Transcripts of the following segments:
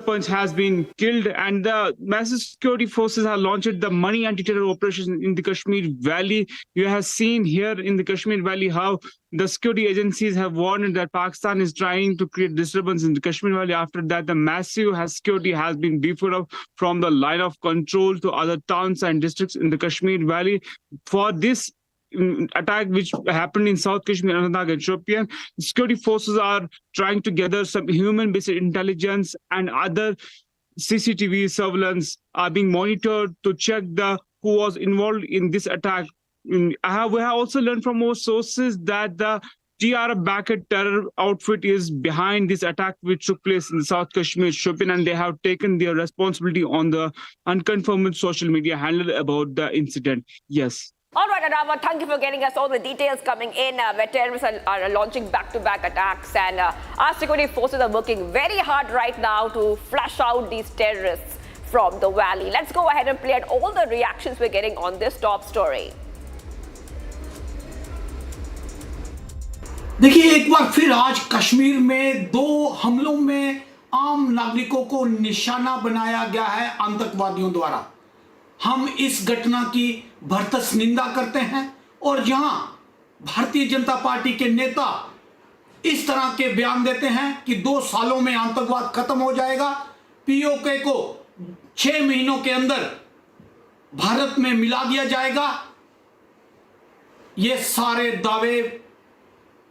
Punch has been killed, and the massive security forces have launched the money anti-terror operation in the Kashmir Valley. You have seen here in the Kashmir Valley how the security agencies have warned that Pakistan is trying to create disturbance in the Kashmir Valley. After that, the massive security has been beefed up from the line of control to other towns and districts in the Kashmir Valley. For this attack which happened in South Kashmir, Anantnag and Shopian, security forces are trying to gather some human-based intelligence, and other CCTV surveillance are being monitored to check who was involved in this attack. We have also learned from more sources that the TRF-backed terror outfit is behind this attack which took place in the South Kashmir, Shopian, and they have taken their responsibility on the unconfirmed social media handle about the incident. Yes. All right, Adama, thank you for getting us all the details coming in where terrorists are launching back-to-back attacks, and our security forces are working very hard right now to flush out these terrorists from the valley. Let's go ahead and play out all the reactions we're getting on this top story. देखिए, एक बार फिर आज कश्मीर में 2 हमलों में आम नागरिकों को निशाना बनाया गया है आतंकवादियों द्वारा। हम इस घटना की भरसक निंदा करते हैं, और जहां भारतीय जनता पार्टी के नेता इस तरह के बयान देते हैं कि 2 सालों में आतंकवाद खत्म हो जाएगा, पीओके को 6 महीनों के अंदर भारत में मिला दिया जाएगा, ये सारे दावे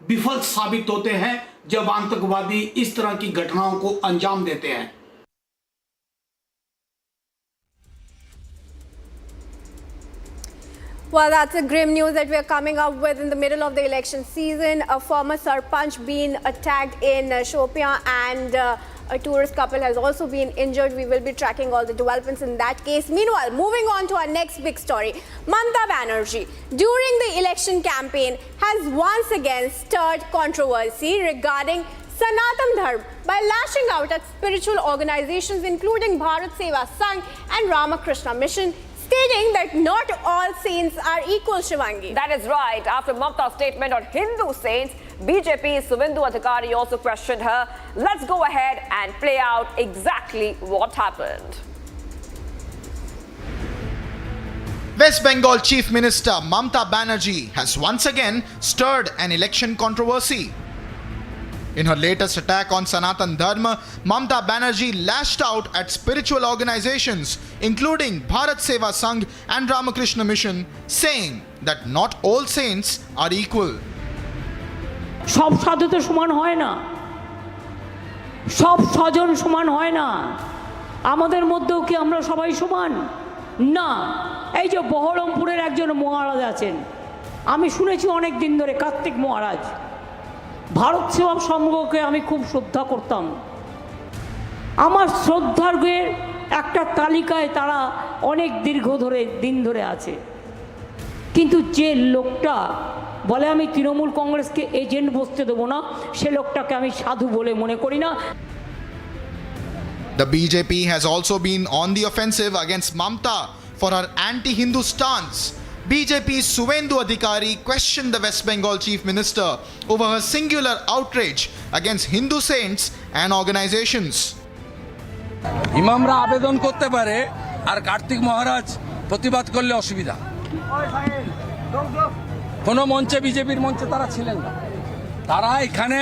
विफल साबित होते हैं जब आतंकवादी इस तरह की घटनाओं को अंजाम देते हैं। Well, that's a grim news that we're coming up with in the middle of the election season. A former Sarpanch being attacked in Shopian, and a tourist couple has also been injured. We will be tracking all the developments in that case. Meanwhile, moving on to our next big story, Mamata Banerjee, during the election campaign, has once again stirred controversy regarding Sanatan Dharma by lashing out at spiritual organizations including Bharat Seva Sangh and Ramakrishna Mission, stating that not all saints are equal, Shivangi. That is right. After Mamata's statement on Hindu saints, BJP's Suvendu Adhikari also questioned her. Let's go ahead and play out exactly what happened. West Bengal Chief Minister Mamata Banerjee has once again stirred an election controversy. In her latest attack on Sanatan Dharma, Mamata Banerjee lashed out at spiritual organizations including Bharat Seva Sangh and Ramakrishna Mission, saying that not all saints are equal. সব সাধু তো সমান হয় না, সব স্বজন সমান হয় না, আমাদের মধ্যেও কি আমরা সবাই সমান না? এই যে বহরমপুরের একজন মহারাজ আছেন, আমি শুনেছি অনেক দিন ধরে, কার্তিক মহারাজ, ভারত সেবা সংঘকে আমি খুব শ্রদ্ধা করতাম। আমার শ্রদ্ধার্ঘের একটা তালিকায় তারা অনেক দিন ধরে আছে, কিন্তু যে লোকটা বলে আমি তৃণমূল কংগ্রেসকে এজেন্ট বসতে দেবো না, সে লোকটাকে আমি সাধু বলে মনে করি না। The BJP has also been on the offensive against Mamata for her anti-Hindu stance. BJP's Suvendu Adhikari questioned the West Bengal Chief Minister over her singular outrage against Hindu saints and organizations. ইমামরা আবেদন করতে পারে, আর কার্তিক মহারাজ প্রতিবাদ করলে অসুবিধা। কোনো মঞ্চে, বিজেপির মঞ্চে তারা ছিলেন না। তারা এখানে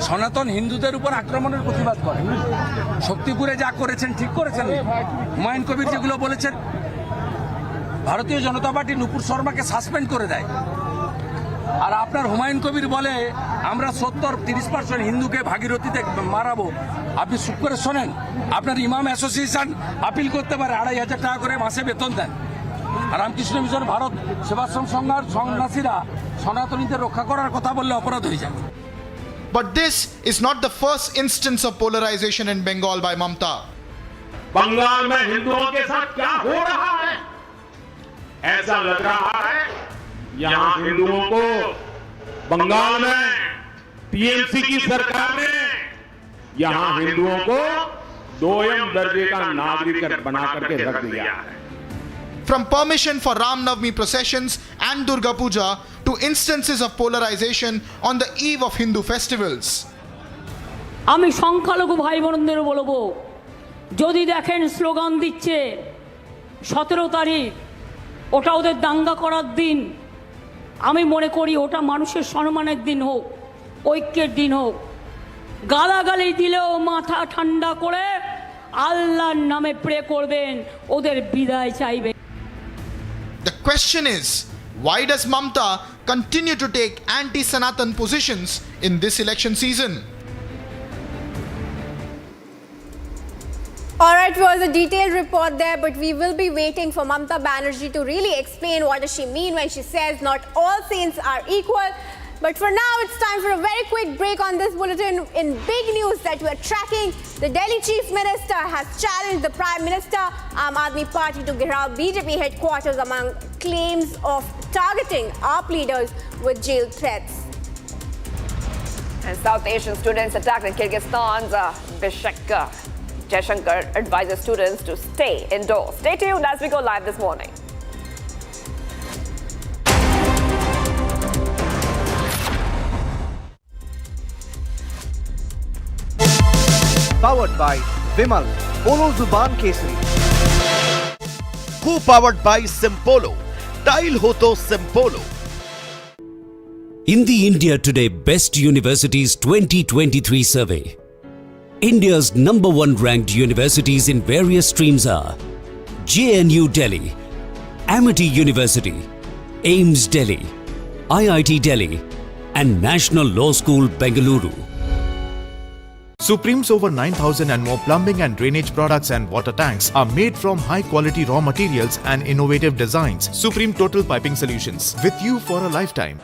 সনাতন হিন্দুদের উপর আক্রমণের প্রতিবাদ করে। শক্তিপুরে যা করেছেন ঠিক করেছেন। হুমায়ুন কবির যেগুলো বলেছেন, ভারতীয় জনতা পার্টি নুপুর শর্মাকে সাসপেন্ড করে দেয়, আর আপনার হুমায়ুন কবির বলে আমরা 70-30% হিন্দুকে ভাগীরথীতে মারাবো। আপনি চুপ করে শোনেন। আপনার ইমাম অ্যাসোসিয়েশন আপিল করতে পারে, 2500 টাকা করে মাসে বেতন দেন। আর রামকৃষ্ণ মিশন ভারত সেবাশ্রম সংঘার সন্ন্যাসীরা সনাতনীদের রক্ষা করার কথা বললে অপরাধ হয়ে যায়। But this is not the first instance of polarization in Bengal by Mamata. Bengal में हिंदुओं के साथ क्या हो रहा है? ऐसा लग रहा है यहां हिंदुओं को बंगाल में टीएमसी की सरकार ने यहां हिंदुओं को 2ym दर्जे का नागरिक बना करके रख दिया है। From permission for Ram Navami processions and Durga Puja to instances of polarization on the eve of Hindu festivals. আমি সংখ্যালঘু ভাই বোনদের বলবো, যদি দেখেন স্লোগান দিচ্ছে 17 তারিখ ওটা ওদের দাঙ্গা করার দিন, আমি মনে করি ওটা মানুষের সম্মানের দিন হোক, ঐক্যের দিন হোক। গালাগালি দিলেও মাথা ঠান্ডা করে আল্লাহর নামে প্রে করবেন, ওদের বিদায় চাইবেন। The question is, why does Mamta continue to take anti-Sanatan positions in this election season? All right, was a detailed report there, but we will be waiting for Mamta Banerjee to really explain what does she mean when she says not all saints are equal. But for now, it's time for a very quick break on this bulletin. In big news that we're tracking, the Delhi Chief Minister has challenged the Prime Minister, Aam Aadmi Party, to gherav BJP headquarters among claims of targeting AAP leaders with jail threats. And South Asian students attacked in Kyrgyzstan's Bishkek. Jaishankar advises students to stay indoors. Stay tuned as we go live this morning. Powered by Vimal, Polo Zuban Kesari. Co-powered by Simpolo. Tile ho to Simpolo. In the India Today Best Universities 2023 survey, India's #1 ranked universities in various streams are JNU Delhi, Amity University, AIMS Delhi, IIT Delhi, and National Law School Bengaluru. Supreme's over 9,000 and more plumbing and drainage products and water tanks are made from high-quality raw materials and innovative designs. Supreme Total Piping Solutions, with you for a lifetime.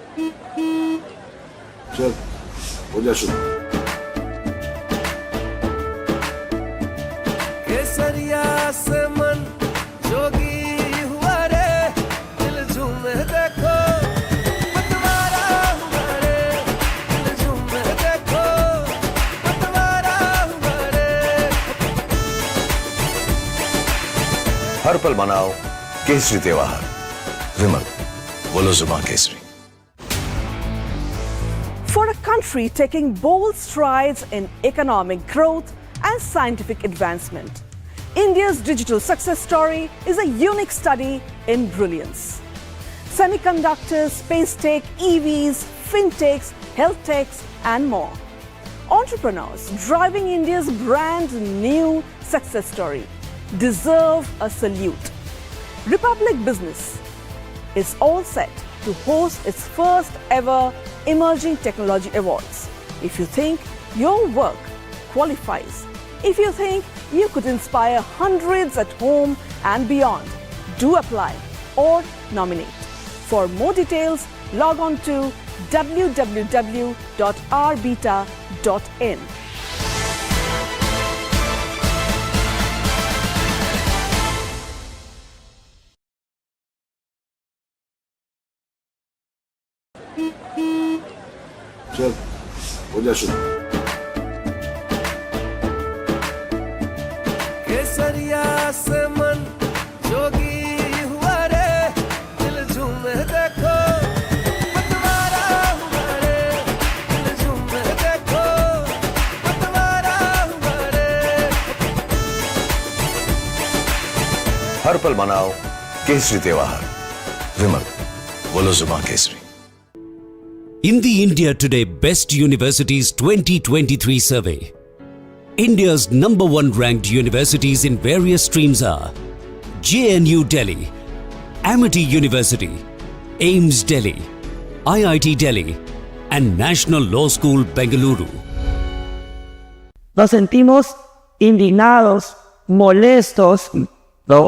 हर पल मनाओ केसरी त्योहार। विमल, बोलो जुबान Kesari. For a country taking bold strides in economic growth and scientific advancement, India's digital success story is a unique study in brilliance. Semiconductors, space tech, EVs, fintechs, health techs, and more. Entrepreneurs driving India's brand new success story deserve a salute. Republic Business is all set to host its first ever Emerging Technology Awards. If you think your work qualifies, if you think you could inspire hundreds at home and beyond, do apply or nominate. For more details, log on to www.rbeta.in. चल, हो जा शुरू। केसरिया से मन जोगी हुआ रे, दिल झूमे देखो, पतवारा हुआ रे, दिल झूमे देखो, पतवारा हुआ रे। हर पल मनाओ केसरी त्योहार। विमल, बोलो जुबान Kesari. In the India Today Best Universities 2023 survey, India's #1 ranked universities in various streams are JNU Delhi, Amity University, AIMS Delhi, IIT Delhi, and National Law School Bengaluru. Nos sentimos indignados, molestos, ¿no?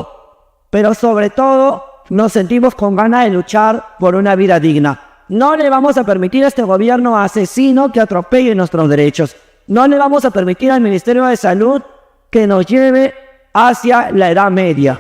Pero sobre todo nos sentimos con ganas de luchar por una vida digna. No le vamos a permitir a este gobierno asesino que atropelle nuestros derechos. No le vamos a permitir al Ministerio de Salud que nos lleve hacia la Edad Media.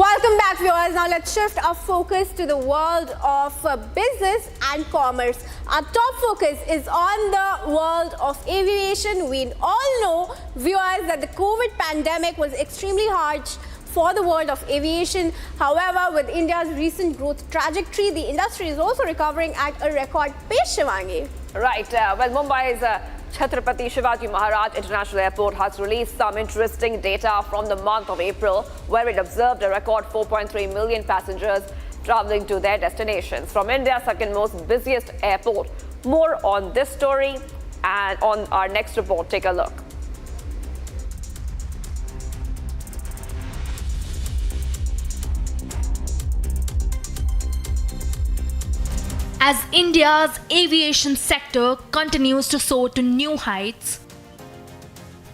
While Welcome back, viewers. Now let's shift our focus to the world of business and commerce. Our top focus is on the world of aviation. We all know, viewers, that the COVID pandemic was extremely harsh for the world of aviation. However, with India's recent growth trajectory, the industry is also recovering at a record pace, Shivangi. Right. Well, Mumbai's Chhatrapati Shivaji Maharaj International Airport has released some interesting data from the month of April, where it observed a record 4.3 million passengers traveling to their destinations. From India's second most busiest airport. More on this story and on our next report. Take a look. As India's aviation sector continues to soar to new heights,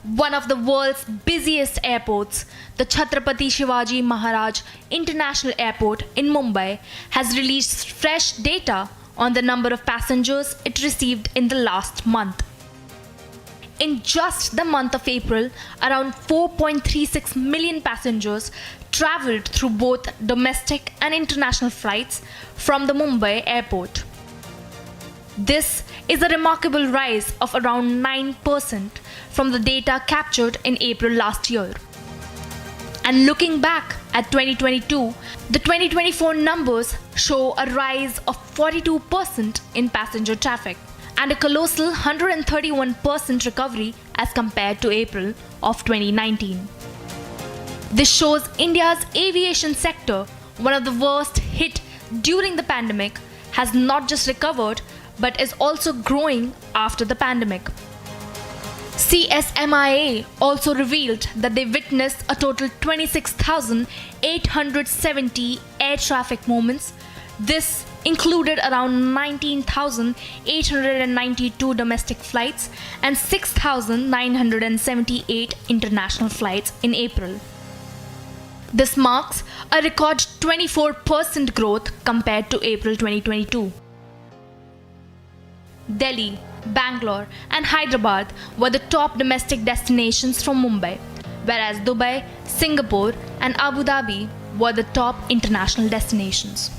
one of the world's busiest airports, the Chhatrapati Shivaji Maharaj International Airport in Mumbai, has released fresh data on the number of passengers it received in the last month. In just the month of April, around 4.36 million passengers travelled through both domestic and international flights from the Mumbai airport. This is a remarkable rise of around 9% from the data captured in April last year. And looking back at 2022, the 2024 numbers show a rise of 42% in passenger traffic and a colossal 131% recovery as compared to April of 2019. This shows India's aviation sector, one of the worst hit during the pandemic, has not just recovered but is also growing after the pandemic. CSMIA also revealed that they witnessed a total 26,870 air traffic movements. This included around 19,892 domestic flights and 6,978 international flights in April. This marks a record 24% growth compared to April 2022. Delhi, Bangalore and Hyderabad were the top domestic destinations from Mumbai, whereas Dubai, Singapore and Abu Dhabi were the top international destinations.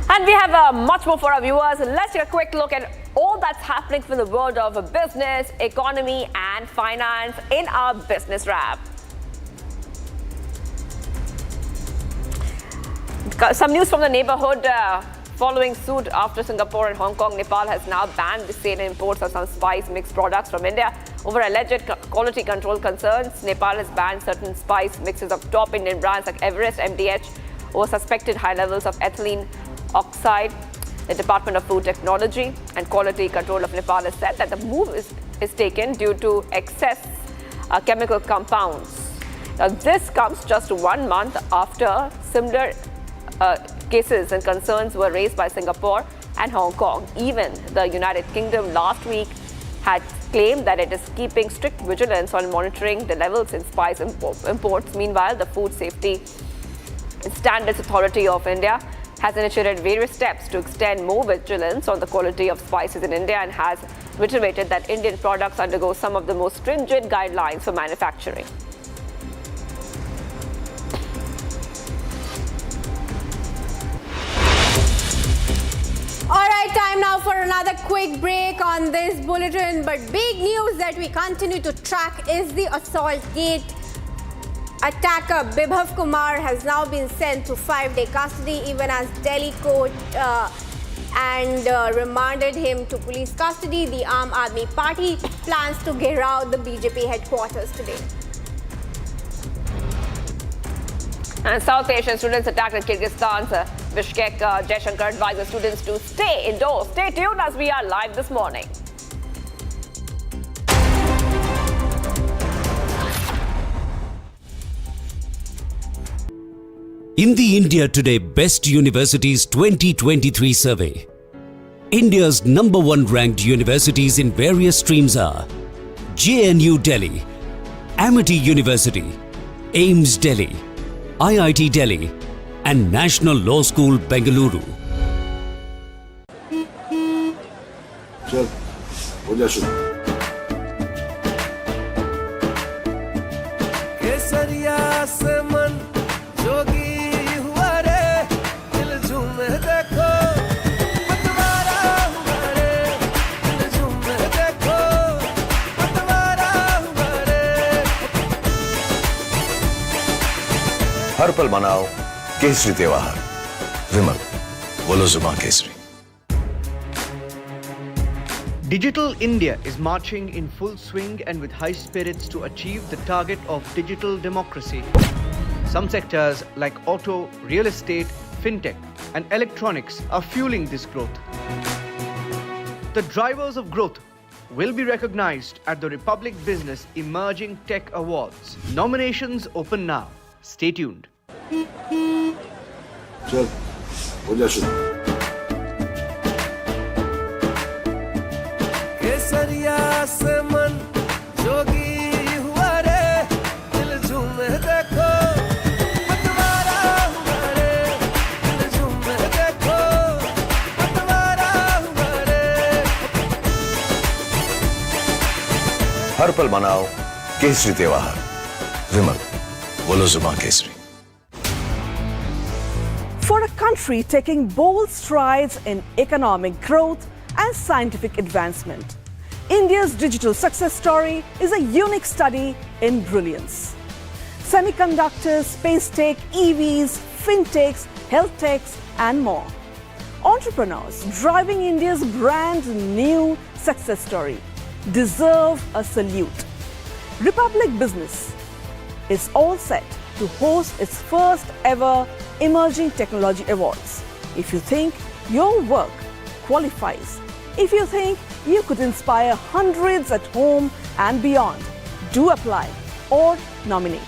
And we have much more for our viewers. Let's take a quick look at all that's happening from the world of business, economy and finance in our business wrap. Some news from the neighborhood. Following suit after Singapore and Hong Kong, Nepal has now banned the sale and imports of some spice mixed products from India. Over alleged quality control concerns, Nepal has banned certain spice mixes of top Indian brands like Everest, MDH, over suspected high levels of ethylene oxide. The Department of Food Technology and Quality Control of Nepal has said that the move is taken due to excess chemical compounds. Now, this comes just 1 month after similar cases and concerns were raised by Singapore and Hong Kong. Even the United Kingdom last week had claimed that it is keeping strict vigilance on monitoring the levels in spice imports. Meanwhile, the Food Safety and Standards Authority of India has initiated various steps to extend more vigilance on the quality of spices in India and has reiterated that Indian products undergo some of the most stringent guidelines for manufacturing. All right, time now for another quick break on this bulletin. But big news that we continue to track is the Assaultgate attacker Bibhav Kumar has now been sent to 5-day custody, even as Delhi court and remanded him to police custody. The Aam Aadmi Party plans to gheraw the BJP headquarters today. And South Asian students attacked in Kyrgyzstan's Bishkek. Jaishankar advises students to stay indoors. Stay tuned as we are live this morning. In the India Today Best Universities 2023 survey, India's #1 ranked universities in various streams are JNU Delhi, Amity University, AIIMS Delhi, IIT Delhi and National Law School Bengaluru. हर पल मनाओ केसरी त्योहार। विमल, बोलो जुमा Kesari. Digital India is marching in full swing and with high spirits to achieve the target of digital democracy. Some sectors like auto, real estate, fintech, and electronics are fueling this growth. The drivers of growth will be recognized at the Republic Business Emerging Tech Awards. Nominations open now. Stay tuned. चल, हो जा शुरू। केसरिया से मन जोगी हुआ रे, दिल झूमे देखो, पतवारा हुआ रे, दिल झूमे देखो, पतवारा हुआ रे। हर पल मनाओ केसरी त्योहार। विमल, बोलो जुमा Kesari. For a country taking bold strides in economic growth and scientific advancement, India's digital success story is a unique study in brilliance. Semiconductors, space tech, EVs, fintechs, health techs, and more. Entrepreneurs driving India's brand new success story deserve a salute. Republic Business is all set to host its first ever Emerging Technology Awards. If you think your work qualifies, if you think you could inspire hundreds at home and beyond, do apply or nominate.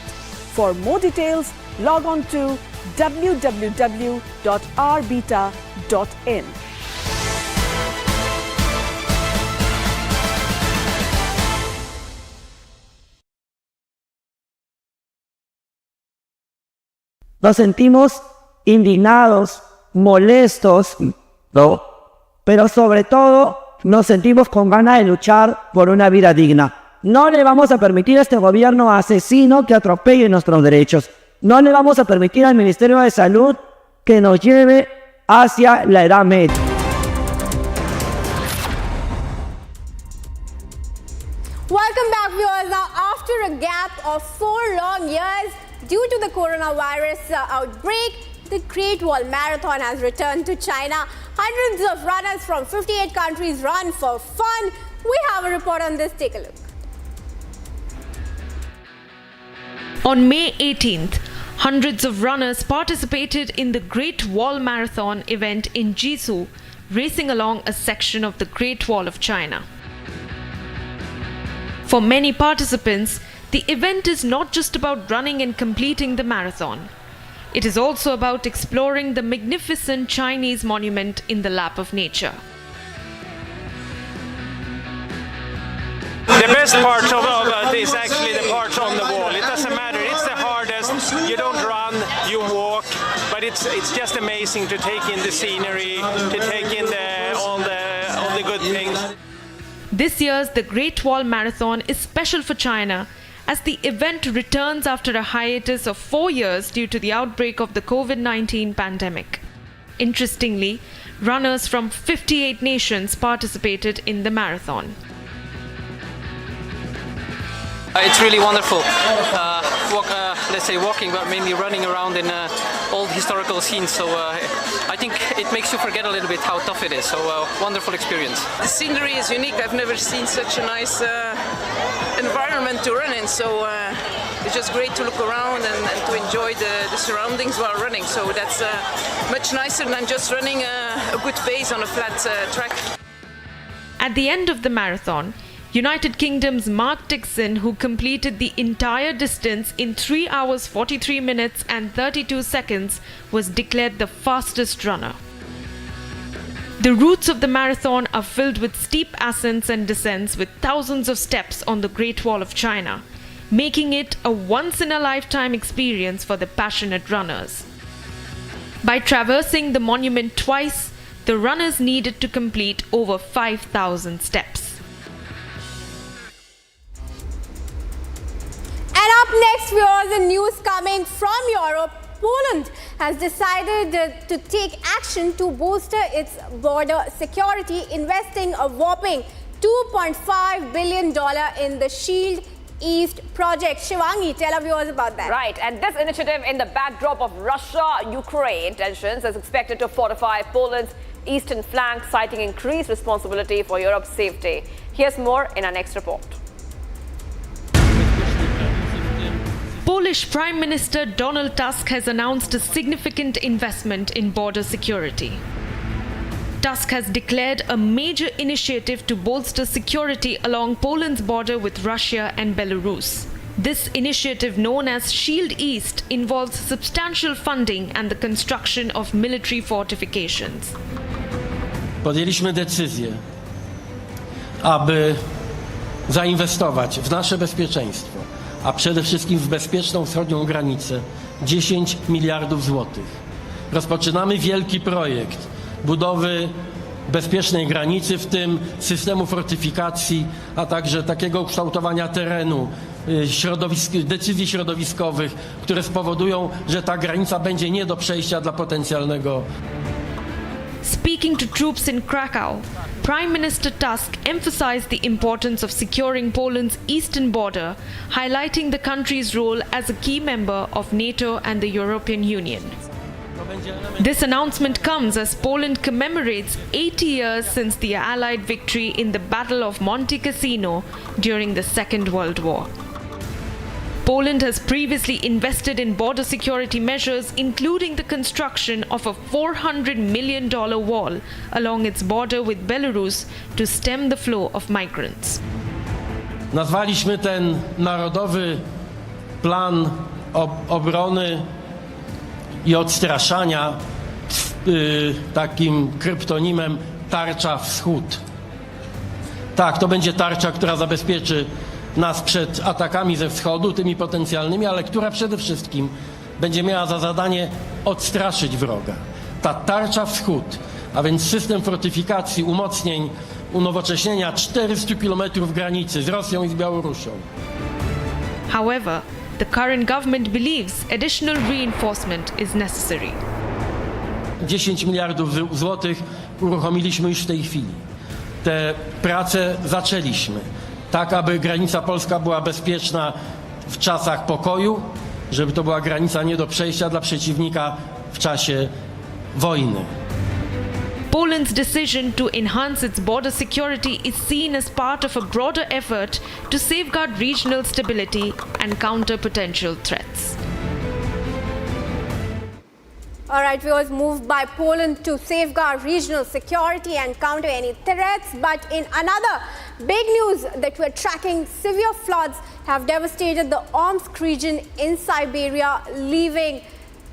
For more details, log on to www.rbeta.in. Nos sentimos indignados, molestos, ¿no? Pero sobre todo nos sentimos con ganas de luchar por una vida digna. No le vamos a permitir a este gobierno asesino que atropelle nuestros derechos. No le vamos a permitir al Ministerio de Salud que nos lleve hacia la edad media. Welcome back, viewers. Now, after a gap of 4 long years due to the coronavirus outbreak, the Great Wall Marathon has returned to China. Hundreds of runners from 58 countries run for fun. We have a report on this. Take a look. On May 18th, hundreds of runners participated in the Great Wall Marathon event in Jisu, racing along a section of the Great Wall of China. For many participants, the event is not just about running and completing the marathon. It is also about exploring the magnificent Chinese monument in the lap of nature. The best part of it is actually the part on the wall. It doesn't matter, it's the hardest. You don't run, you walk, but it's just amazing to take in the scenery, to take in all the good things. This year's the Great Wall Marathon is special for China as the event returns after a hiatus of 4 years due to the outbreak of the COVID-19 pandemic. Interestingly, runners from 58 nations participated in the marathon. It's really wonderful. Let's say walking, but mainly running around in old historical scenes. So I think it makes you forget a little bit how tough it is. So wonderful experience. The scenery is unique. I've never seen such a nice environment to run in. So it's just great to look around and to enjoy the surroundings while running. So that's much nicer than just running a good pace on a flat track. At the end of the marathon, United Kingdom's Mark Dixon, who completed the entire distance in 3 hours 43 minutes and 32 seconds, was declared the fastest runner. The routes of the marathon are filled with steep ascents and descents with thousands of steps on the Great Wall of China, making it a once-in-a-lifetime experience for the passionate runners. By traversing the monument twice, the runners needed to complete over 5,000 steps. And up next, we have the news coming from Europe. Poland has decided to take action to bolster its border security, investing a whopping $2.5 billion in the Shield East project. Shivangi, tell our viewers about that. Right, and this initiative in the backdrop of Russia-Ukraine tensions is expected to fortify Poland's eastern flank, citing increased responsibility for Europe's safety. Here's more in our next report. Polish Prime Minister Donald Tusk has announced a significant investment in border security. Tusk has declared a major initiative to bolster security along Poland's border with Russia and Belarus. This initiative, known as Shield East, involves substantial funding and the construction of military fortifications. Podjęliśmy decyzję, aby zainwestować w nasze bezpieczeństwo, a przede wszystkim w bezpieczną wschodnią granicę 10 miliardów złotych. Rozpoczynamy wielki projekt budowy bezpiecznej granicy, w tym systemu fortyfikacji, a także takiego ukształtowania terenu, decyzji środowiskowych, które spowodują, że ta granica będzie nie do przejścia dla potencjalnego. Speaking to troops in Krakow, Prime Minister Tusk emphasized the importance of securing Poland's eastern border, highlighting the country's role as a key member of NATO and the European Union. This announcement comes as Poland commemorates 80 years since the Allied victory in the Battle of Monte Cassino during the Second World War. Poland has previously invested in border security measures, including the construction of a $400 million wall along its border with Belarus to stem the flow of migrants. Nazwaliśmy ten Narodowy Plan Obrony i Odstraszania takim kryptonimem Tarcza Wschód. Tak, to będzie tarcza, która zabezpieczy nas przed atakami ze wschodu, tymi potencjalnymi, ale która przede wszystkim będzie miała za zadanie odstraszyć wroga. Ta tarcza Wschód, a więc system fortyfikacji, umocnień, unowocześnienia 400 kilometrów granicy z Rosją i z Białorusią. However, the current government believes additional reinforcement is necessary. 10 miliardów złotych uruchomiliśmy już w tej chwili. Te prace zaczęliśmy, tak aby granica polska była bezpieczna w czasach pokoju, żeby to była granica nie do przejścia dla przeciwnika w czasie wojny. Poland's decision to enhance its border security is seen as part of a broader effort to safeguard regional stability and counter potential threats. All right, viewers, moved by Poland to safeguard regional security and counter any threats. But in another big news that we're tracking, severe floods have devastated the Omsk region in Siberia, leaving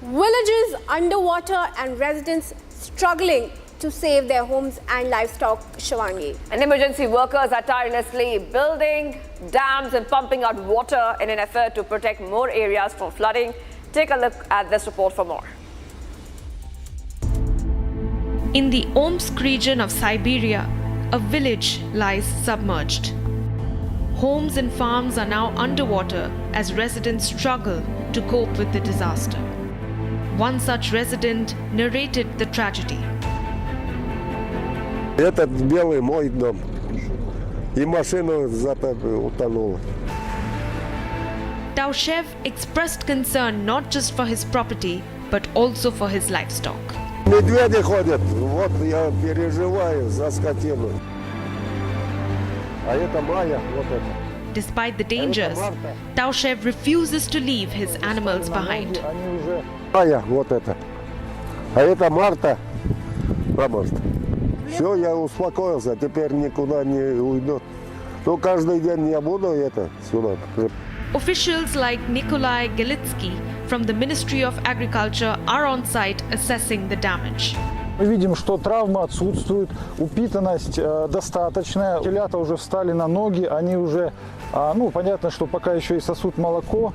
villages underwater and residents struggling to save their homes and livestock. Shivangi. And emergency workers are tirelessly building dams and pumping out water in an effort to protect more areas from flooding. Take a look at this report for more. In the Omsk region of Siberia, a village lies submerged. Homes and farms are now underwater as residents struggle to cope with the disaster. One such resident narrated the tragedy. Этот белый мой дом. И машина утонула. Taushev expressed concern not just for his property, but also for his livestock. Медведи ходят. Вот я переживаю за скотину. А это Майя, вот это. Despite the dangers, Taushev refuses to leave his animals behind. Майя, вот это. А это Марта. Пожалуйста. Все, я успокоился, теперь никуда не уйду. Ну, каждый день я буду сюда. Officials like Nikolai Gelitsky from the Ministry of Agriculture are on site assessing the damage. Мы видим, что травмы отсутствуют, упитанность достаточная. Телята уже встали на ноги, они уже, понятно, что пока еще и сосут молоко.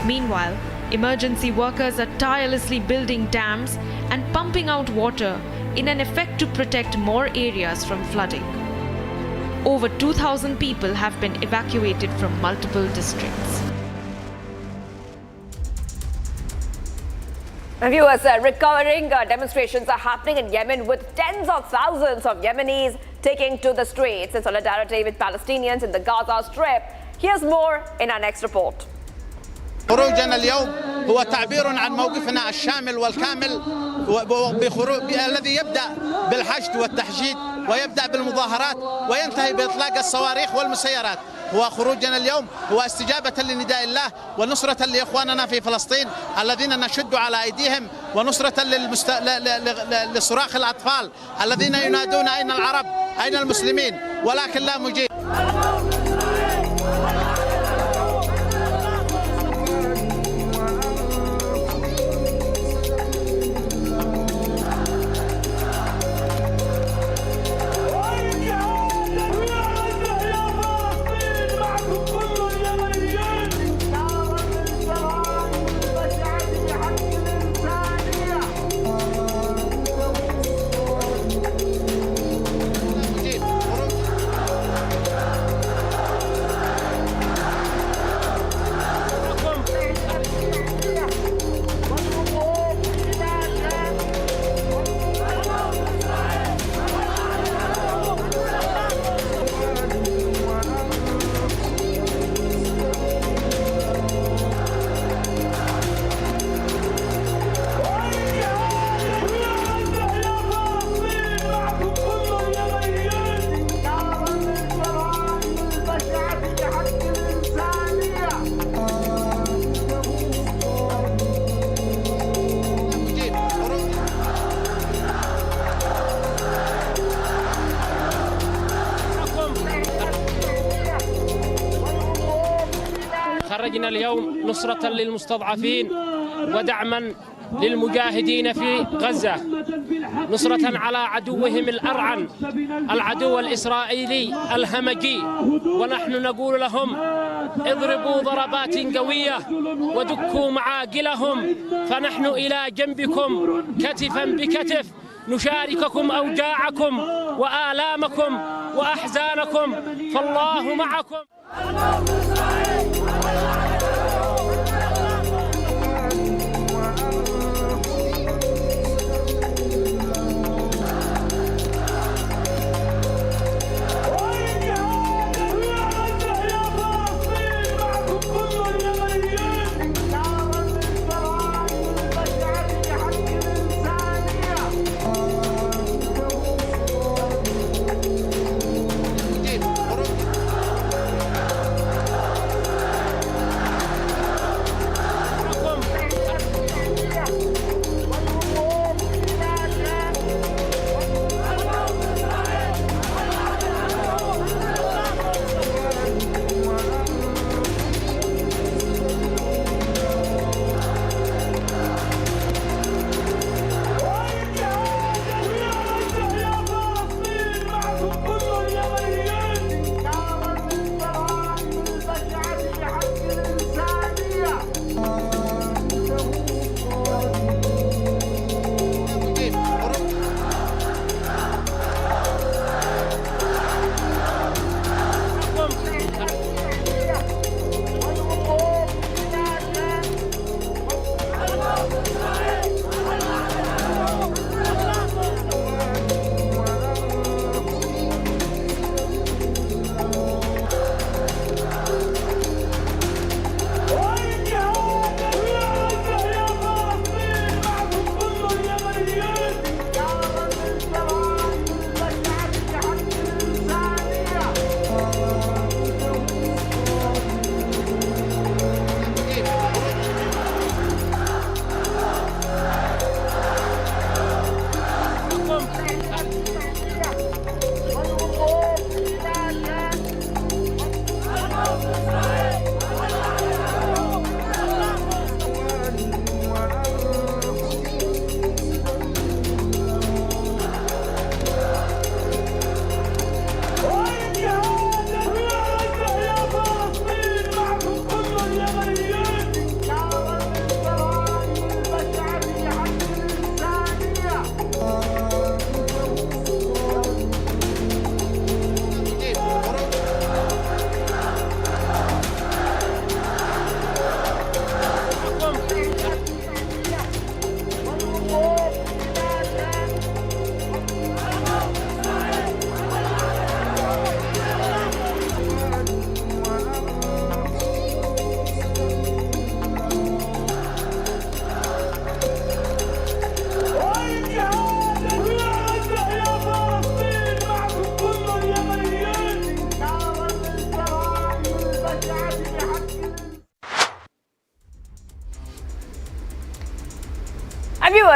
Meanwhile, emergency workers are tirelessly building dams and pumping out water in an effort to protect more areas from flooding. Over 2,000 people have been evacuated from multiple districts. Viewers, recovering demonstrations are happening in Yemen, with tens of thousands of Yemenis taking to the streets in solidarity with Palestinians in the Gaza Strip Here's more in our next report. خروجنا اليوم هو تعبير عن موقفنا الشامل والكامل الذي يبدأ بالحشد والتحشيد ويبدأ بالمظاهرات وينتهي بإطلاق الصواريخ والمسيرات. هو خروجنا اليوم هو استجابة لنداء الله ونصرة لإخواننا في فلسطين الذين نشد على أيديهم ونصرة لصراخ الأطفال الذين ينادون أين العرب أين المسلمين ولكن لا مجيب. خرجنا اليوم نصرة للمستضعفين ودعما للمجاهدين في غزة، نصرة على عدوهم الأرعن العدو الإسرائيلي الهمجي، ونحن نقول لهم اضربوا ضربات قوية ودكوا معاقلهم، فنحن إلى جنبكم كتفا بكتف نشارككم أوجاعكم وآلامكم وأحزانكم، فالله معكم.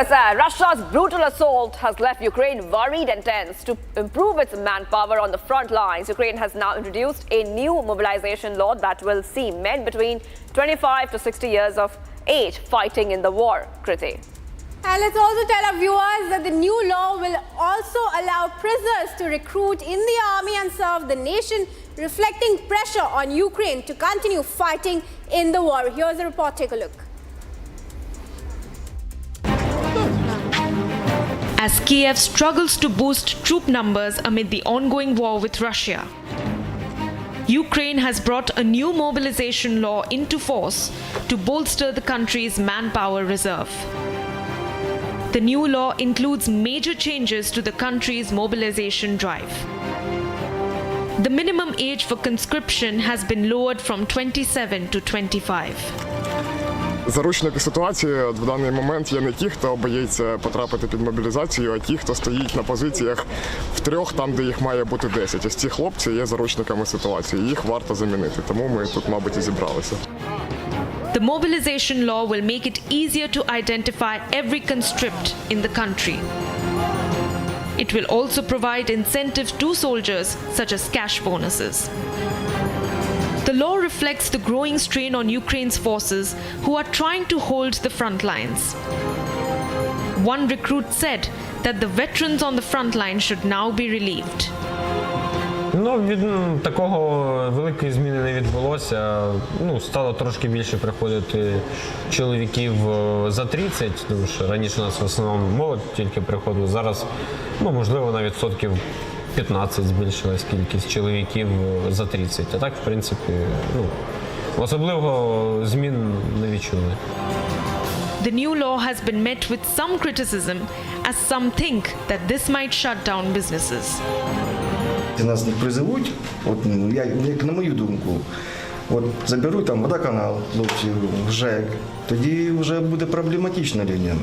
viewers, Russia's brutal assault has left Ukraine worried and tense. To improve its manpower on the front lines, Ukraine has now introduced a new mobilization law that will see men between 25 to 60 years of age fighting in the war. Kriti. And let's also tell our viewers that the new law will also allow prisoners to recruit in the army and serve the nation, reflecting pressure on Ukraine to continue fighting in the war. Here's a report, take a look. As Kiev struggles to boost troop numbers amid the ongoing war with Russia, Ukraine has brought a new mobilization law into force to bolster the country's manpower reserve. The new law includes major changes to the country's mobilization drive. The minimum age for conscription has been lowered from 27 to 25. Заручники ситуації в даний момент є не ті, хто боїться потрапити під мобілізацію, а ті, хто стоїть на позиціях в трьох, там, де їх має бути 10. Ось ці хлопці є заручниками ситуації, їх варто замінити, тому ми тут, мабуть, і зібралися. The mobilization law will make it easier to identify every conscript in the country. It will also provide incentive to soldiers, such as cash bonuses. The law reflects the growing strain on Ukraine's forces, who are trying to hold the front lines. One recruit said that the veterans on the front line should now be relieved. Від такого великої зміни не відбулося. Стало трошки більше приходити чоловіків за 30, тому що раніше у нас в основному молодь тільки приходила. Зараз, можливо, на відсотків 15 збільшилась кількість чоловіків за 30. А так, в принципі, особливо змін не відчули. The new law has been met with some criticism, as some think that this might shut down businesses. Нас не призовуть, як на мою думку, заберуть там водоканал, хлопців, ЖЕК, тоді вже буде проблематично людям.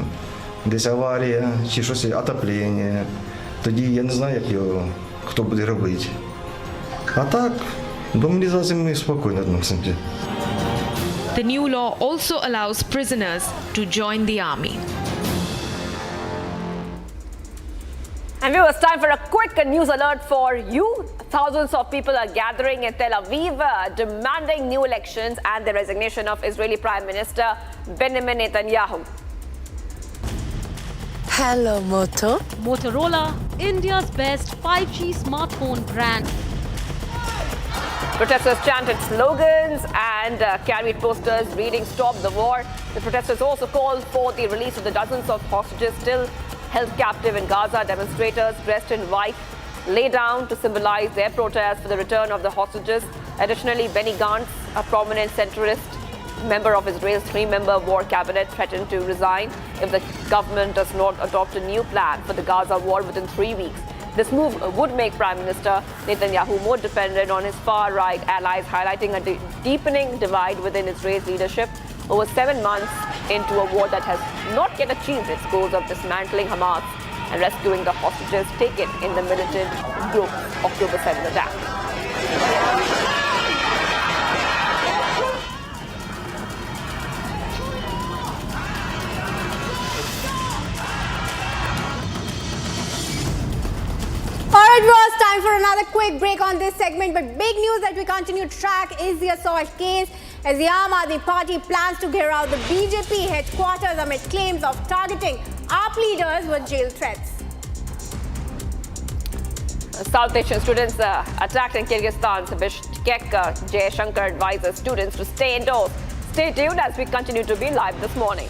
Десь аварія чи щось, отоплення, тоді я не знаю, як його, хто буде робити. А так, до мобілізації ми спокійно відносимося. The new law also allows prisoners to join the army. And viewers, time for a quick news alert for you. Thousands of people are gathering in Tel Aviv demanding new elections and the resignation of Israeli Prime Minister Benjamin Netanyahu. Hello, Moto. Motorola, India's best 5G smartphone brand. Protesters chanted slogans and carried posters reading "Stop the War." The protesters also called for the release of the dozens of hostages still held captive in Gaza. Demonstrators dressed in white lay down to symbolize their protest for the return of the hostages. Additionally, Benny Gantz, a prominent centrist member of Israel's three-member war cabinet, threatened to resign if the government does not adopt a new plan for the Gaza war within 3 weeks. This move would make Prime Minister Netanyahu more dependent on his far-right allies, highlighting a deepening divide within Israel's leadership over 7 months into a war that has not yet achieved its goals of dismantling Hamas and rescuing the hostages taken in the militant group October 7 attack. Alright viewers, time for another quick break on this segment, but big news that we continue to track is the assault case as the Aam Aadmi Party plans to clear out the BJP headquarters amid claims of targeting AAP leaders with jail threats. South Asian students attacked in Kyrgyzstan's Bishkek. Jay Shankar advises students to stay indoors. Stay tuned as we continue to be live this morning.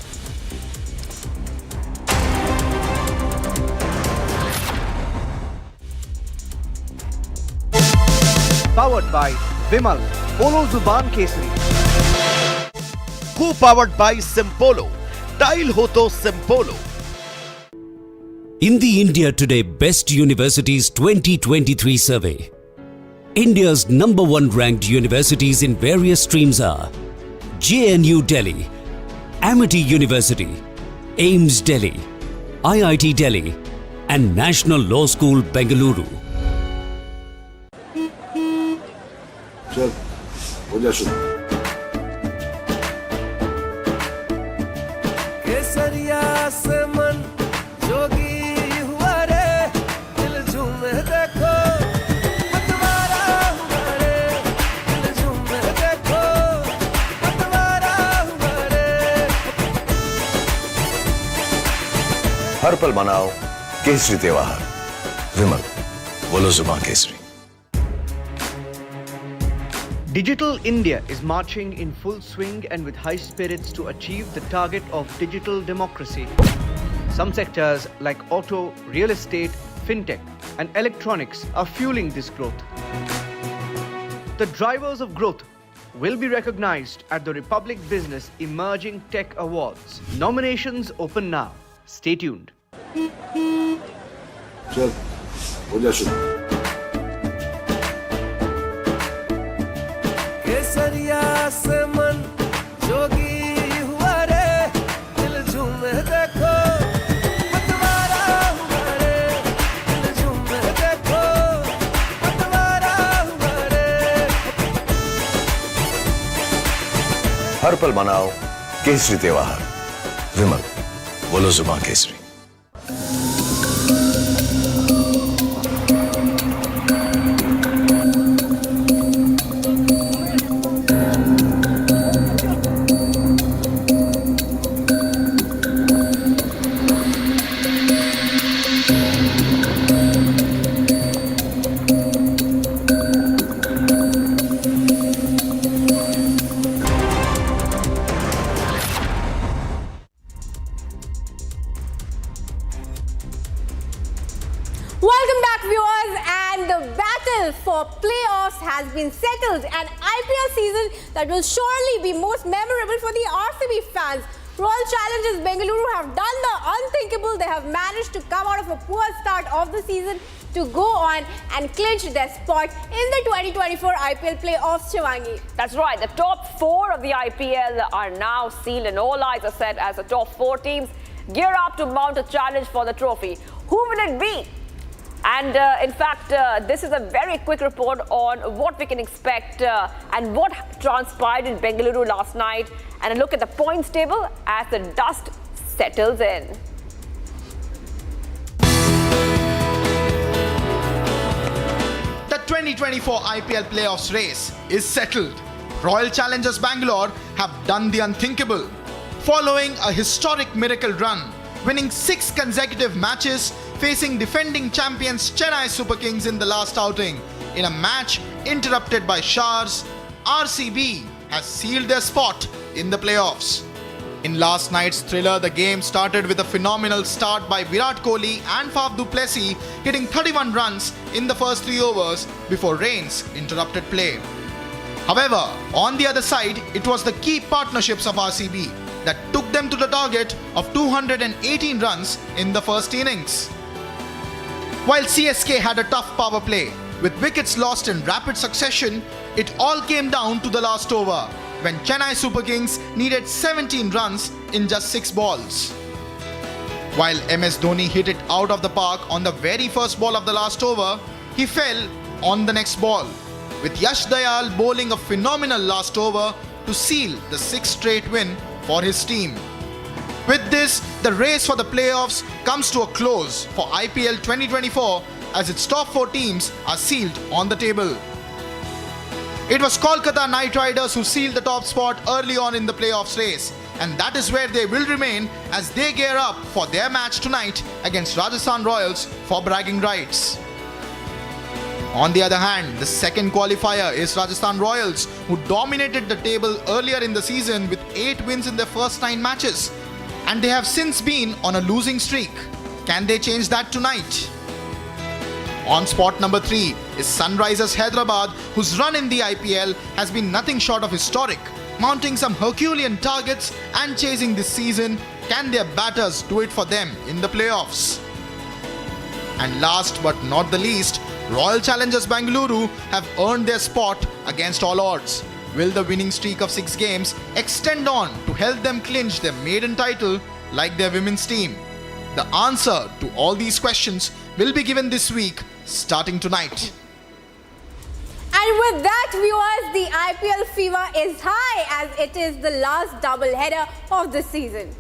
Powered by Vimal, Polo Zuban Kesari. Co-powered by Simpolo. Tile ho to Simpolo. In the India Today Best Universities 2023 survey, India's #1 ranked universities in various streams are JNU Delhi, Amity University, AIMS Delhi, IIT Delhi, and National Law School Bengaluru. चल हो जा शुरू केसरिया से मन हर पल मनाओ केसरी त्योहार। विमल, बोलो जुबां Kesari. Digital India is marching in full swing and with high spirits to achieve the target of digital democracy. Some sectors like auto, real estate, fintech, and electronics are fueling this growth. The drivers of growth will be recognized at the Republic Business Emerging Tech Awards. Nominations open now. Stay tuned. चल, हो जा शुरू। केसरिया से मन जोगी हुआ रे, दिल झूमे देखो पतवारा हुआ रे, दिल झूमे देखो पतवारा हुआ रे। हर पल मनाओ केसरी त्योहार। विमल, बोलो जुबां Kesari. Welcome back, viewers, and the battle for playoffs has been settled. An IPL season that will surely be most memorable for the RCB fans. Royal Challengers Bengaluru have done the unthinkable. They have managed to come out of a poor start of the season to go on and clinch their spot in the 2024 IPL playoffs, Shivangi. That's right. The top 4 of the IPL are now sealed and all eyes are set as the top 4 teams gear up to mount a challenge for the trophy. Who will it be? And in fact, this is a very quick report on what we can expect and what transpired in Bengaluru last night, and a look at the points table as the dust settles in. The 2024 IPL playoffs race is settled. Royal Challengers Bangalore have done the unthinkable. Following a historic miracle run, winning 6 consecutive matches, facing defending champions Chennai Super Kings in the last outing. In a match interrupted by showers, RCB has sealed their spot in the playoffs. In last night's thriller, the game started with a phenomenal start by Virat Kohli and Faf du Plessis, hitting 31 runs in the first 3 overs before rains interrupted play. However, on the other side, it was the key partnerships of RCB that took them to the target of 218 runs in the first innings. While CSK had a tough power play, with wickets lost in rapid succession, it all came down to the last over, when Chennai Super Kings needed 17 runs in just 6 balls. While MS Dhoni hit it out of the park on the very first ball of the last over, he fell on the next ball, with Yash Dayal bowling a phenomenal last over to seal the 6th straight win for his team. With this, the race for the playoffs comes to a close for IPL 2024 as its top 4 teams are sealed on the table. It was Kolkata Knight Riders who sealed the top spot early on in the playoffs race, and that is where they will remain as they gear up for their match tonight against Rajasthan Royals for bragging rights. On the other hand, the second qualifier is Rajasthan Royals, who dominated the table earlier in the season with 8 wins in their first 9 matches. And they have since been on a losing streak. Can they change that tonight? On spot number 3 is Sunrisers Hyderabad, whose run in the IPL has been nothing short of historic, mounting some Herculean targets and chasing this season. Can their batters do it for them in the playoffs? And last but not the least, Royal Challengers Bengaluru have earned their spot against all odds. Will the winning streak of 6 games extend on to help them clinch their maiden title like their women's team? The answer to all these questions will be given this week, starting tonight. And with that, viewers, the IPL fever is high as it is the last double-header of the season.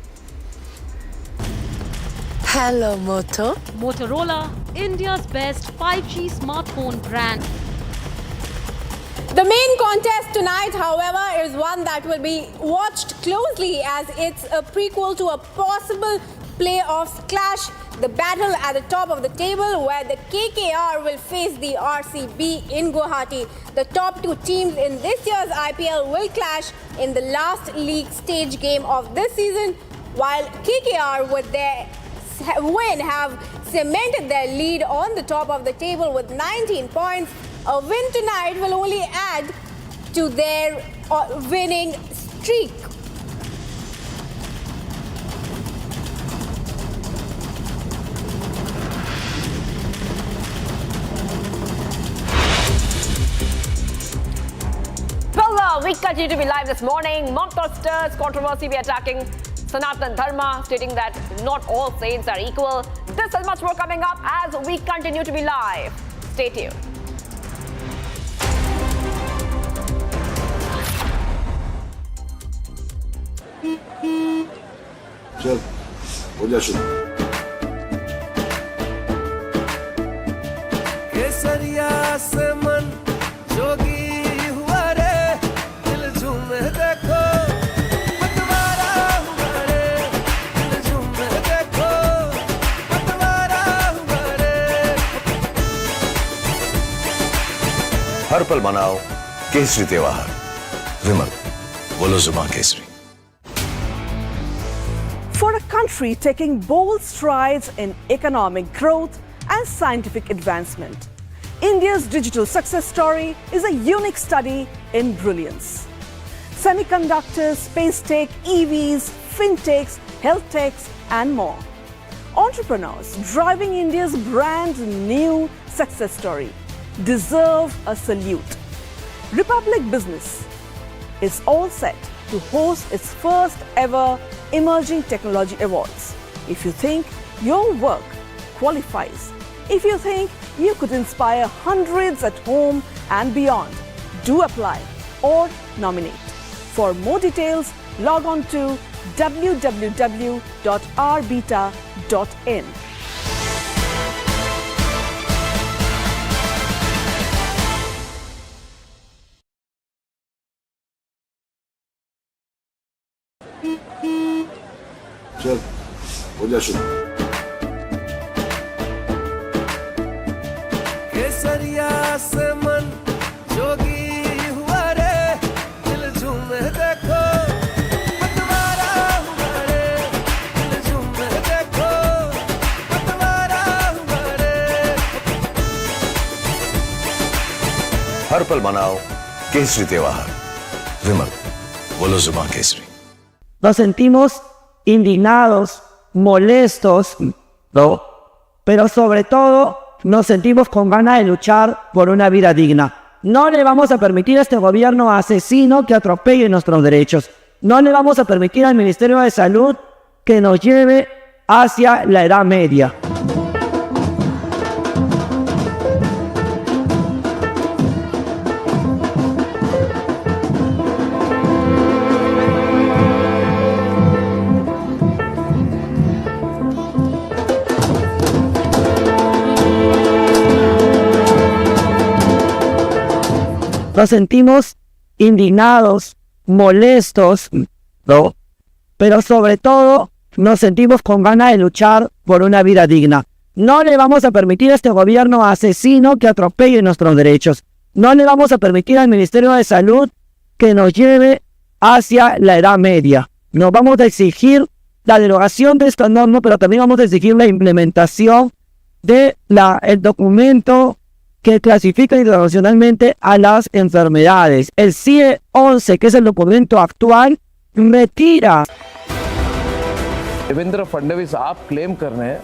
Hello, Moto. Motorola, India's best 5G smartphone brand. The main contest tonight, however, is one that will be watched closely as it's a prequel to a possible playoffs clash, the battle at the top of the table where the KKR will face the RCB in Guwahati. The top two teams in this year's IPL will clash in the last league stage game of this season, while KKR with their win have cemented their lead on the top of the table with 19 points. A win tonight will only add to their winning streak. Well, we continue to be live this morning. Mamta stirs controversy by attacking Sanatana Dharma, stating that not all saints are equal. This and much more coming up as we continue to be live. Stay tuned. चल हो जा शुरू केसरिया से मन जोगी हुआ रे दिल झूमे देखो पतवारा हुआ रे दिल झूमे देखो पतवारा हुआ रे हर पल मनाओ केसरी त्योहार विमल बोलो जुबान Kesari For a country taking bold strides in economic growth and scientific advancement, India's digital success story is a unique study in brilliance. Semiconductors, space tech, EVs, fintechs, health techs, and more. Entrepreneurs driving India's brand new success story deserve a salute. Republic Business is all set to host its first ever Emerging Technology Awards. If you think your work qualifies, if you think you could inspire hundreds at home and beyond, do apply or nominate. For more details, log on to www.rbeta.in. चल हो जा शुरू केसरिया से मन जोगी हुआ रे दिल झूमे देखो पतवारा हुआ रे दिल झूमे देखो पतवारा हुआ रे हर पल मनाओ केसरी त्योहार विमल बोलो जुबान Kesari Nos sentimos indignados, molestos, ¿no? Pero sobre todo nos sentimos con ganas de luchar por una vida digna. No le vamos a permitir a este gobierno asesino que atropelle nuestros derechos. No le vamos a permitir al Ministerio de Salud que nos lleve hacia la Edad Media. Nos sentimos indignados, molestos, ¿no? Pero sobre todo nos sentimos con ganas de luchar por una vida digna. No le vamos a permitir a este gobierno asesino que atropelle nuestros derechos. No le vamos a permitir al Ministerio de Salud que nos lleve hacia la Edad Media. Nos vamos a exigir la derogación de esta norma, pero también vamos a exigir la implementación de el documento que clasifica internacionalmente a las enfermedades. El CIE 11, que es el documento actual, retira. Devendra Fadnavis आप claim कर रहे हैं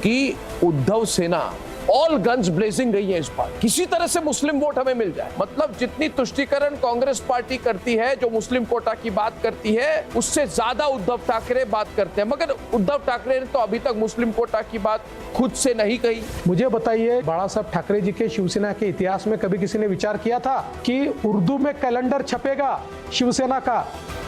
कि उद्धव सेना all guns blazing रही है इस बार, किसी तरह से मुस्लिम वोट हमें मिल जाए। मतलब जितनी तुष्टीकरण कांग्रेस पार्टी करती है, जो मुस्लिम कोटा की बात करती है, उससे ज्यादा उद्धव ठाकरे बात करते हैं। मगर उद्धव ठाकरे ने तो अभी तक मुस्लिम कोटा की बात खुद से नहीं कही। मुझे बताइए, बाला साहब ठाकरे जी के शिवसेना के इतिहास में कभी किसी ने विचार किया था कि उर्दू में कैलेंडर छपेगा शिवसेना का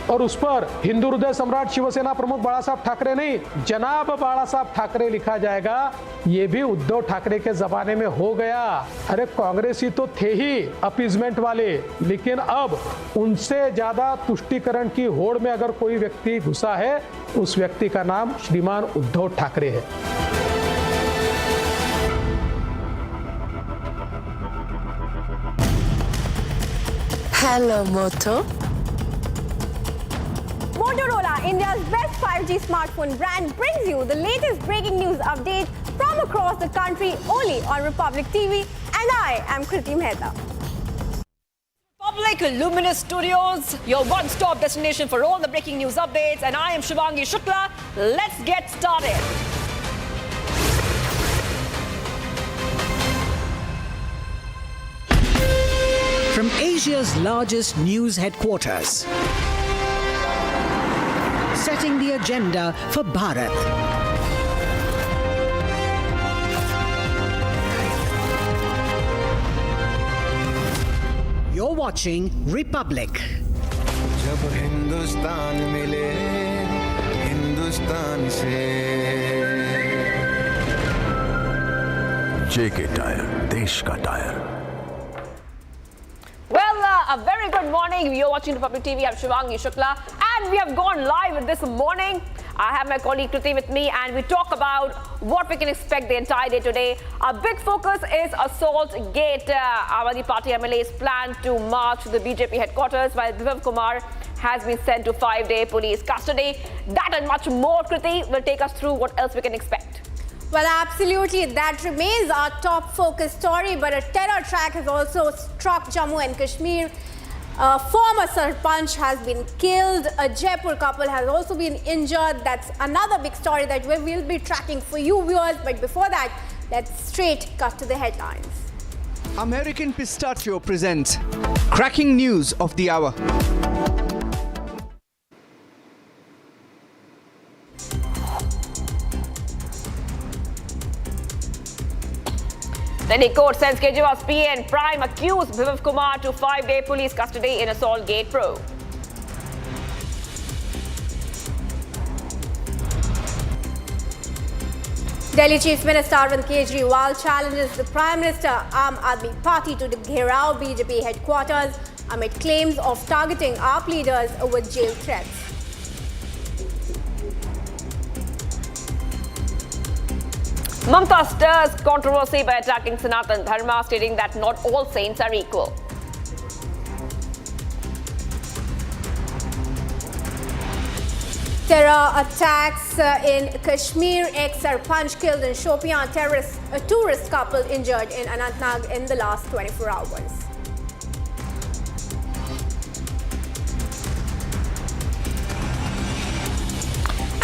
और उस पर हिंदू हृदय सम्राट शिवसेना प्रमुख बाला साहब ठाकरे नहीं, जनाब बाला साहब ठाकरे लिखा जाएगा? ये भी उद्धव ठाकरे के जमाने में हो गया। अरे कांग्रेसी तो थे ही अपीजमेंट वाले, लेकिन अब उनसे ज्यादा तुष्टीकरण की होड़ में अगर कोई व्यक्ति घुसा है, उस व्यक्ति का नाम श्रीमान उद्धव ठाकरे है। Hello, Moto. Motorola, India's best 5G smartphone brand, brings you the latest breaking news updates from across the country only on Republic TV, and I am Kriti Mehta. Republic Luminous Studios, your one-stop destination for all the breaking news updates, and I am Shivangi Shukla. Let's get started. From Asia's largest news headquarters, setting the agenda for Bharat. You're watching Republic. जब हिंदुस्तान मिले हिंदुस्तान से जेके tyre, देश का tyre. Well, a very good morning. You're watching Republic TV. I'm Shivangi Shukla, and we have gone live this morning. I have my colleague Kriti with me, and we talk about what we can expect the entire day today. Our big focus is Assaultgate. Aam Aadmi Party MLAs plan to march to the BJP headquarters, while Bibhav Kumar has been sent to 5-day police custody. That and much more, Kriti, will take us through what else we can expect. Well, absolutely. That remains our top focus story, but a terror track has also struck Jammu and Kashmir. A former Sarpanch has been killed. A Jaipur couple has also been injured. That's another big story that we will be tracking for you viewers. But before that, let's straight cut to the headlines. American Pistachio presents cracking news of the hour. Delhi court sends Kejriwal's PA and Prime accused Bibhav Kumar to 5-day police custody in Assaultgate probe. Delhi Chief Minister Arvind Kejriwal challenges the Prime Minister Aam Aadmi Party to Gherao BJP headquarters amid claims of targeting AAP leaders with jail threats. Mamta stirs controversy by attacking Sanatan Dharma, stating that not all saints are equal. Terror attacks in Kashmir, ex-Sarpanch killed in Shopian, a tourist couple injured in Anantnag in the last 24 hours.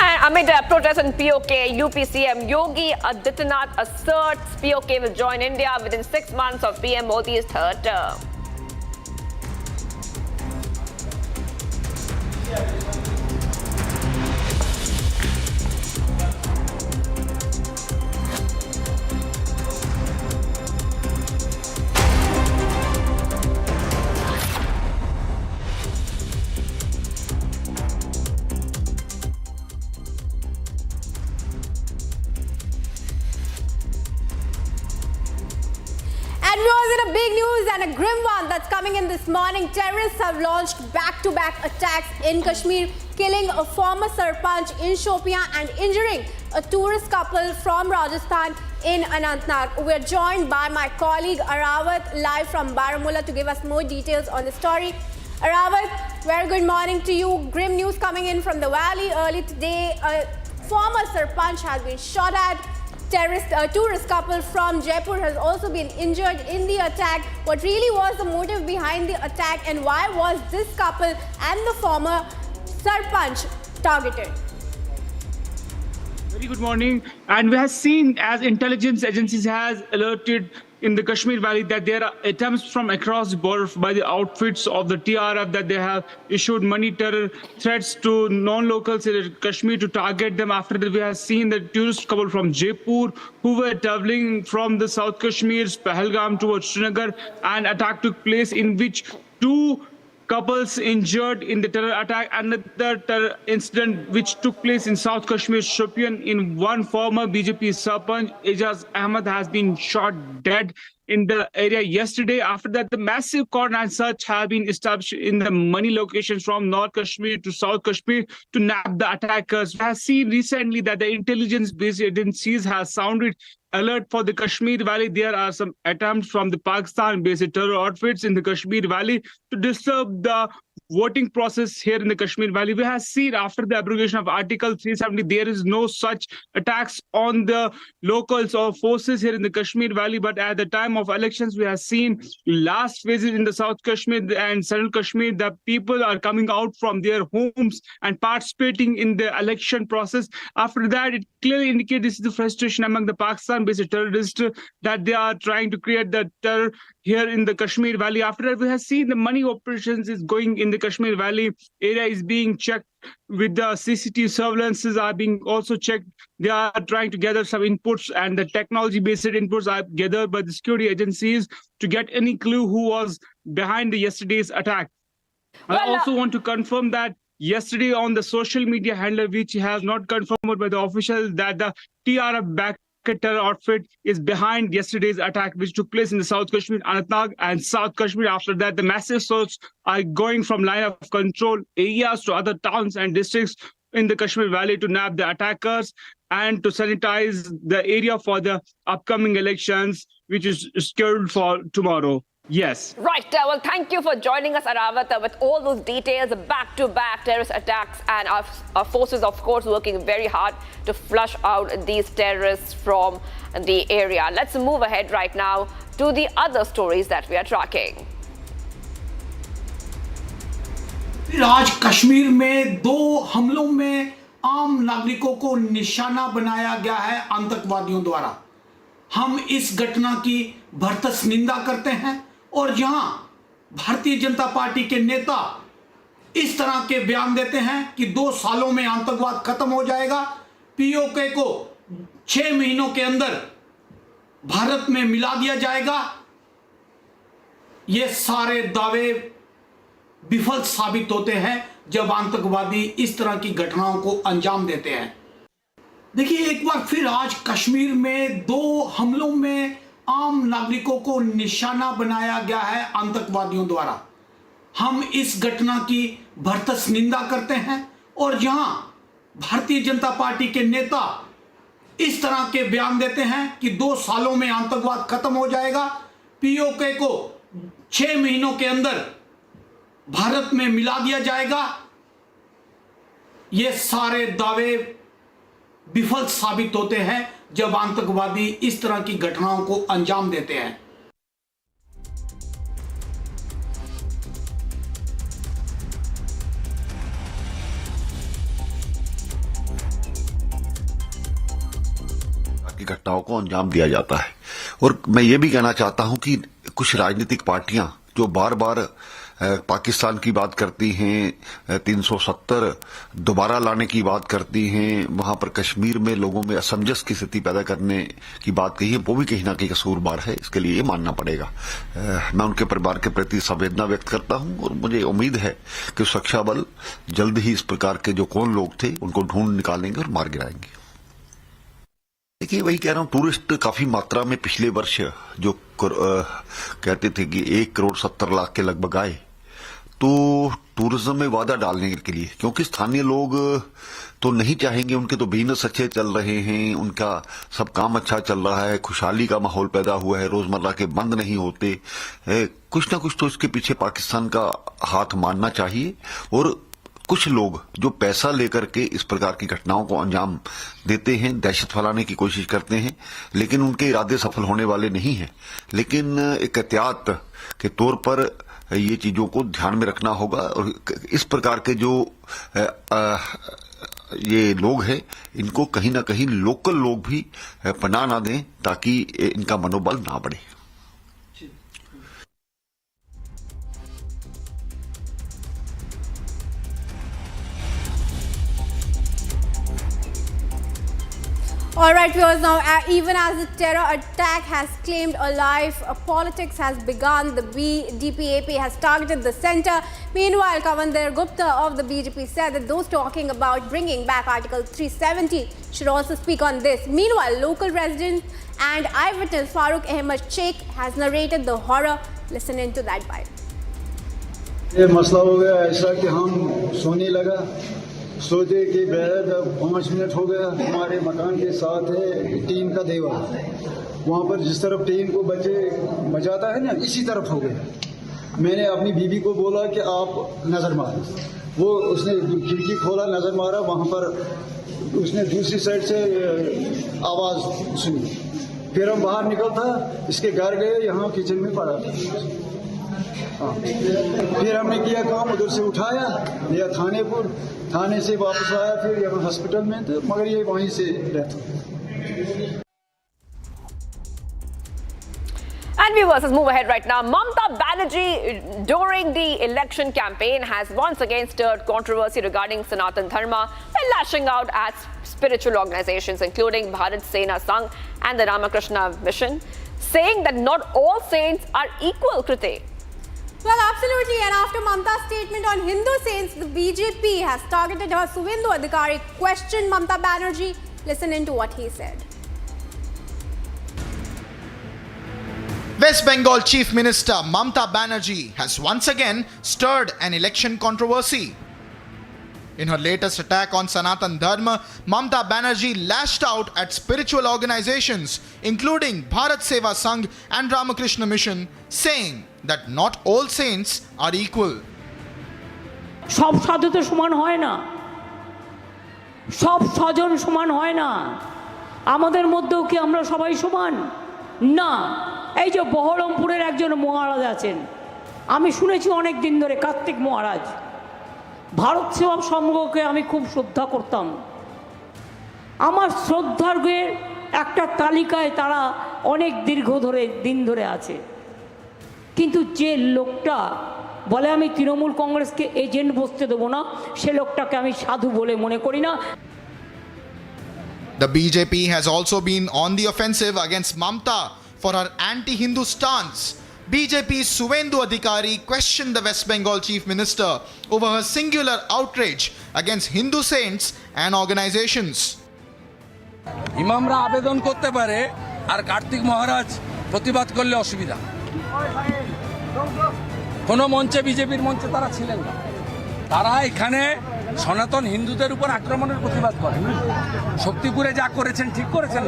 And amid protests in POK, UP CM Yogi Adityanath asserts POK will join India within 6 months of PM Modi's third term. A big news and a grim one that's coming in this morning. Terrorists have launched back-to-back attacks in Kashmir, killing a former Sarpanch in Shopian and injuring a tourist couple from Rajasthan in Anantnag. We're joined by my colleague Arawat live from Baramulla to give us more details on the story. Arawat, very good morning to you. Grim news coming in from the valley early today. A former Sarpanch has been shot at. Tourist couple from Jaipur has also been injured in the attack. What really was the motive behind the attack, and why was this couple and the former Sarpanch targeted? Very good morning. And we have seen as intelligence agencies has alerted in the Kashmir Valley that there are attempts from across the border by the outfits of the TRF that they have issued money terror threats to non-locals in Kashmir to target them. After that, we have seen the tourist couple from Jaipur who were traveling from the South Kashmir's Pahalgam towards Srinagar, and attack took place in which two couples injured in the terror attack. Another terror incident which took place in South Kashmir, Shopian, in one former BJP Sarpanch, Ijaz Ahmed, has been shot dead in the area yesterday. After that, the massive cordon and search have been established in the many locations from North Kashmir to South Kashmir to nab the attackers. We have seen recently that the intelligence-based agencies have sounded alert for the Kashmir Valley. There are some attempts from the Pakistan-based terror outfits in the Kashmir Valley to disturb the voting process here in the Kashmir Valley. We have seen after the abrogation of Article 370, there is no such attacks on the locals or forces here in the Kashmir Valley. But at the time of elections, we have seen last phases in the South Kashmir and Central Kashmir that people are coming out from their homes and participating in the election process. After that, it clearly indicates this is the frustration among the Pakistan-based terrorists that they are trying to create the terror here in the Kashmir Valley. After that, we have seen the money operations is going in the Kashmir Valley area is being checked with the CCTV surveillances are being also checked. They are trying to gather some inputs, and the technology-based inputs are gathered by the security agencies to get any clue who was behind the yesterday's attack. I also want to confirm that yesterday on the social media handler, which has not confirmed by the officials, that the TRF-backed terror outfit is behind yesterday's attack, which took place in the South Kashmir, Anantnag and South Kashmir. After that, the massive search are going from line of control areas to other towns and districts in the Kashmir Valley to nab the attackers and to sanitize the area for the upcoming elections, which is scheduled for tomorrow. Yes. Right. Well, thank you for joining us, Arawat, with all those details, back-to-back terrorist attacks, and our forces, of course, working very hard to flush out these terrorists from the area. Let's move ahead right now to the other stories that we are tracking. आज कश्मीर में 2 हमलों में आम नागरिकों को निशाना बनाया गया है आतंकवादियों द्वारा। हम इस घटना की भरसक निंदा करते हैं और जहां भारतीय जनता पार्टी के नेता इस तरह के बयान देते हैं कि 2 सालों में आतंकवाद खत्म हो जाएगा, पीओके को 6 महीनों के अंदर भारत में मिला दिया जाएगा, ये सारे दावे विफल साबित होते हैं जब आतंकवादी इस तरह की घटनाओं को अंजाम देते हैं। देखिए, एक बार फिर आज कश्मीर में 2 हमलों में आम नागरिकों को निशाना बनाया गया है आतंकवादियों द्वारा। हम इस घटना की भरसक निंदा करते हैं और जहां भारतीय जनता पार्टी के नेता इस तरह के बयान देते हैं कि 2 सालों में आतंकवाद खत्म हो जाएगा, पीओके को 6 महीनों के अंदर भारत में मिला दिया जाएगा, ये सारे दावे विफल साबित होते हैं जब आतंकवादी इस तरह की घटनाओं को अंजाम देते हैं। की घटनाओं को अंजाम दिया जाता है। और मैं ये भी कहना चाहता हूं कि कुछ राजनीतिक पार्टियां जो बार बार पाकिस्तान की बात करती हैं, 370 दोबारा लाने की बात करती हैं, वहां पर कश्मीर में लोगों में असमंजस की स्थिति पैदा करने की बात कही है, वो भी कहीं ना कहीं कसूरवार है। इसके लिए ये मानना पड़ेगा। मैं उनके परिवार के प्रति संवेदना व्यक्त करता हूं और मुझे उम्मीद है कि सुरक्षा बल जल्द ही इस प्रकार के जो कौन लोग थे उनको ढूंढ निकालेंगे और मार गिराएंगे। देखिए, वही कह रहा हूं, टूरिस्ट काफी मात्रा में पिछले वर्ष जो कहते थे कि 1,70,00,000 के लगभग आए, तो टूरिज्म में वादा डालने के लिए, क्योंकि स्थानीय लोग तो नहीं चाहेंगे, उनके तो बिजनेस अच्छे चल रहे हैं, उनका सब काम अच्छा चल रहा है, खुशहाली का माहौल पैदा हुआ है, रोजमर्रा के बंद नहीं होते, कुछ ना कुछ तो इसके पीछे पाकिस्तान का हाथ मानना चाहिए। और कुछ लोग जो पैसा लेकर के इस प्रकार की घटनाओं को अंजाम देते हैं, दहशत फैलाने की कोशिश करते हैं, लेकिन उनके इरादे सफल होने वाले नहीं हैं। लेकिन एक एहतियात के तौर पर ये चीजों को ध्यान में रखना होगा और इस प्रकार के जो ये लोग हैं, इनको कहीं ना कहीं लोकल लोग भी पनाह ना दें ताकि इनका मनोबल ना बढ़े। All right, viewers, now even as the terror attack has claimed a life, politics has begun. The DPAP has targeted the centre. Meanwhile, Kavandir Gupta of the BJP said that those talking about bringing back Article 370 should also speak on this. Meanwhile, local resident and eyewitness Farooq Ahmed Sheikh has narrated the horror. Listen into that bite. ये मसला हो गया ऐसा कि हम सोने लगा सोचे कि बेहद 5 मिनट हो गया हमारे मकान के साथ है टीन का देवा वहाँ पर जिस तरफ टीन को बचाता है ना इसी तरफ हो गया मैंने अपनी बीवी को बोला कि आप नज़र मारो वो उसने खिड़की खोला नज़र मारा वहाँ पर उसने दूसरी साइड से आवाज़ सुनी फिर हम बाहर निकलता इसके घर गए यहाँ किचन में पड़ा था फिर हमने किया काम उधर से उठाया लिया थाने से वापस आया फिर यहाँ हॉस्पिटल में थे मगर ये वहीं से डेथ हो And viewers, let's move ahead right now. Mamta Banerjee, during the election campaign, has once again stirred controversy regarding Sanatan Dharma by lashing out at spiritual organizations, including Bharat Sena Sangh and the Ramakrishna Mission, saying that not all saints are equal, Kriti. Well, absolutely. And after Mamta's statement on Hindu saints, the BJP has targeted her. Suvendu Adhikari questioned Mamta Banerjee. Listen into what he said. West Bengal Chief Minister Mamta Banerjee has once again stirred an election controversy. In her latest attack on Sanatan Dharma, Mamta Banerjee lashed out at spiritual organizations, including Bharat Seva Sangh and Ramakrishna Mission, saying that not all saints are equal. সব সাধু তো সমান হয় না সব স্বজন সমান হয় না আমাদের মধ্যেও কি আমরা সবাই সমান না এই যে বহরমপুরের একজন মহারাজ আছেন আমি শুনেছি অনেক দিন ধরে কার্তিক মহারাজ ভারত সেবা সংঘকে আমি খুব শ্রদ্ধা করতাম আমার শ্রদ্ধার্ঘের একটা তালিকায় তারা অনেক দিন ধরে আছে কিন্তু যে লোকটা বলে আমি তৃণমূল কংগ্রেসকে এজেন্ট বসতে দেব না সে লোকটাকে আমি সাধু বলে মনে করি না The BJP has also been on the offensive against Mamta for her anti-Hindu stance. BJP's Suvendu Adhikari questioned the West Bengal Chief Minister over her singular outrage against Hindu saints and organizations. ইমামরা আবেদন করতে পারে আর কার্তিক মহারাজ প্রতিবাদ করলে অসুবিধা কোনো মঞ্চে বিজেপির মঞ্চে তারা ছিলেন না তারা এখানে সনাতন হিন্দুদের উপর আক্রমণের প্রতিবাদ করে শক্তিপুরে যা করেছেন ঠিক করেছেন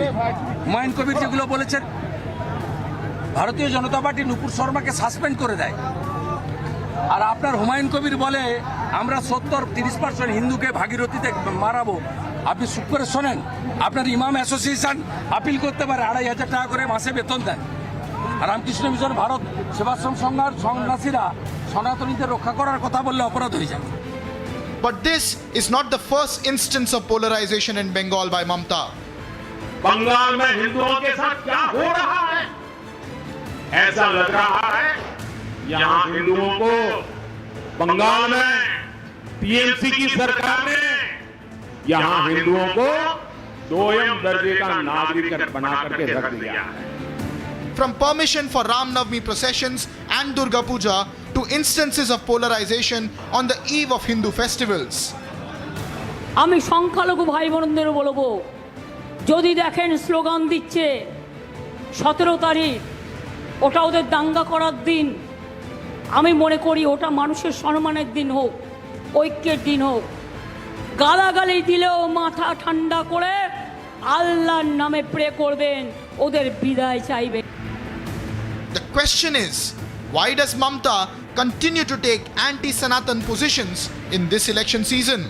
হুমায়ুন কবির যেগুলো বলেছেন ভারতীয় জনতা পার্টি নুপুর শর্মাকে সাসপেন্ড করে দেয় আর আপনার হুমায়ুন কবির বলে আমরা 30% হিন্দুকে ভাগীরথীতে মারাবো আপনি চুপ করে শোনেন আপনার ইমাম অ্যাসোসিয়েশন আপিল করতে পারে 2,500 টাকা করে মাসে বেতন দেন আর রামকৃষ্ণ মিশন ভারত সেবাশ্রম সংঘার সন্ন্যাসীরা সনাতনীদের রক্ষা করার কথা বললে অপরাধ হয়ে যায় But this is not the first instance of polarization in Bengal by Mamta. Bengal में हिंदुओं के साथ क्या हो रहा है ऐसा लग रहा है यहाँ हिंदुओं को बंगाल में टीएमसी की सरकार ने यहाँ हिंदुओं को 2ym दर्जे का नागरिक बना करके रख दिया है From permission for Ram Navami processions and Durga Puja to instances of polarization on the eve of Hindu festivals. আমি সংখ্যালঘু ভাই বোনদের বলবো যদি দেখেন স্লোগান দিচ্ছে 17 তারিখ ওটা ওদের দাঙ্গা করার দিন আমি মনে করি ওটা মানুষের সম্মানের দিন হোক ঐক্যের দিন হোক গালাগালি দিলেও মাথা ঠান্ডা করে আল্লাহর নামে প্রে করবেন ওদের বিদায় চাইবেন The question is, why does Mamta continue to take anti-Sanatan positions in this election season?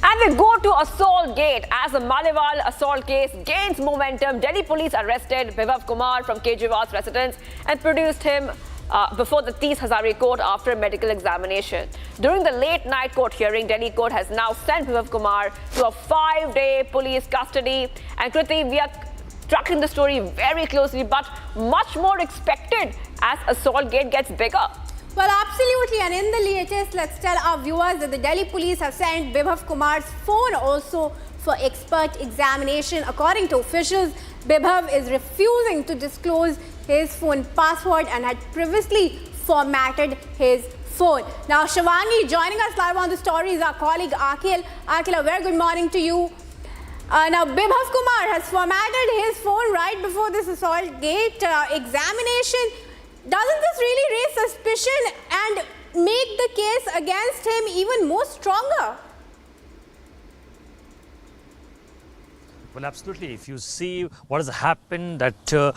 And we go to Assaultgate. As the Maliwal assault case gains momentum, Delhi police arrested Bibhav Kumar from Kejriwal's residence and produced him before the 30 Hazari court after a medical examination. During the late night court hearing, Delhi court has now sent Bibhav Kumar to a 5-day police custody. And Kriti, we are tracking the story very closely, but much more expected as Assaultgate gets bigger. Well, absolutely. And in the latest, let's tell our viewers that the Delhi police have sent Bibhav Kumar's phone also for expert examination. According to officials, Bibhav is refusing to disclose his phone password and had previously formatted his phone. Now, Shivangi, joining us live on the story is our colleague Akil. Akil, a very good morning to you. Now, Bibhav Kumar has formatted his phone right before this Assaultgate examination. Doesn't this really raise suspicion and make the case against him even more stronger? Well, absolutely. If you see what has happened, that the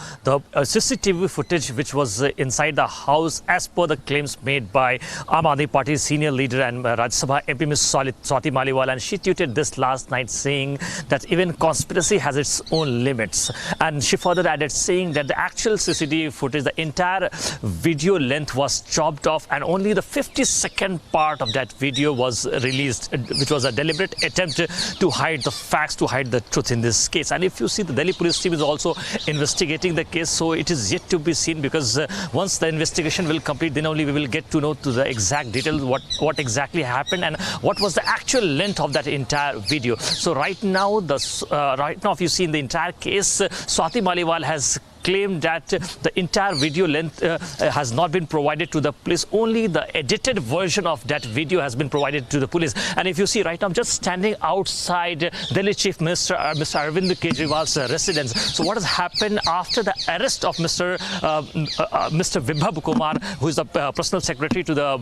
CCTV footage which was inside the house, as per the claims made by Aam Aadmi Party's senior leader and Rajya Sabha MP Ms. Swati Maliwal, and she tweeted this last night saying that even conspiracy has its own limits. And she further added saying that the actual CCTV footage, the entire video length was chopped off and only the 50-second part of that video was released, which was a deliberate attempt to hide the facts, to hide the truth in this case. And if you see, the Delhi police team is also investigating the case, so it is yet to be seen, because once the investigation will complete, then only we will get to know to the exact details what exactly happened and what was the actual length of that entire video. So right now if you see in the entire case, Swati Maliwal has claimed that the entire video length has not been provided to the police. Only the edited version of that video has been provided to the police. And if you see right now, I'm just standing outside Delhi Chief Minister Mr. Arvind Kejriwal's residence. So what has happened after the arrest of Mr. Bibhav Kumar, who is the personal secretary to the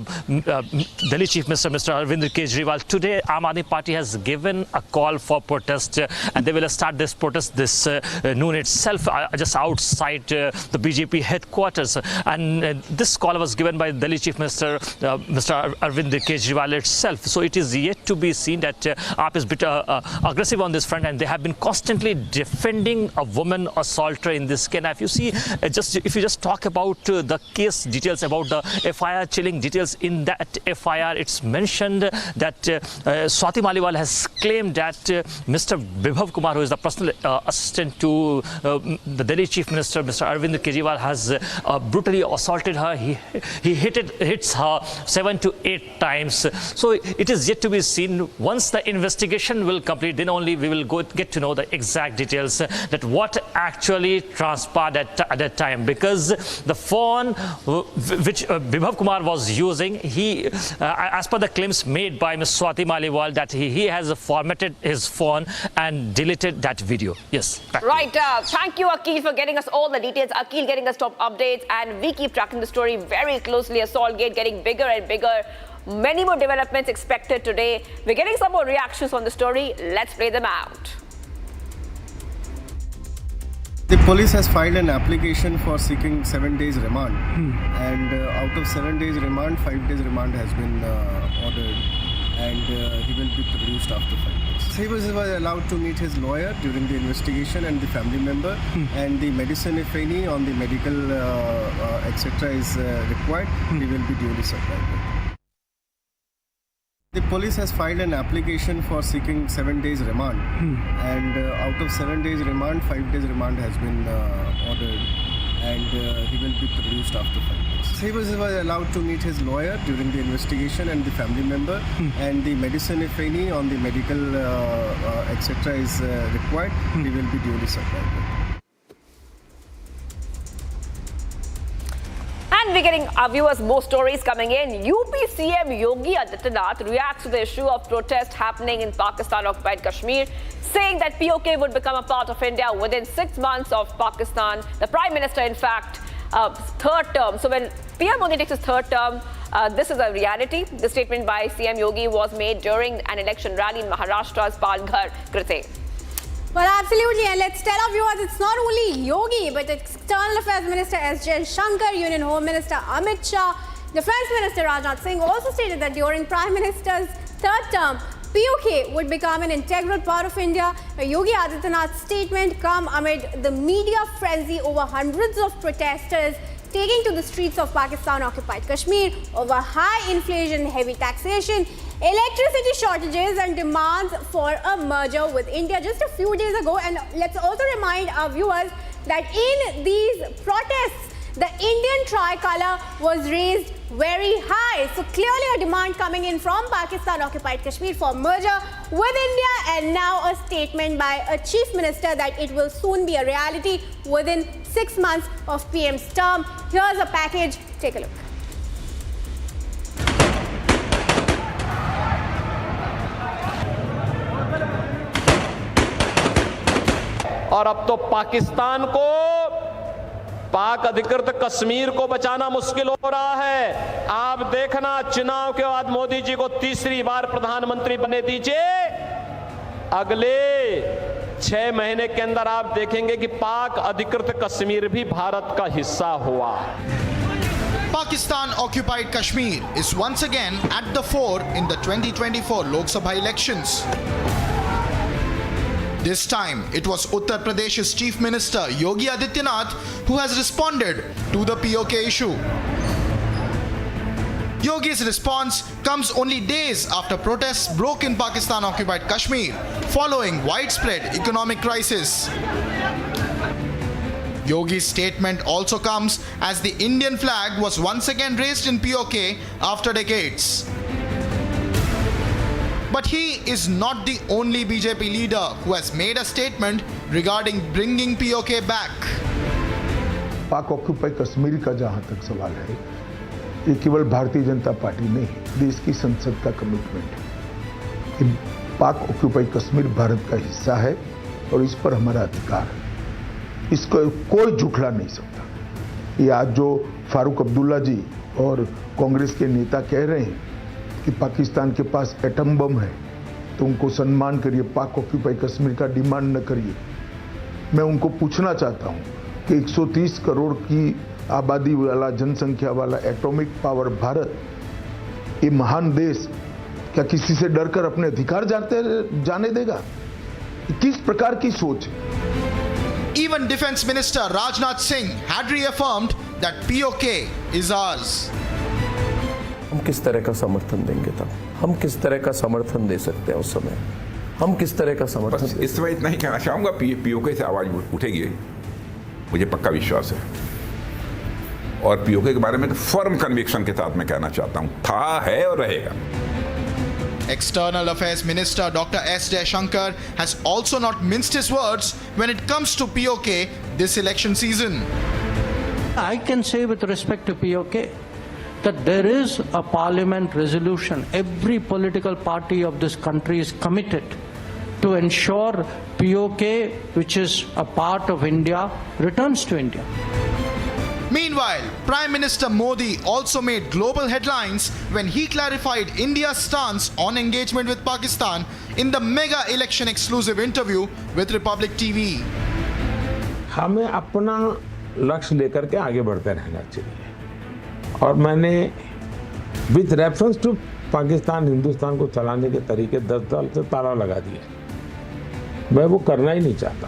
Delhi Chief Minister Mr. Arvind Kejriwal? Today, Aam Aadmi Party has given a call for protest, and they will start this protest this noon itself, just outside the BJP headquarters. And this call was given by Delhi Chief Minister Mr. Arvind Kejriwal itself. So it is yet to be seen that AAP is a bit aggressive on this front, and they have been constantly defending a woman assaulter in this case. Now, if you see, if you just talk about the case details, about the FIR, chilling details in that FIR, it's mentioned that Swati Maliwal has claimed that Mr. Bibhav Kumar, who is the personal assistant to the Delhi Chief Minister Mr. Arvind Kejriwal, has brutally assaulted her. He hits her 7 to 8 times. So it is yet to be seen. Once the investigation will complete, then only we will get to know the exact details, that what actually transpired at that time. Because the phone which Bibhav Kumar was using, as per the claims made by Ms. Swati Maliwal, that he has formatted his phone and deleted that video. Yes. Right. Thank you, Akil, for getting us all the details. Akil getting us top updates, and we keep tracking the story very closely. Assaultgate getting bigger and bigger. Many more developments expected today. We're getting some more reactions on the story. Let's play them out. The police has filed an application for seeking 7 days remand, and out of 7 days remand, 5 days remand has been ordered, and he will be produced after 5 days. He was allowed to meet his lawyer during the investigation and the family member, and the medicine, if any, on the medical etc. is required, he will be duly supplied. The police has filed an application for seeking 7 days remand, and out of 7 days remand, 5 days remand has been ordered, and he will be produced after 5 days. He was allowed to meet his lawyer during the investigation and the family member, and the medicine, if any, on the medical etc. is required, he will be duly supplied. And we're getting our viewers more stories coming in. UP CM Yogi Adityanath reacts to the issue of protest happening in Pakistan-occupied Kashmir, saying that POK would become a part of India within 6 months of Pakistan. The Prime Minister, in fact, third term. So when PM Modi takes his third term, this is a reality. The statement by CM Yogi was made during an election rally in Maharashtra's Palghar, Krite. Well, absolutely. And let's tell our viewers, it's not only Yogi, but External Affairs Minister S. Jaishankar, Union Home Minister Amit Shah, Defence Minister Rajnath Singh also stated that during Prime Minister's third term, POK would become an integral part of India. Yogi Adityanath's statement come amid the media frenzy over hundreds of protesters taking to the streets of Pakistan-occupied Kashmir over high inflation, heavy taxation, electricity shortages and demands for a merger with India just a few days ago. And let's also remind our viewers that in these protests, The Indian tricolor was raised very high. So clearly a demand coming in from Pakistan occupied Kashmir for merger with India, and now a statement by a chief minister that it will soon be a reality within 6 months of PM's term. Here's a package. Take a look. और अब तो पाकिस्तान को पाक अधिकृत कश्मीर को बचाना मुश्किल हो रहा है। आप देखना, चुनाव के बाद मोदी जी को तीसरी बार प्रधानमंत्री बनने दीजिए, अगले 6 महीने के अंदर आप देखेंगे कि पाक अधिकृत कश्मीर भी भारत का हिस्सा हुआ। Pakistan occupied Kashmir is once again at the fore in the 2024 Lok Sabha elections. This time, it was Uttar Pradesh's Chief Minister Yogi Adityanath who has responded to the POK issue. Yogi's response comes only days after protests broke in Pakistan-occupied Kashmir following widespread economic crisis. Yogi's statement also comes as the Indian flag was once again raised in POK after decades. But he is not the only BJP leader who has made a statement regarding bringing POK back. पाक occupy Kashmir का जहां तक सवाल है, ये केवल Bharatiya Janata party नहीं, देश की संसद का कमिटमेंट है कि पाक ऑक्यूपाई कश्मीर भारत का हिस्सा है और इस पर हमारा अधिकार है। इसको कोई झुठला नहीं सकता। ये आज जो फारूक अब्दुल्ला जी और कांग्रेस के नेता कह रहे हैं कि पाकिस्तान के पास एटम बम है, तो उनको सम्मान करिए, पाक ऑक्यूपाई कश्मीर का डिमांड न करिए। मैं उनको पूछना चाहता हूं कि 130 करोड़ की आबादी वाला, जनसंख्या वाला एटॉमिक पावर भारत, ये महान देश क्या किसी से डरकर अपने अधिकार जाने देगा? किस प्रकार की सोच है? Even Defense Minister Rajnath Singh had reaffirmed that POK is ours. हम किस तरह का समर्थन देंगे तब? हम किस तरह का समर्थन दे सकते हैं उस समय? हम किस तरह का समर्थन? इस समय इतना ही कहना चाहूंगा, पीओके से आवाज उठेगी, मुझे पक्का विश्वास है। और पीओके के बारे में तो फर्म कन्विक्शन के साथ मैं कहना चाहता हूं, था, है और रहेगा। External Affairs Minister Dr. S. Jaishankar has also not minced his words when it comes to POK this election season. I can say with respect to POK that there is a parliament resolution. Every political party of this country is committed to ensure POK, which is a part of India, returns to India. Meanwhile, Prime Minister Modi also made global headlines when he clarified India's stance on engagement with Pakistan in the mega election exclusive interview with Republic TV. हमें अपना लक्ष्य लेकर के आगे बढ़ते रहना चाहिए, और मैंने with reference to Pakistan Hindustan को चलाने के तरीके 10 साल से ताला लगा दिया। मैं वो करना ही नहीं चाहता।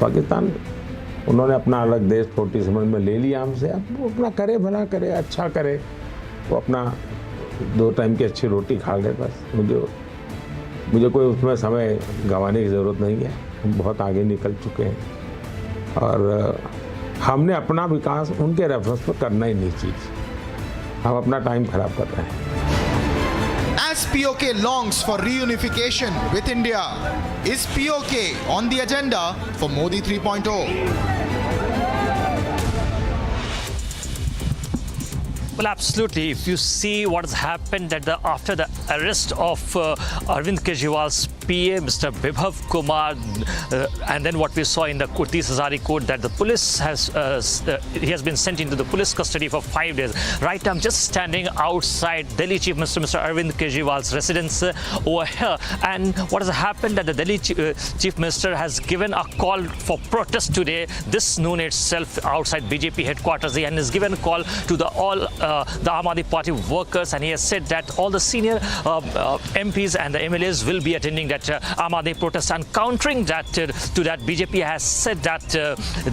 पाकिस्तान, उन्होंने अपना अलग देश 47 में ले लिया हमसे, अब वो अपना करे, भला करे, अच्छा करे, वो अपना 2 टाइम की अच्छी रोटी खा ले, बस। मुझे कोई उसमें समय गंवाने की ज़रूरत नहीं है। हम बहुत आगे निकल चुके हैं और हमने अपना विकास उनके रेफरेंस पर करना ही नहीं चाहिए। हम अपना टाइम खराब कर रहे हैं। As POK longs for reunification with India, is POK on the agenda for Modi 3.0? Well, absolutely. If you see what has happened after the arrest of Arvind Kejriwal's PA, Mr. Bibhav Kumar, and then what we saw in the Kurti Hazari court, that the police he has been sent into the police custody for 5 days. Right now, I'm just standing outside Delhi Chief Minister Mr. Arvind Kejriwal's residence over here. And what has happened that the Delhi Chief Minister has given a call for protest today, this noon itself, outside BJP headquarters, and has given a call to the Aam Aadmi Party workers, and he has said that all the senior MPs and the MLAs will be attending that Aam Aadmi protest. And countering that to that, BJP has said that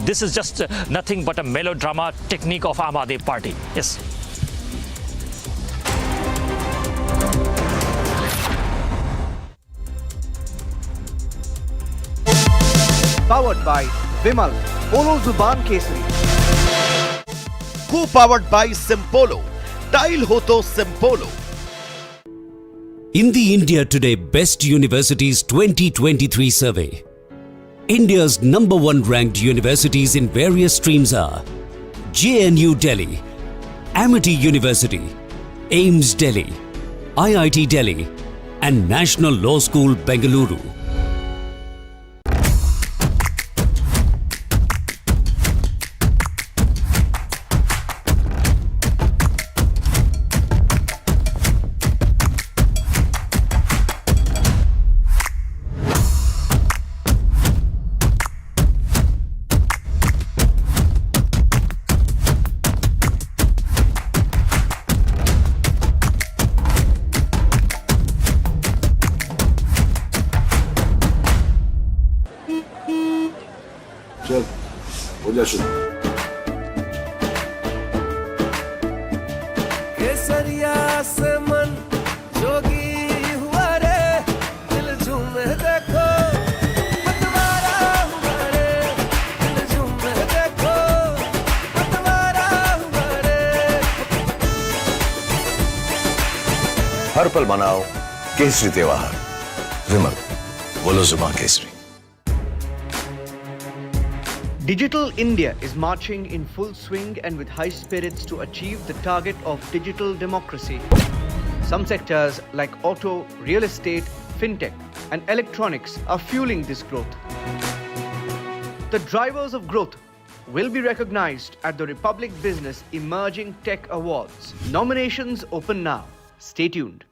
this is just nothing but a melodrama technique of Aam Aadmi Party. Yes. Powered by Vimal, Polo Zuban Kesari. Co-powered by Simpolo. Tile ho to Simpolo. In the India Today Best Universities 2023 survey, India's #1 ranked universities in various streams are JNU Delhi, Amity University, AIMS Delhi, IIT Delhi, and National Law School Bengaluru. चल हो जा शुरू। केसरिया से मन जोगी हुआ रे, दिल झूमे देखो पतवारा हुआ रे, दिल झूमे देखो पतवारा हुआ रे। हर पल मनाओ केसरी त्योहार। विमल, बोलो जुबान Kesari. Digital India is marching in full swing and with high spirits to achieve the target of digital democracy. Some sectors like auto, real estate, fintech, and electronics are fueling this growth. The drivers of growth will be recognized at the Republic Business Emerging Tech Awards. Nominations open now. Stay tuned.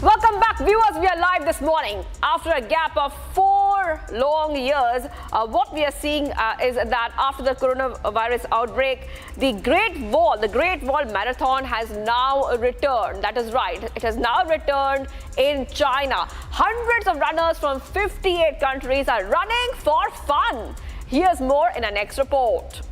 Welcome back, viewers. We are live this morning after a gap of 4 long years. What we are seeing is that after the coronavirus outbreak, the Great Wall Marathon has now returned. That is right. It has now returned in China. Hundreds of runners from 58 countries are running for fun. Here's more in our next report.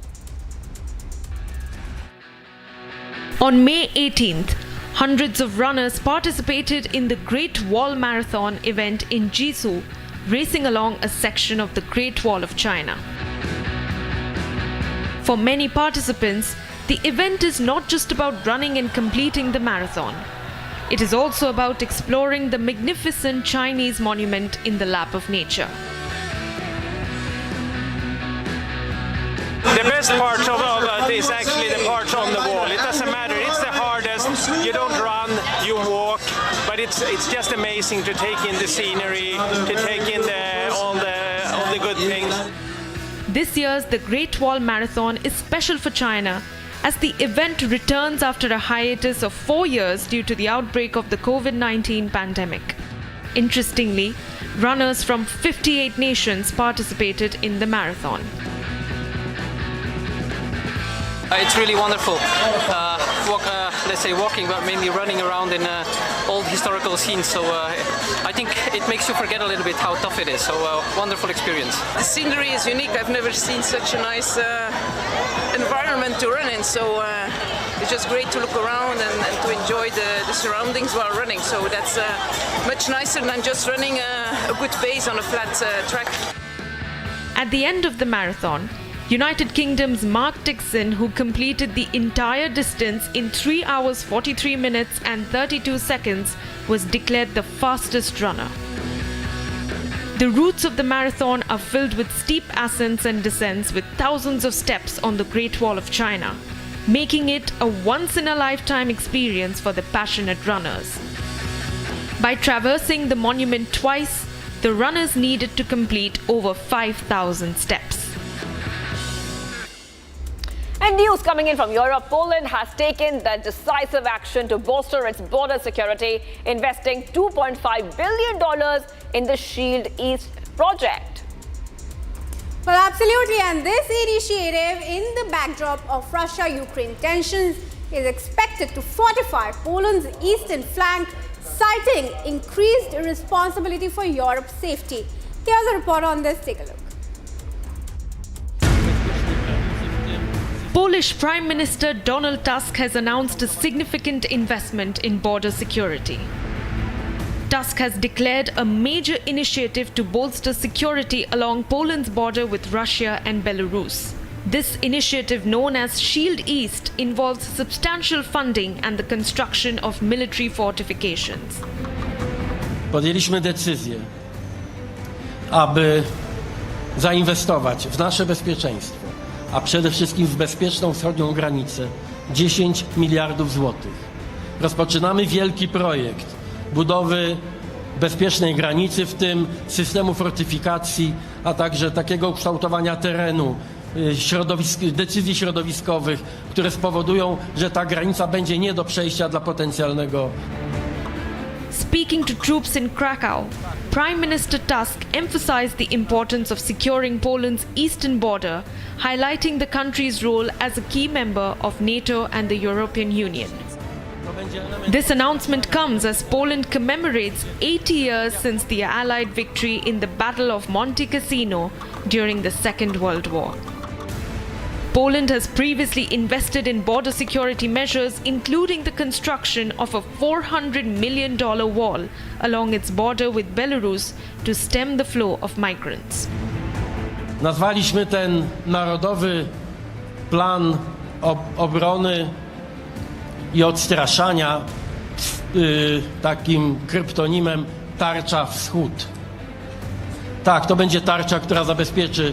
On May 18th, hundreds of runners participated in the Great Wall Marathon event in Jisu, racing along a section of the Great Wall of China. For many participants, the event is not just about running and completing the marathon. It is also about exploring the magnificent Chinese monument in the lap of nature. best part of this actually the part on the wall. It doesn't matter. It's the hardest. You don't run, you walk, but it's just amazing to take in the scenery, to take in all the good things. This year's the Great Wall Marathon is special for China as the event returns after a hiatus of 4 years due to the outbreak of the COVID-19 pandemic. Interestingly, runners from 58 nations participated in the marathon. It's really wonderful. Let's say walking, but mainly running around in old historical scenes. So I think it makes you forget a little bit how tough it is. So wonderful experience. The scenery is unique. I've never seen such a nice environment to run in. So it's just great to look around and to enjoy the surroundings while running. So that's much nicer than just running a good pace on a flat track. At the end of the marathon, United Kingdom's Mark Dixon, who completed the entire distance in 3 hours 43 minutes and 32 seconds, was declared the fastest runner. The routes of the marathon are filled with steep ascents and descents with thousands of steps on the Great Wall of China, making it a once-in-a-lifetime experience for the passionate runners. By traversing the monument twice, the runners needed to complete over 5,000 steps. And news coming in from Europe, Poland has taken the decisive action to bolster its border security, investing $2.5 billion in the Shield East project. Well, absolutely. And this initiative, in the backdrop of Russia-Ukraine tensions, is expected to fortify Poland's eastern flank, citing increased responsibility for Europe's safety. Here's a report on this. Take a look. Polish Prime Minister Donald Tusk has announced a significant investment in border security. Tusk has declared a major initiative to bolster security along Poland's border with Russia and Belarus. This initiative, known as Shield East, involves substantial funding and the construction of military fortifications. Podjęliśmy decyzję, aby zainwestować w nasze bezpieczeństwo, a przede wszystkim w bezpieczną wschodnią granicę 10 miliardów złotych. Rozpoczynamy wielki projekt budowy bezpiecznej granicy, w tym systemu fortyfikacji, a także takiego kształtowania terenu, decyzji środowiskowych, które spowodują, że ta granica będzie nie do przejścia dla potencjalnego. Speaking to troops in Krakow, Prime Minister Tusk emphasized the importance of securing Poland's eastern border, highlighting the country's role as a key member of NATO and the European Union. This announcement comes as Poland commemorates 80 years since the Allied victory in the Battle of Monte Cassino during the Second World War. Poland has previously invested in border security measures, including the construction of a $400 million wall along its border with Belarus to stem the flow of migrants. Nazwaliśmy ten Narodowy Plan Obrony i Odstraszania takim kryptonimem Tarcza Wschód. Tak, to będzie tarcza, która zabezpieczy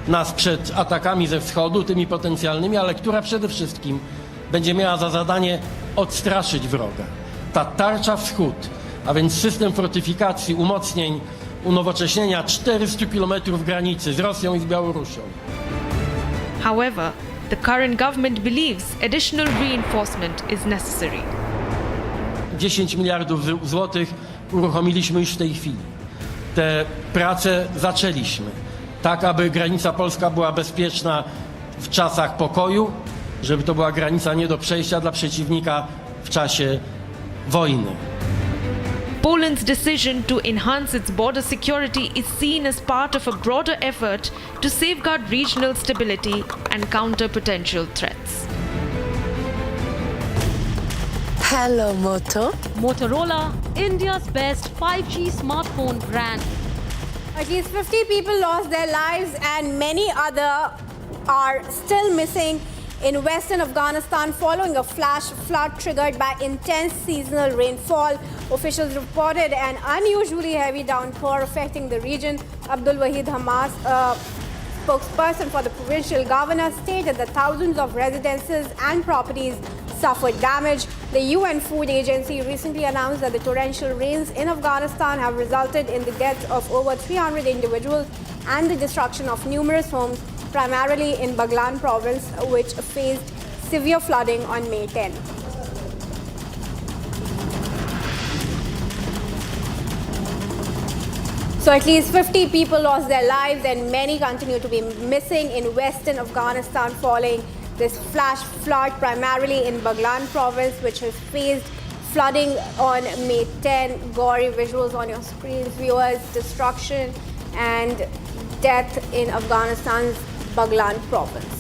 nas przed atakami ze wschodu, tymi potencjalnymi, ale która przede wszystkim będzie miała za zadanie odstraszyć wroga. Ta tarcza Wschód, a więc system fortyfikacji, umocnień, unowocześnienia 400 km granicy z Rosją i z Białorusią. However, the current government believes additional reinforcement is necessary. 10 miliardów złotych uruchomiliśmy już w tej chwili. Te prace zaczęliśmy, tak aby granica polska była bezpieczna w czasach pokoju, żeby to była granica nie do przejścia dla przeciwnika w czasie wojny. Poland's decision to enhance its border security is seen as part of a broader effort to safeguard regional stability and counter potential threats. Hello, Moto. Motorola, India's best 5G smartphone brand. At least 50 people lost their lives and many others are still missing in western Afghanistan following a flash flood triggered by intense seasonal rainfall. Officials reported an unusually heavy downpour affecting the region. Abdul Wahid Hamas, spokesperson for the provincial governor, stated that thousands of residences and properties suffered damage. The UN Food Agency recently announced that the torrential rains in Afghanistan have resulted in the deaths of over 300 individuals and the destruction of numerous homes, primarily in Baghlan province, which faced severe flooding on May 10. So at least 50 people lost their lives and many continue to be missing in western Afghanistan following this flash flood, primarily in Baghlan province, which has faced flooding on May 10. Gory visuals on your screens, viewers. Destruction and death in Afghanistan's Baghlan province.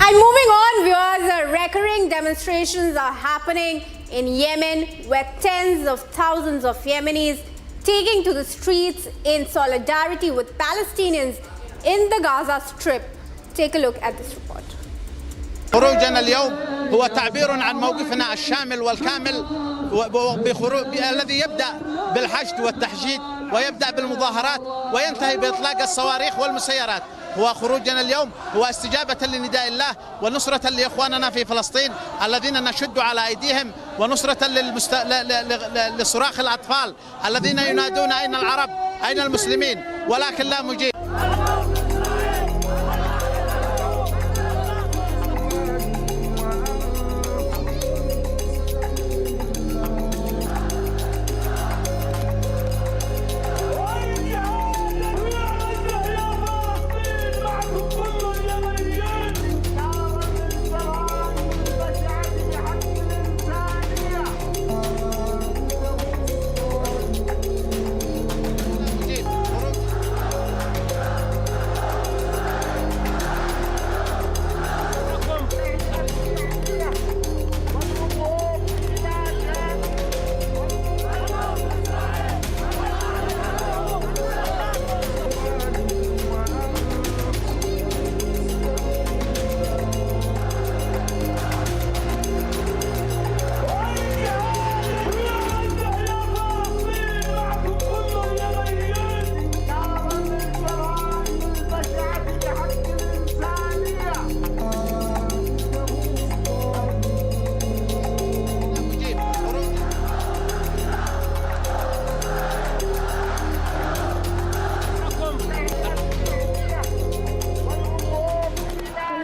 And moving on, viewers, recurring demonstrations are happening in Yemen, where tens of thousands of Yemenis taking to the streets in solidarity with Palestinians in the Gaza Strip. Take a look at this report. خروجنا اليوم هو تعبير عن موقفنا الشامل والكامل الذي يبدأ بالحشد والتحشيد ويبدأ بالمظاهرات وينتهي بإطلاق الصواريخ والمسيرات. هو خروجنا اليوم هو استجابة لنداء الله ونصرة لإخواننا في فلسطين الذين نشد على أيديهم، ونصرة لصراخ الأطفال الذين ينادون أين العرب أين المسلمين، ولكن لا مجيب.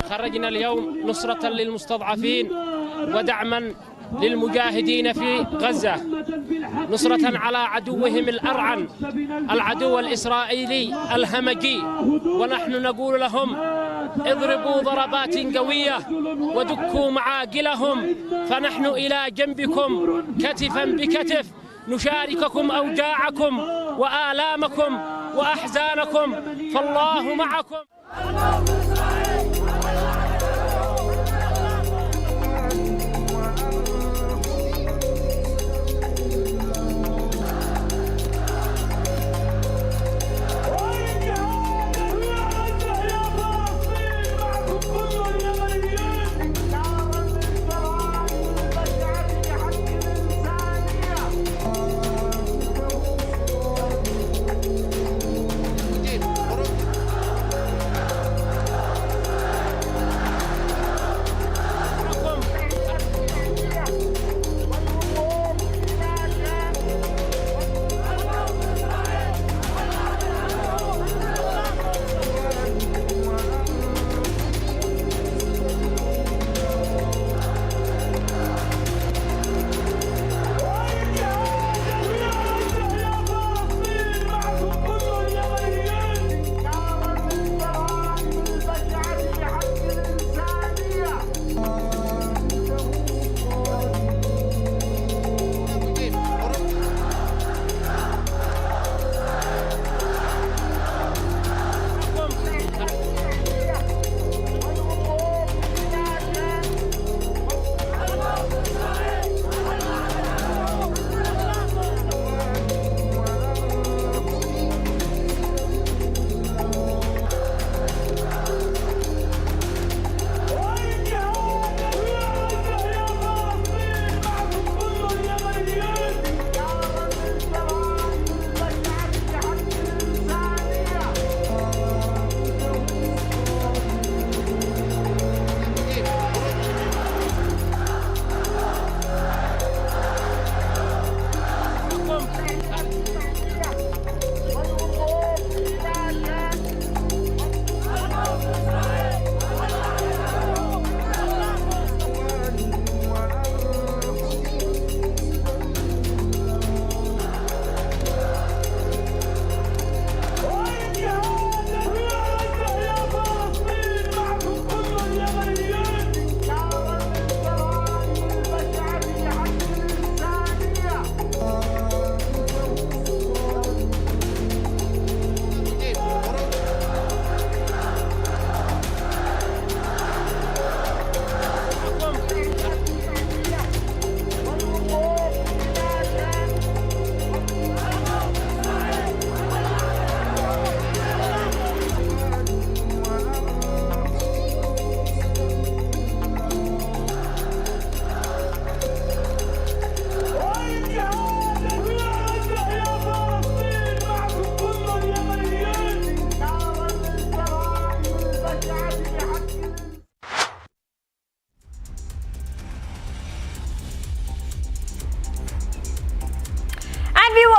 خرجنا اليوم نصرة للمستضعفين ودعما للمجاهدين في غزة، نصرة على عدوهم الأرعن العدو الإسرائيلي الهمجي، ونحن نقول لهم اضربوا ضربات قوية ودكوا معاقلهم، فنحن إلى جنبكم كتفا بكتف نشارككم أوجاعكم وآلامكم وأحزانكم، فالله معكم.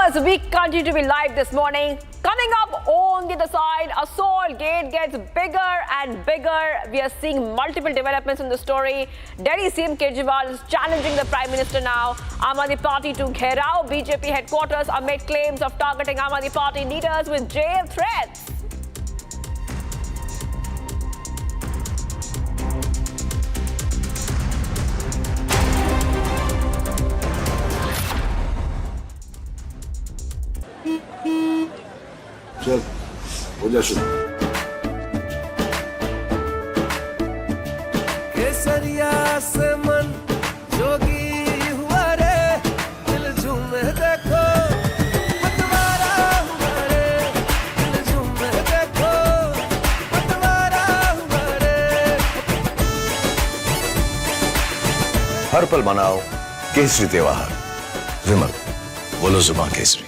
Viewers, we continue to be live this morning. Coming up on the other side, Assaultgate gets bigger and bigger. We are seeing multiple developments in the story. Delhi CM Kejriwal is challenging the Prime Minister now. Aam Aadmi Party to gherao BJP headquarters amid claims of targeting Aam Aadmi Party leaders with jail threats. चल हो जा शुरू केसरिया से मन जोगी हुआ रे दिल झूमे देखो मतवारा हुआ रे दिल झूमे देखो मतवारा हुआ रे हर पल मनाओ केसरी त्योहार विमल बोलो जुबान केसरी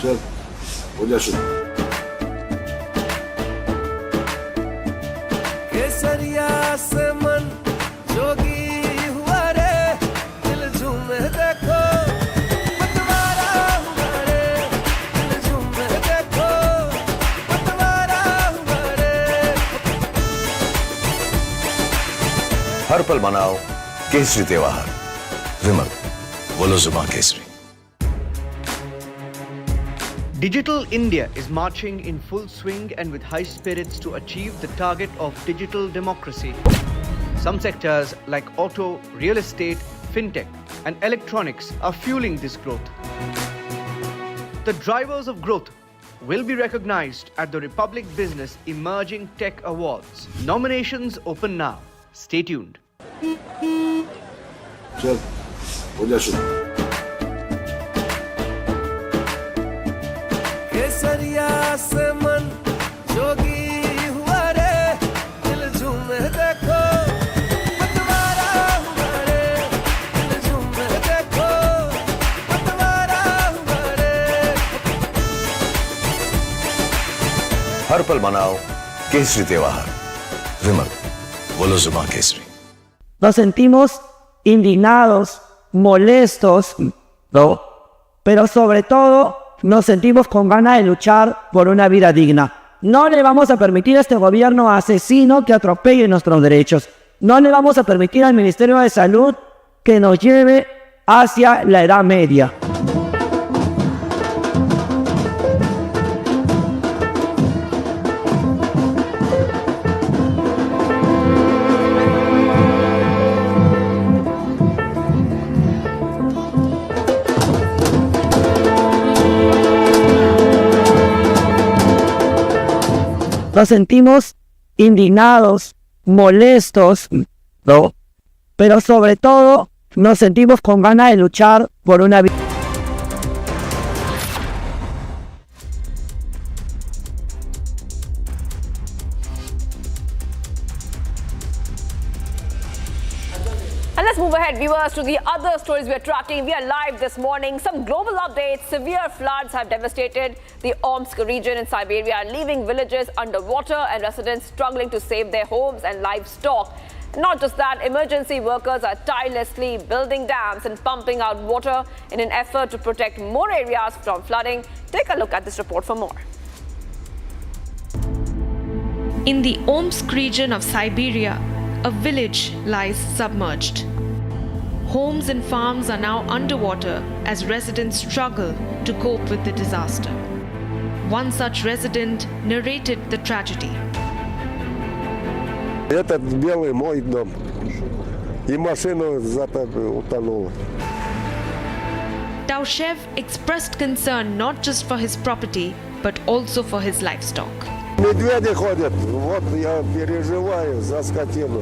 चल हो जा शुरू केसरिया से मन जोगी हुआ रे दिल झूमे देखो मतवारा हुआ रे दिल झूमे देखो मतवारा हुआ रे हर पल मनाओ केसरी त्योहार विमल बोलो जुबान Kesari Digital India is marching in full swing and with high spirits to achieve the target of digital democracy. Some sectors like auto, real estate, fintech, and electronics are fueling this growth. The drivers of growth will be recognized at the Republic Business Emerging Tech Awards. Nominations open now. Stay tuned. चल हो जा शुरू केसरिया से मन जोगी हुआ रे दिल झूमे देखो मतवारा हुआ रे दिल झूमे देखो मतवारा हुआ रे हर पल मनाओ केसरी त्योहार विमल बोलो जुबान Kesari Nos sentimos indignados, molestos, ¿no? Pero sobre todo nos sentimos con ganas de luchar por una vida digna. No le vamos a permitir a este gobierno asesino que atropelle nuestros derechos. No le vamos a permitir al Ministerio de Salud que nos lleve hacia la Edad Media. Nos sentimos indignados, molestos, ¿no? Pero sobre todo nos sentimos con ganas de luchar por una vida. And let's move ahead, viewers, to the other stories we're tracking. We are live this morning. Some global updates. Severe floods have devastated the Omsk region in Siberia, leaving villages underwater and residents struggling to save their homes and livestock. Not just that, emergency workers are tirelessly building dams and pumping out water in an effort to protect more areas from flooding. Take a look at this report for more. In the Omsk region of Siberia, a village lies submerged. Homes and farms are now underwater as residents struggle to cope with the disaster. One such resident narrated the tragedy. Этот белый мой дом. И машина утонула. Taushev expressed concern not just for his property, but also for his livestock. Медведи ходят. Вот я переживаю за скотину.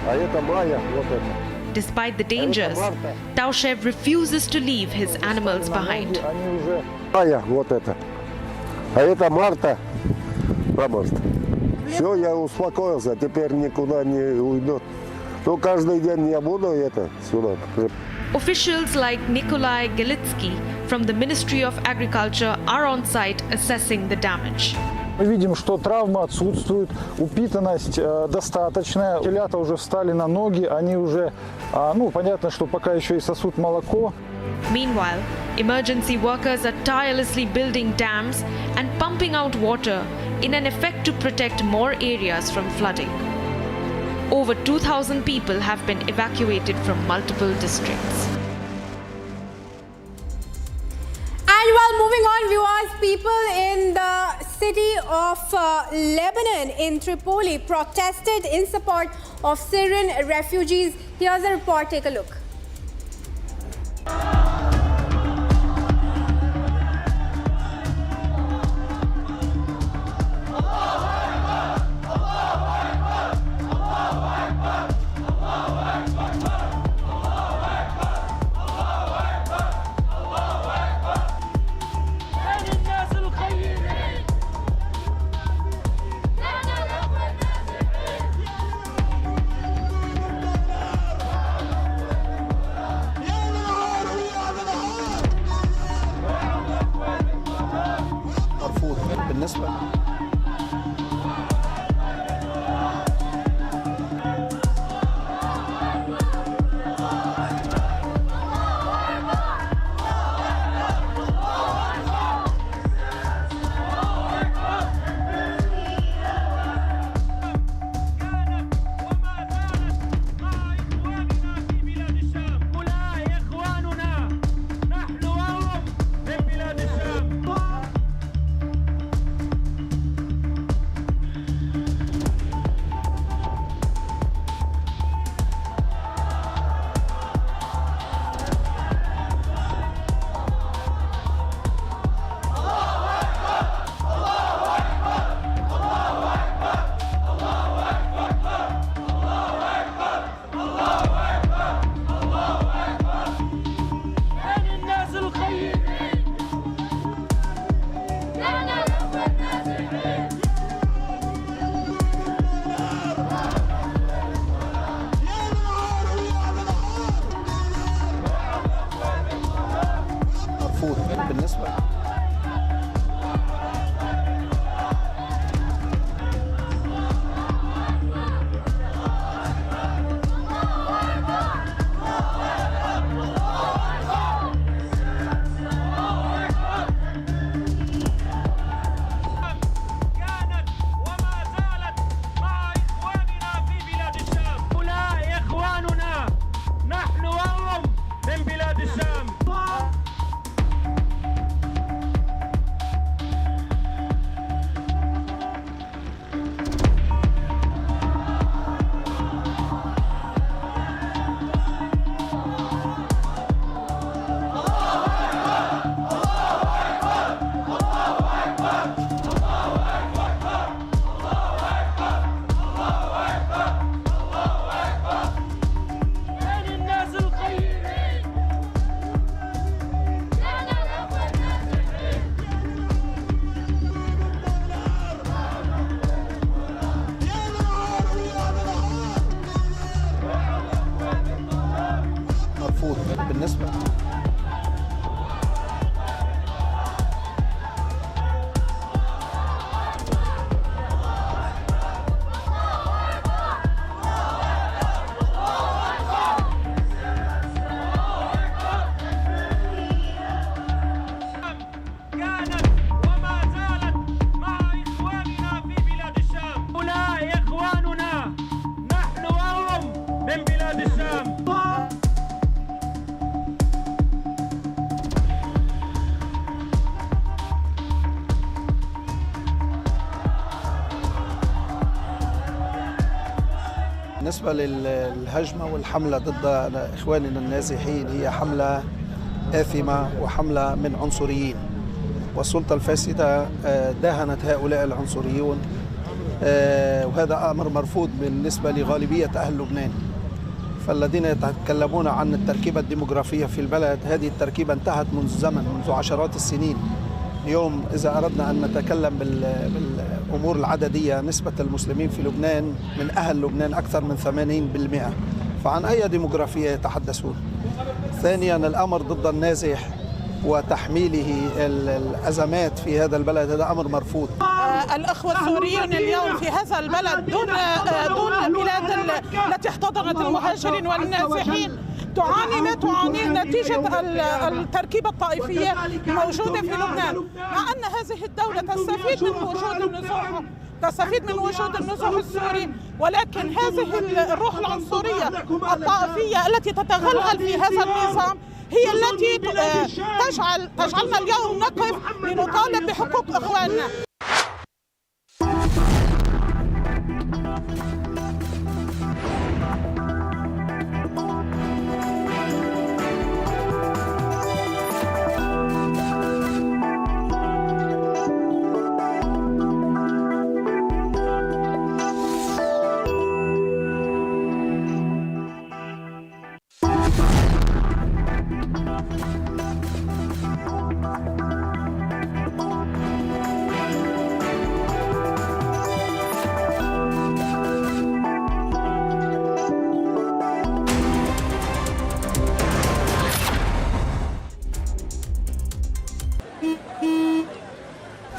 А это моя, вот это. Despite the dangers, Taushev refuses to leave his animals behind. Вот это. А это Марта. Марта. Все, я успокоился, теперь никуда не уйдет. Ну, каждый день я буду это сюда. Officials like Nikolai Gelitsky from the Ministry of Agriculture are on site assessing the damage. Мы видим, что травмы отсутствуют, упитанность достаточная. Телята уже встали на ноги, они уже, понятно, что пока еще и сосут молоко. Meanwhile, emergency workers are tirelessly building dams and pumping out water in an effort to protect more areas from flooding. Over 2,000 people have been evacuated from multiple districts. And while moving on, viewers, people in the city of Lebanon in Tripoli protested in support of Syrian refugees. Here's a report, take a look. بالنسبة بالنسبة للهجمة والحملة ضد إخواننا النازحين هي حملة آثمة وحملة من عنصريين، والسلطة الفاسدة داهنت هؤلاء العنصريون، وهذا أمر مرفوض بالنسبة لغالبية أهل لبنان. فالذين يتكلمون عن التركيبة الديموغرافية في البلد، هذه التركيبة انتهت منذ زمن، منذ عشرات السنين. اليوم إذا أردنا أن نتكلم بالأمور العددية، نسبة المسلمين في لبنان من أهل لبنان أكثر من 80%، فعن أي ديموغرافية يتحدثون؟ ثانيا، الأمر ضد النازح وتحميله الأزمات في هذا البلد هذا أمر مرفوض. الأخوة السوريون اليوم في هذا البلد دون البلاد التي احتضنت المهاجرين والنازحين تعاني ما تعانيه نتيجة التركيبة الطائفية الموجودة في لبنان، مع أن هذه الدولة تستفيد من وجود النزوح السوري، ولكن هذه الروح العنصرية الطائفية التي تتغلغل في هذا النظام هي التي تجعلنا اليوم نقف لنطالب بحقوق إخواننا.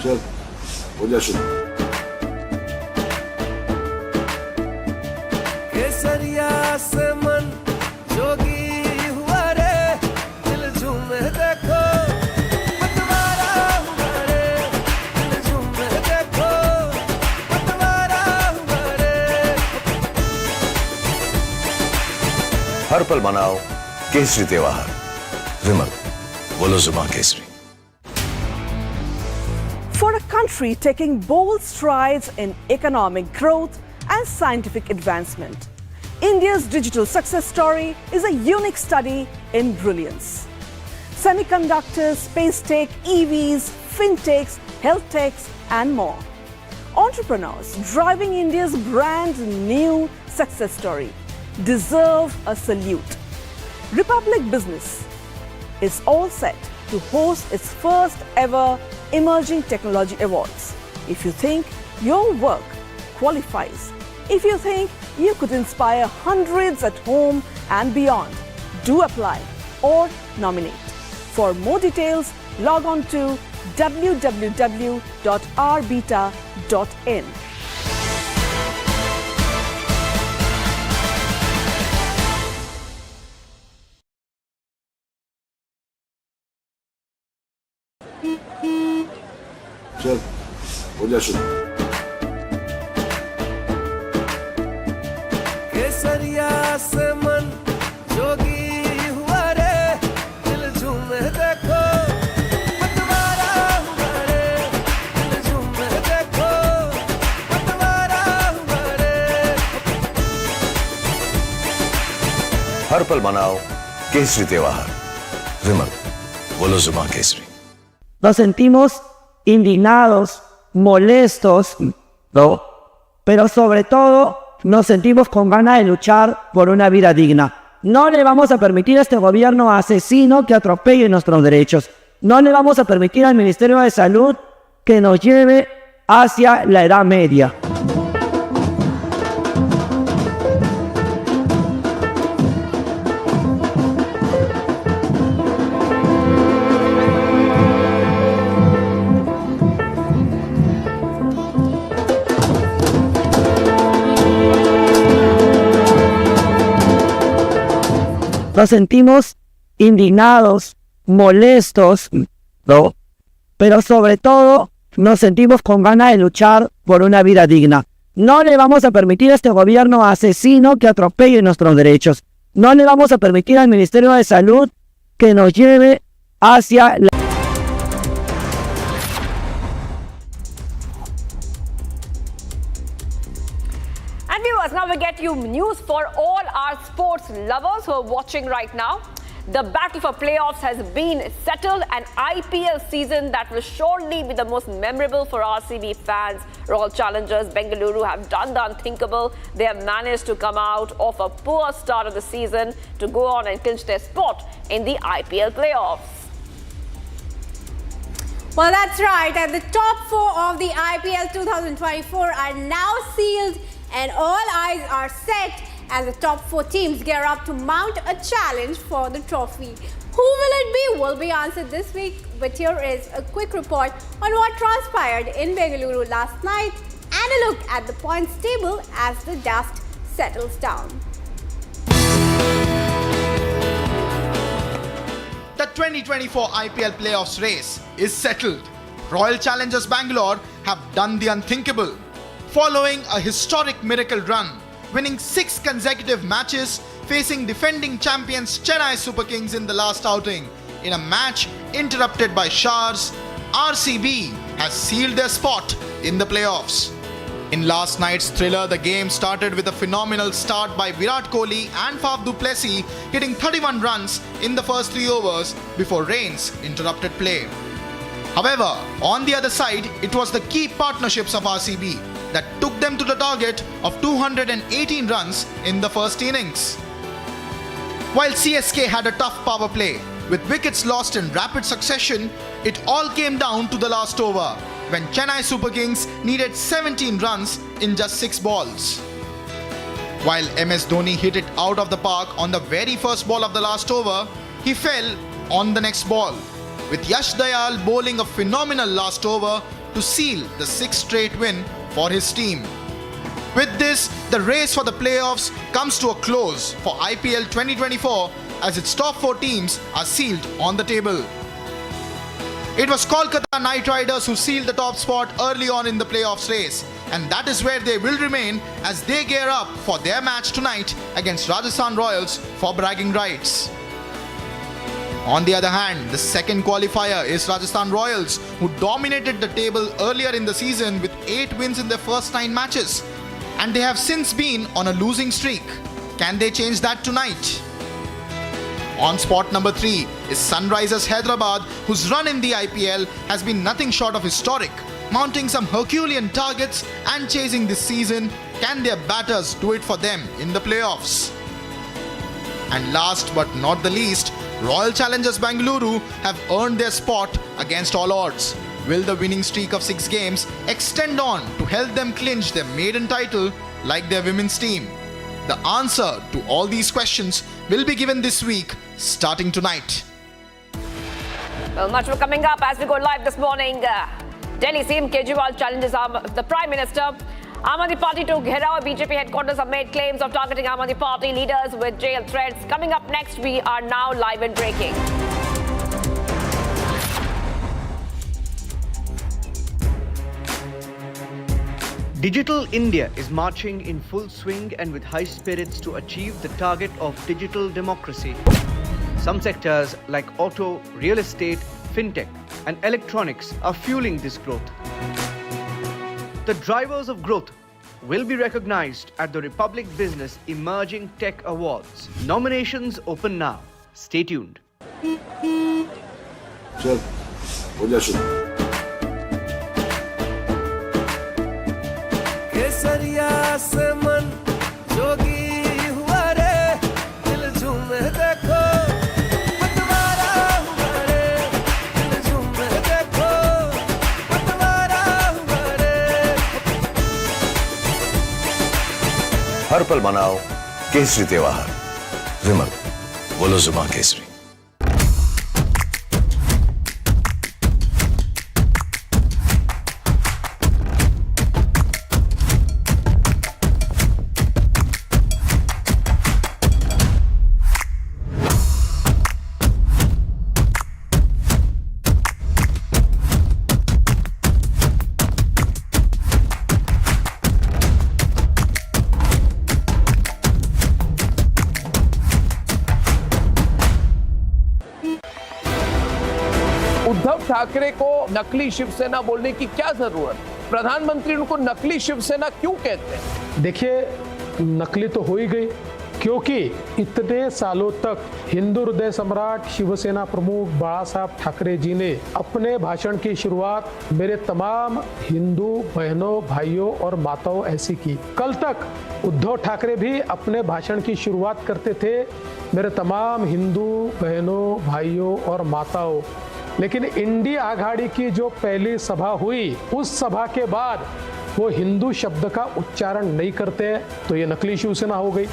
चल हो जा शुरू। केसरिया से मन जोगी हुआ रे, दिल झूमे देखो पतवारा हुआ रे, दिल झूमे देखो पतवारा हुआ रे। हर पल मनाओ केसरी त्योहार। विमल, बोलो जुमा Kesari. For a country taking bold strides in economic growth and scientific advancement, India's digital success story is a unique study in brilliance. Semiconductors, space tech, EVs, fintechs, health techs, and more. Entrepreneurs driving India's brand new success story deserve a salute. Republic Business is all set to host its first ever Emerging Technology Awards. If you think your work qualifies, if you think you could inspire hundreds at home and beyond, do apply or nominate. For more details, log on to www.rbeta.in. चल हो जा शुरू। केसरिया से मन जोगी हुआ रे, दिल झूमे देखो पतवारा हुआ रे, दिल झूमे देखो पतवारा हुआ रे। हर पल मनाओ केसरी त्योहार। विमल, बोलो जुमा Kesari. Nos sentimos indignados, molestos, ¿no? Pero sobre todo nos sentimos con ganas de luchar por una vida digna. No le vamos a permitir a este gobierno asesino que atropelle nuestros derechos. No le vamos a permitir al Ministerio de Salud que nos lleve hacia la Edad Media. Nos sentimos indignados, molestos, ¿no? Pero sobre todo nos sentimos con ganas de luchar por una vida digna. No le vamos a permitir a este gobierno asesino que atropelle nuestros derechos. No le vamos a permitir al Ministerio de Salud que nos lleve hacia la... And viewers, now we get you news for all our sports lovers who are watching right now. The battle for playoffs has been settled, an IPL season that will surely be the most memorable for RCB fans. Royal Challengers Bengaluru have done the unthinkable. They have managed to come out of a poor start of the season to go on and clinch their spot in the IPL playoffs. Well, that's right. And the top four of the IPL 2024 are now sealed, and all eyes are set as the top four teams gear up to mount a challenge for the trophy. Who will it be? Will be answered this week. But here is a quick report on what transpired in Bengaluru last night and a look at the points table as the dust settles down. The 2024 IPL playoffs race is settled. Royal Challengers Bangalore have done the unthinkable. Following a historic miracle run, winning 6 consecutive matches, facing defending champions Chennai Super Kings in the last outing. In a match interrupted by showers, RCB has sealed their spot in the playoffs. In last night's thriller, the game started with a phenomenal start by Virat Kohli and Faf du Plessis, hitting 31 runs in the first 3 overs before rains interrupted play. However, on the other side, it was the key partnerships of RCB that took them to the target of 218 runs in the first innings. While CSK had a tough power play, with wickets lost in rapid succession, it all came down to the last over, when Chennai Super Kings needed 17 runs in just 6 balls. While MS Dhoni hit it out of the park on the very first ball of the last over, he fell on the next ball, with Yash Dayal bowling a phenomenal last over to seal the 6th straight win for his team. With this, the race for the playoffs comes to a close for IPL 2024 as its top 4 teams are sealed on the table. It was Kolkata Knight Riders who sealed the top spot early on in the playoffs race, and that is where they will remain as they gear up for their match tonight against Rajasthan Royals for bragging rights. On the other hand, the second qualifier is Rajasthan Royals, who dominated the table earlier in the season with 8 wins in their first 9 matches, and they have since been on a losing streak. Can they change that tonight? On spot number 3 is Sunrisers Hyderabad, whose run in the IPL has been nothing short of historic, mounting some Herculean targets and chasing this season. Can their batters do it for them in the playoffs? And last but not the least, Royal Challengers Bengaluru have earned their spot against all odds. Will the winning streak of 6 games extend on to help them clinch their maiden title like their women's team? The answer to all these questions will be given this week, starting tonight. Well, much more coming up as we go live this morning. Delhi CM Kejriwal challenges the Prime Minister. Aam Aadmi Party to Gherav BJP headquarters have made claims of targeting Aam Aadmi Party leaders with jail threats. Coming up next, we are now live and breaking. Digital India is marching in full swing and with high spirits to achieve the target of digital democracy. Some sectors like auto, real estate, fintech, and electronics are fueling this growth. The drivers of growth will be recognized at the Republic Business Emerging Tech Awards. Nominations open now. Stay tuned. केसरिया से मन जोगी हुआ रे दिल झूमे देखो पतवारा हुआ रे दिल झूमे देखो पतवारा हुआ रे हर पल मनाओ केसरी त्योहार विमल बोलो जुमा केसरी। उद्धव ठाकरे को नकली शिवसेना बोलने की क्या जरूरत? प्रधानमंत्री उनको नकली शिवसेना क्यों कहते हैं? देखिए, नकली तो हो ही गई क्योंकि इतने सालों तक हिंदू हृदय सम्राट शिवसेना प्रमुख बाला साहब ठाकरे जी ने अपने भाषण की शुरुआत मेरे तमाम हिंदू बहनों, भाइयों और माताओं ऐसी की। कल तक उद्धव ठाकरे भी अपने भाषण की शुरुआत करते थे मेरे तमाम हिंदू बहनों, भाइयों और माताओं। लेकिन इंडिया आघाड़ी की जो पहली सभा हुई, उस सभा के बाद वो हिंदू शब्द का उच्चारण नहीं करते, तो ये नकली शिवसेना हो गई।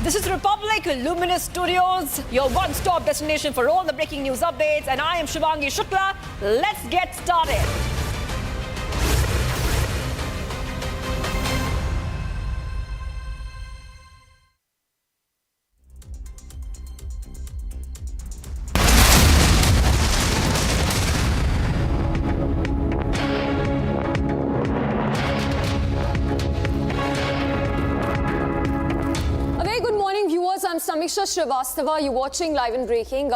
This is Republic Luminous Studios, your one-stop destination for all the breaking news updates, and I am Shivangi Shukla. Let's get started. I'm Samiksha Srivastava. You're watching Live and Breaking.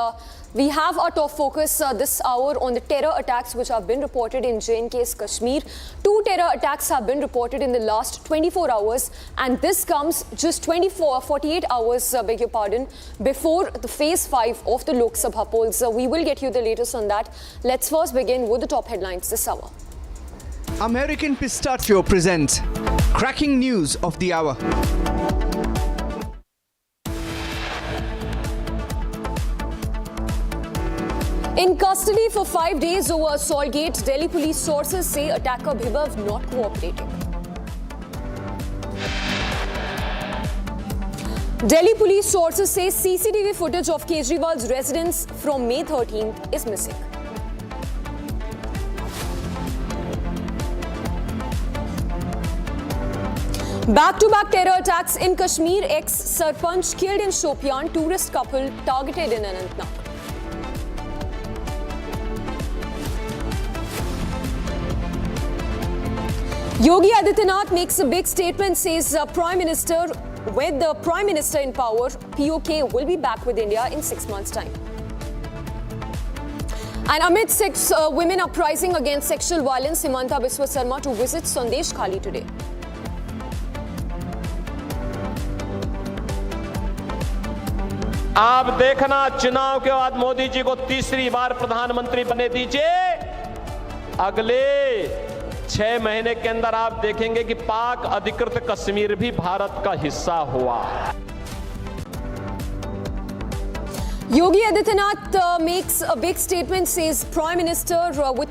We have our top focus this hour on the terror attacks which have been reported in J&K's Kashmir. 2 terror attacks have been reported in the last 24 hours, and this comes just 48 hours, beg your pardon, before the phase 5 of the Lok Sabha polls. We will get you the latest on that. Let's first begin with the top headlines this hour. American Pistachio presents cracking news of the hour. In custody for 5 days over Assaultgate, Delhi police sources say attacker Bibhav not cooperating. Delhi police sources say CCTV footage of Kejriwal's residence from May 13th is missing. Back-to-back terror attacks in Kashmir. Ex-Sarpanch killed in Shopian. Tourist couple targeted in Anantnag. Yogi Adityanath makes a big statement, says with the Prime Minister in power, POK will be back with India in 6 months' time. And amid 6 women uprising against sexual violence, Himanta Biswa Sarma to visit Sandeshkhali today. आप देखना, चुनाव के बाद मोदी जी को तीसरी बार प्रधानमंत्री बने दीजिए। अगले 6 महीने के अंदर आप देखेंगे कि पाक अधिकृत कश्मीर भी भारत का हिस्सा हुआ। Yogi Adityanath makes a big statement, says with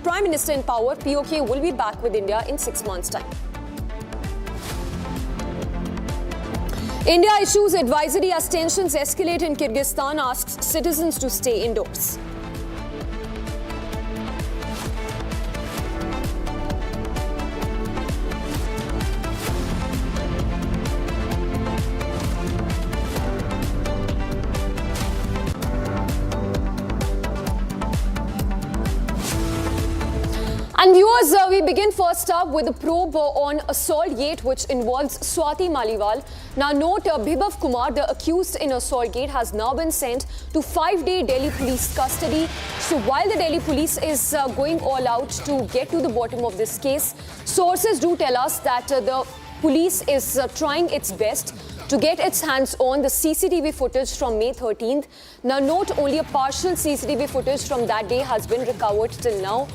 Prime Minister in power, POK will be back with India in 6 months' time. India issues advisory as tensions escalate in Kyrgyzstan, asks citizens to stay indoors. And viewers, we begin first up with a probe on Assaultgate, which involves Swati Maliwal. Now note, Bibhav Kumar, the accused in Assaultgate, has now been sent to 5-day Delhi police custody. So while the Delhi police is going all out to get to the bottom of this case, sources do tell us that the police is trying its best to get its hands on the CCTV footage from May 13th. Now note, only a partial CCTV footage from that day has been recovered till now.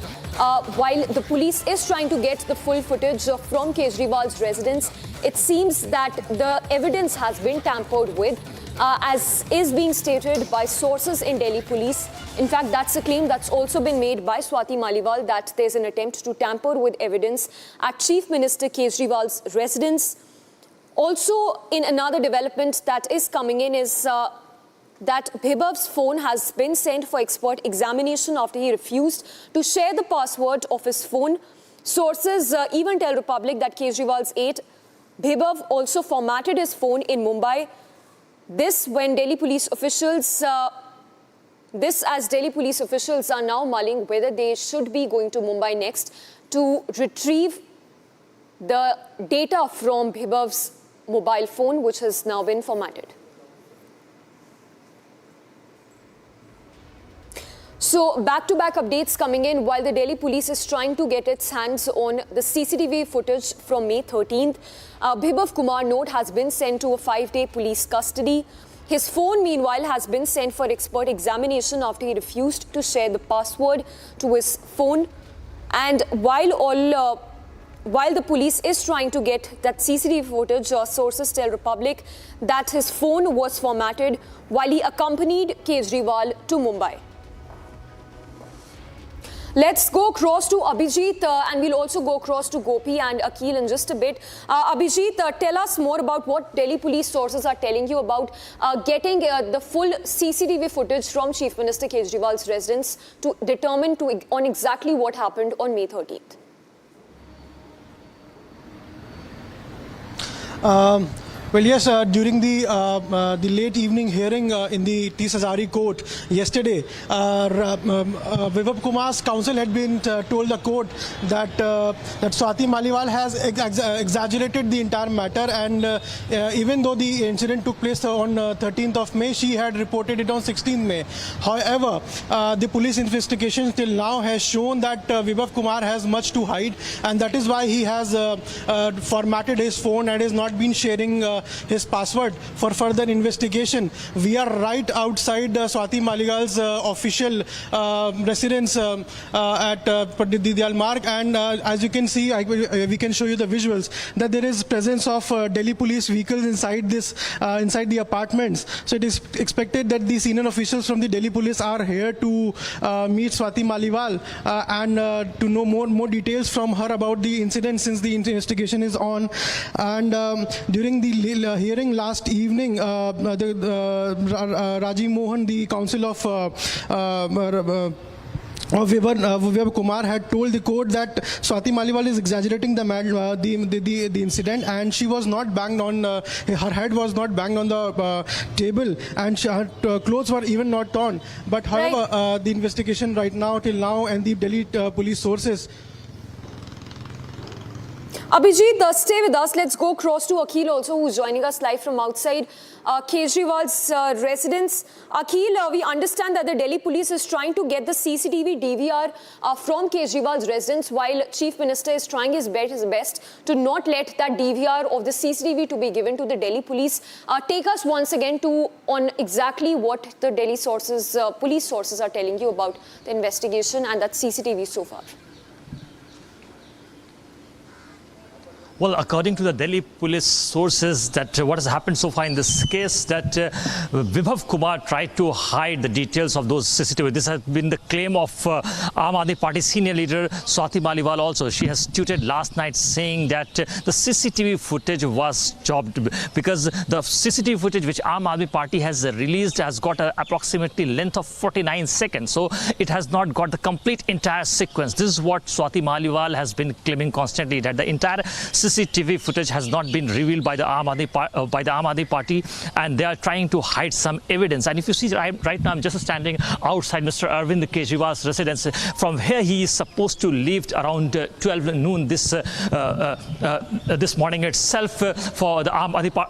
While the police is trying to get the full footage from Kejriwal's residence, it seems that the evidence has been tampered with, as is being stated by sources in Delhi police. In fact, that's a claim that's also been made by Swati Maliwal, that there's an attempt to tamper with evidence at Chief Minister Kejriwal's residence. Also, in another development that is coming in is that Bibhav's phone has been sent for expert examination after he refused to share the password of his phone. Sources even tell Republic that Kejriwal's aide, Bibhav, also formatted his phone in Mumbai. This when Delhi police officials, as Delhi police officials are now mulling whether they should be going to Mumbai next to retrieve the data from Bibhav's mobile phone, which has now been So back-to-back updates coming in while the Delhi police is trying to get its hands on the CCTV footage from May 13th. Bibhav Kumar Note has been sent to a 5-day police custody. His phone, meanwhile, has been sent for expert examination after he refused to share the password to his phone. And while the police is trying to get that CCTV footage, sources tell Republic that his phone was formatted while he accompanied Kejriwal to Mumbai. Let's go across to Abhijit and we'll also go across to Gopi and Akhil in just a bit. Abhijit, tell us more about what Delhi police sources are telling you about getting the full CCTV footage from Chief Minister Kejriwal's residence to determine on exactly what happened on May 13th. Well, yes, during the late evening hearing in the T. Hazari court yesterday, Bibhav Kumar's counsel had been told the court that Swati Maliwal has exaggerated the entire matter, and even though the incident took place on 13th of May, she had reported it on 16th May. However, the police investigation till now has shown that Bibhav Kumar has much to hide, and that is why he has formatted his phone and has not been sharing his password for further investigation. We are right outside Swati Maliwal's official residence at Diyal Marg, and as you can see, we can show you the visuals that there is presence of Delhi police vehicles inside the apartments. So it is expected that the senior officials from the Delhi police are here to meet Swati Maliwal and to know more details from her about the incident, since the investigation is on. And during the hearing last evening, Rajiv Mohan, the counsel of Bibhav Kumar, had told the court that Swati Maliwal is exaggerating the incident, and she was not banged on, her head was not banged on the table, and her clothes were even not torn. But however, the investigation right now, till now, and the Delhi police sources. Abhijit, stay with us. Let's go across to Akhil also, who's joining us live from outside Kejriwal's residence. Akhil, we understand that the Delhi police is trying to get the CCTV DVR from Kejriwal's residence, while Chief Minister is trying his best to not let that DVR of the CCTV to be given to the Delhi police. Take us once again on exactly what the Delhi sources, police sources are telling you about the investigation and that CCTV so far. Well, according to the Delhi police sources, that what has happened so far in this case, that Bibhav Kumar tried to hide the details of those CCTV. This has been the claim of Aam Aadmi Party senior leader Swati Maliwal also. She has tweeted last night saying that the CCTV footage was chopped because the CCTV footage which Aam Aadmi Party has released has got an approximately length of 49 seconds. So it has not got the complete entire sequence. This is what Swati Maliwal has been claiming constantly, that the entire CCTV footage has not been revealed by the Aam Aadmi Party, and they are trying to hide some evidence. And if you see right now, I'm just standing outside Mr. Arvind Kejriwal's residence. From here, he is supposed to leave around 12 noon this morning itself for the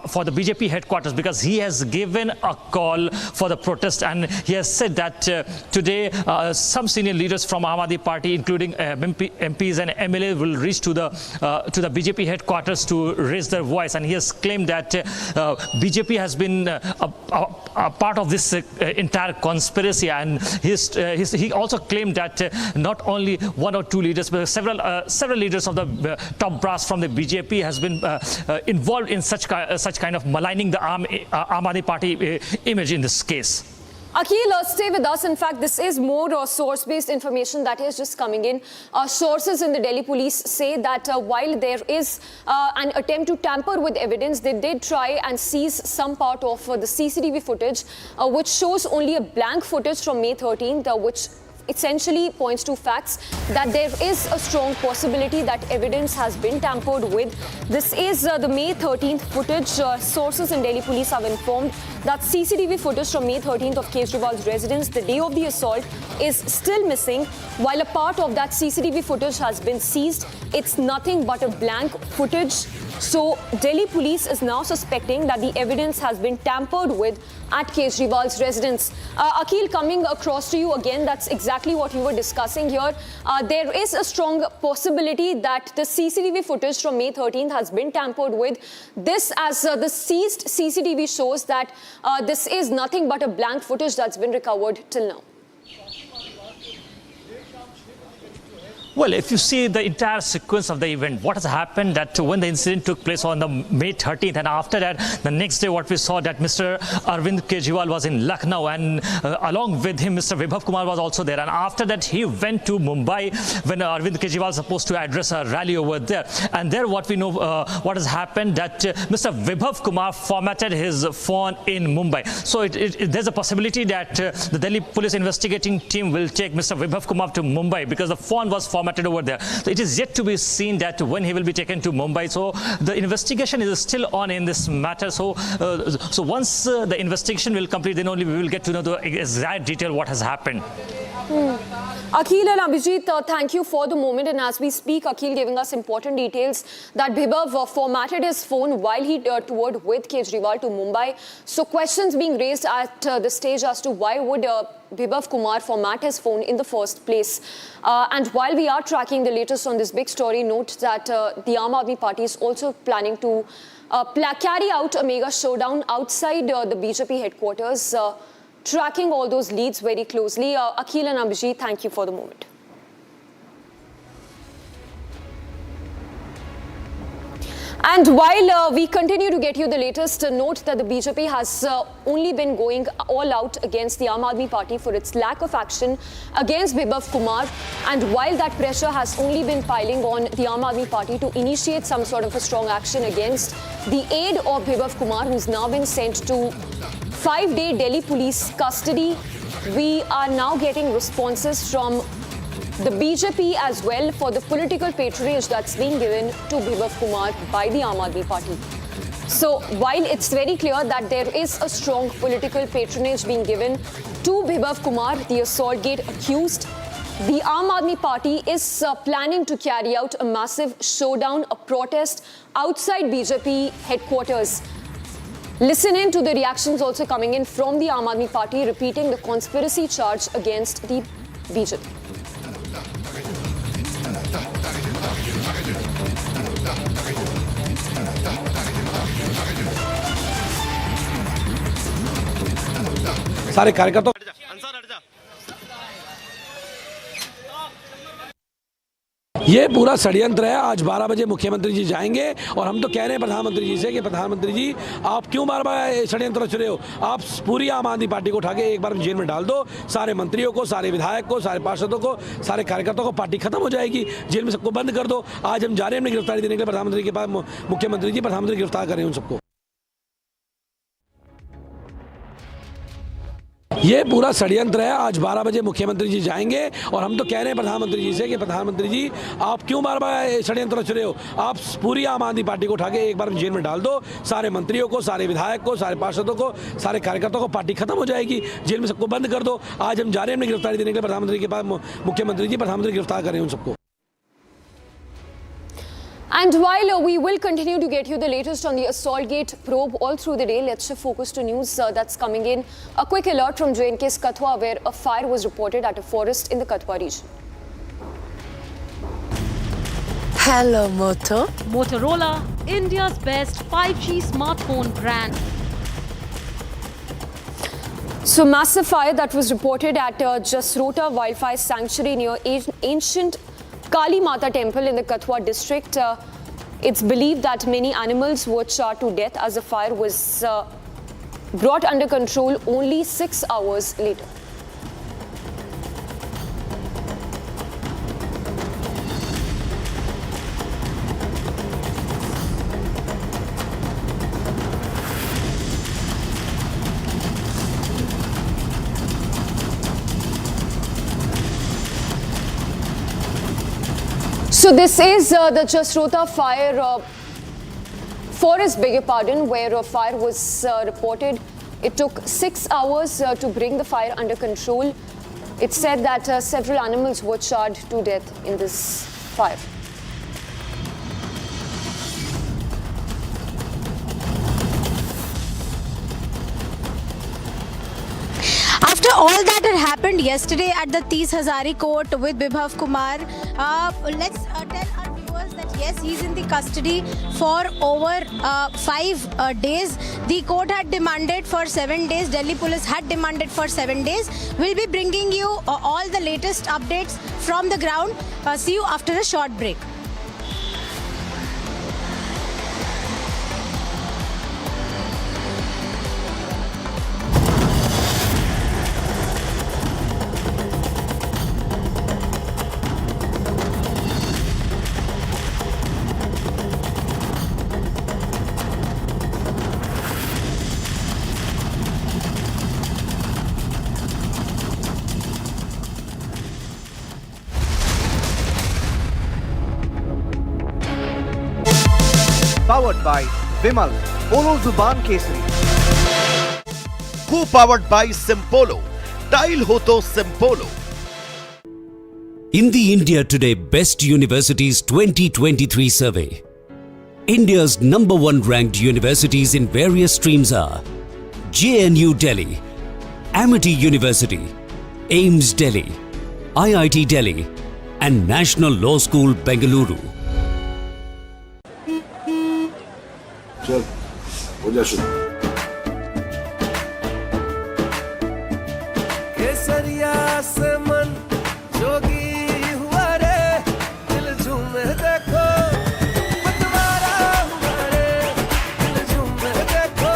for the BJP headquarters, because he has given a call for the protest, and he has said that today some senior leaders from Aam Aadmi Party, including MPs and MLA, will reach to the BJP headquarters to raise their voice. And he has claimed that BJP has been a part of this entire conspiracy, and he also claimed that not only one or two leaders, but several leaders of the top brass from the BJP has been involved in such kind of maligning the Aam Aadmi Party image in this case. Akhil, stay with us. In fact, this is more source-based information that is just coming in. Sources in the Delhi police say that while there is an attempt to tamper with evidence, they did try and seize some part of the CCTV footage, which shows only a blank footage from May 13th, which essentially points to facts that there is a strong possibility that evidence has been tampered with. This is the May 13th footage. Sources in Delhi police have informed that CCTV footage from May 13th of Kejriwal's residence, the day of the assault, is still missing. While a part of that CCTV footage has been seized, it's nothing but a blank footage. So Delhi police is now suspecting that the evidence has been tampered with at Kejriwal's residence. Akhil, coming across to you again, that's exactly what you were discussing here. There is a strong possibility that the CCTV footage from May 13th has been tampered with. This, as the seized CCTV shows that this is nothing but a blank footage that's been recovered till now. Well, if you see the entire sequence of the event, what has happened that when the incident took place on the May 13th, and after that, the next day, what we saw that Mr. Arvind Kejriwal was in Lucknow, and along with him, Mr. Bibhav Kumar was also there. And after that, he went to Mumbai when Arvind Kejriwal was supposed to address a rally over there. And there, what we know, what has happened that Mr. Bibhav Kumar formatted his phone in Mumbai. So there's a possibility that the Delhi police investigating team will take Mr. Bibhav Kumar to Mumbai because the phone was formatted over there. So it is yet to be seen that when he will be taken to Mumbai. So the investigation is still on in this matter. So once the investigation will complete, then only we will get to know the exact detail what has happened. Akhil and Abhijit, thank you for the moment. And as we speak, Akhil giving us important details that Bibhav formatted his phone while he toured with Kejriwal to Mumbai. So questions being raised at the stage as to why would Bibhav Kumar format his phone in the first place. And while we are tracking the latest on this big story, note that the Aam Aadmi Party is also planning to carry out a mega showdown outside the BJP headquarters, tracking all those leads very closely. Akhil and Abhijit, thank you for the moment. And while we continue to get you the latest, note that the BJP has only been going all out against the Aam Aadmi Party for its lack of action against Bibhav Kumar. And while that pressure has only been piling on the Aam Aadmi Party to initiate some sort of a strong action against the aide of Bibhav Kumar, who's now been sent to 5-day Delhi police custody, we are now getting responses from the BJP as well for the political patronage that's being given to Bibhav Kumar by the Aam Aadmi Party. So while it's very clear that there is a strong political patronage being given to Bibhav Kumar, the Assaultgate accused, the Aam Aadmi Party is planning to carry out a massive showdown, a protest outside BJP headquarters. Listen in to the reactions also coming in from the Aam Aadmi Party repeating the conspiracy charge against the BJP. सारे कार्यकर्ता ये पूरा षड्यंत्र है। आज 12 बजे मुख्यमंत्री जी जाएंगे और हम तो कह रहे हैं प्रधानमंत्री जी से कि प्रधानमंत्री जी आप क्यों बार बार षड्यंत्र रच रहे हो। आप पूरी आम आदमी पार्टी को उठा के एक बार जेल में डाल दो, सारे मंत्रियों को, सारे विधायक को, सारे पार्षदों को, सारे कार्यकर्ताओं को, पार्टी खत्म हो जाएगी। जेल में सबको बंद कर दो। आज हम जा रहे हैं अपनी गिरफ्तारी देने के लिए प्रधानमंत्री के पास। मुख्यमंत्री जी, प्रधानमंत्री गिरफ्तार कर रहे हैं उन सबको। ये पूरा षड्यंत्र है। आज 12 बजे मुख्यमंत्री जी जाएंगे और हम तो कह रहे हैं प्रधानमंत्री जी से कि प्रधानमंत्री जी आप क्यों बार बार षड्यंत्र रच रहे हो। आप पूरी आम आदमी पार्टी को उठा के एक बार जेल में डाल दो, सारे मंत्रियों को, सारे विधायक को, सारे पार्षदों को, सारे कार्यकर्ताओं को, पार्टी खत्म हो जाएगी। जेल में सबको बंद कर दो। आज हम जा रहे हैं अपनी गिरफ्तारी देने के लिए प्रधानमंत्री के पास। मुख्यमंत्री जी, प्रधानमंत्री गिरफ्तार कर रहे हैं उन सबको। And while we will continue to get you the latest on the Assaultgate probe all through the day, let's shift focus to news that's coming in. A quick alert from J&K's Kathua, where a fire was reported at a forest in the Kathua region. Hello, Moto. Motorola, India's best 5G smartphone brand. So, massive fire that was reported at Jasrota Wildfire Sanctuary near ancient Kali Mata temple in the Kathua district. It's believed that many animals were charred to death as the fire was brought under control only 6 hours later. So this is the Jasrota fire forest, beg your pardon, where a fire was reported. It took 6 hours to bring the fire under control. It's said that several animals were charred to death in this fire. all that had happened yesterday at the 30 Hazari court with Bibhav Kumar. Let's tell our viewers that yes, he's in the custody for over 5 days. The court had demanded for 7 days. Delhi police had demanded for 7 days. We'll be bringing you all the latest updates from the ground. See you after a short break. Powered by Vimal, Polo Zuban Kesari. Co-powered by Simpolo, Tile ho to Simpolo. In the India Today Best Universities 2023 survey, India's #1 ranked universities in various streams are JNU Delhi, Amity University, AIMS Delhi, IIT Delhi, and National Law School Bengaluru. चल हो जा शुरू केसरिया से मन जोगी हुआ रे दिल झूमे देखो पतवारा हुआ रे दिल झूमे देखो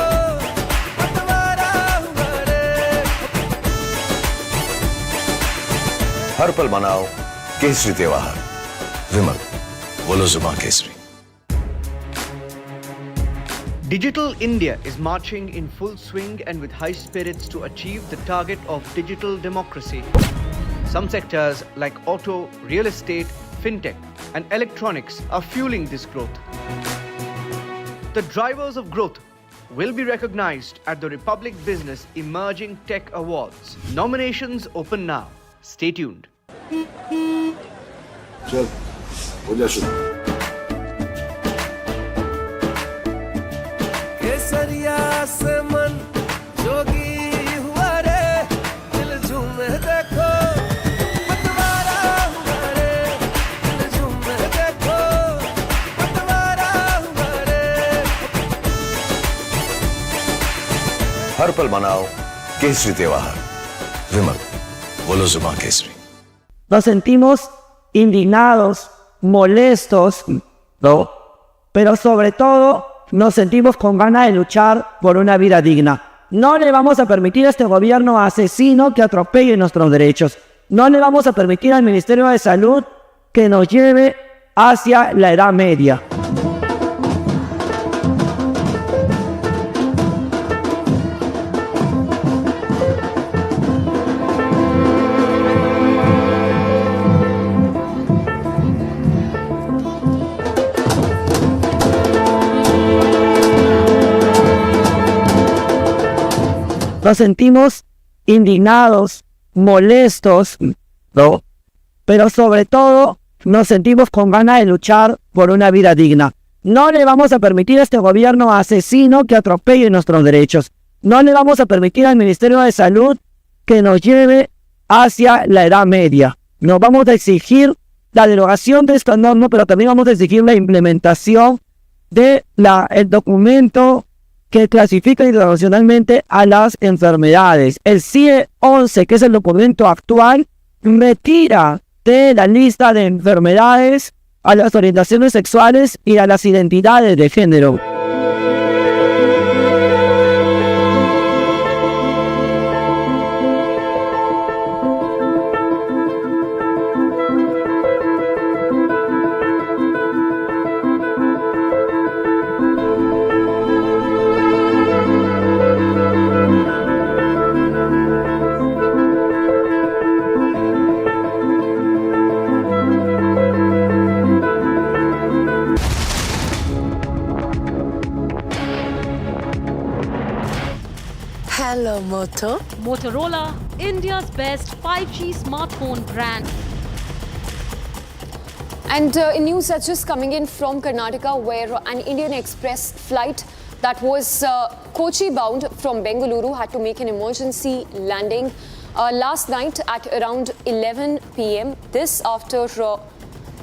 पतवारा हुआ रे हर पल मनाओ केसरी त्योहार विमल बोलो जुबान Kesari Digital India is marching in full swing and with high spirits to achieve the target of digital democracy. Some sectors like auto, real estate, fintech, and electronics are fueling this growth. The drivers of growth will be recognized at the Republic Business Emerging Tech Awards. Nominations open now. Stay tuned. चल हो जा शुरू केसरिया से मन जोगी हुआ रे दिल झूमे देखो पतवारा हुआ रे दिल झूमे देखो पतवारा हुआ रे हर पल मनाओ केसरी त्योहार विमल बोलो जुबान Kesari Nos sentimos indignados, molestos, ¿no? Pero sobre todo nos sentimos con ganas de luchar por una vida digna. No le vamos a permitir a este gobierno asesino que atropelle nuestros derechos. No le vamos a permitir al Ministerio de Salud que nos lleve hacia la Edad Media. Nos sentimos indignados, molestos, ¿no? Pero sobre todo nos sentimos con ganas de luchar por una vida digna. No le vamos a permitir a este gobierno asesino que atropelle nuestros derechos. No le vamos a permitir al Ministerio de Salud que nos lleve hacia la Edad Media. Nos vamos a exigir la derogación de esta norma, pero también vamos a exigir la implementación de el documento que clasifica internacionalmente a las enfermedades. El CIE 11, que es el documento actual, retira de la lista de enfermedades a las orientaciones sexuales y a las identidades de género. Hello, Moto. Motorola, India's best 5G smartphone brand. And in news that's just coming in from Karnataka, where an Indian Express flight that was Kochi bound from Bengaluru had to make an emergency landing last night at around 11 p.m. This after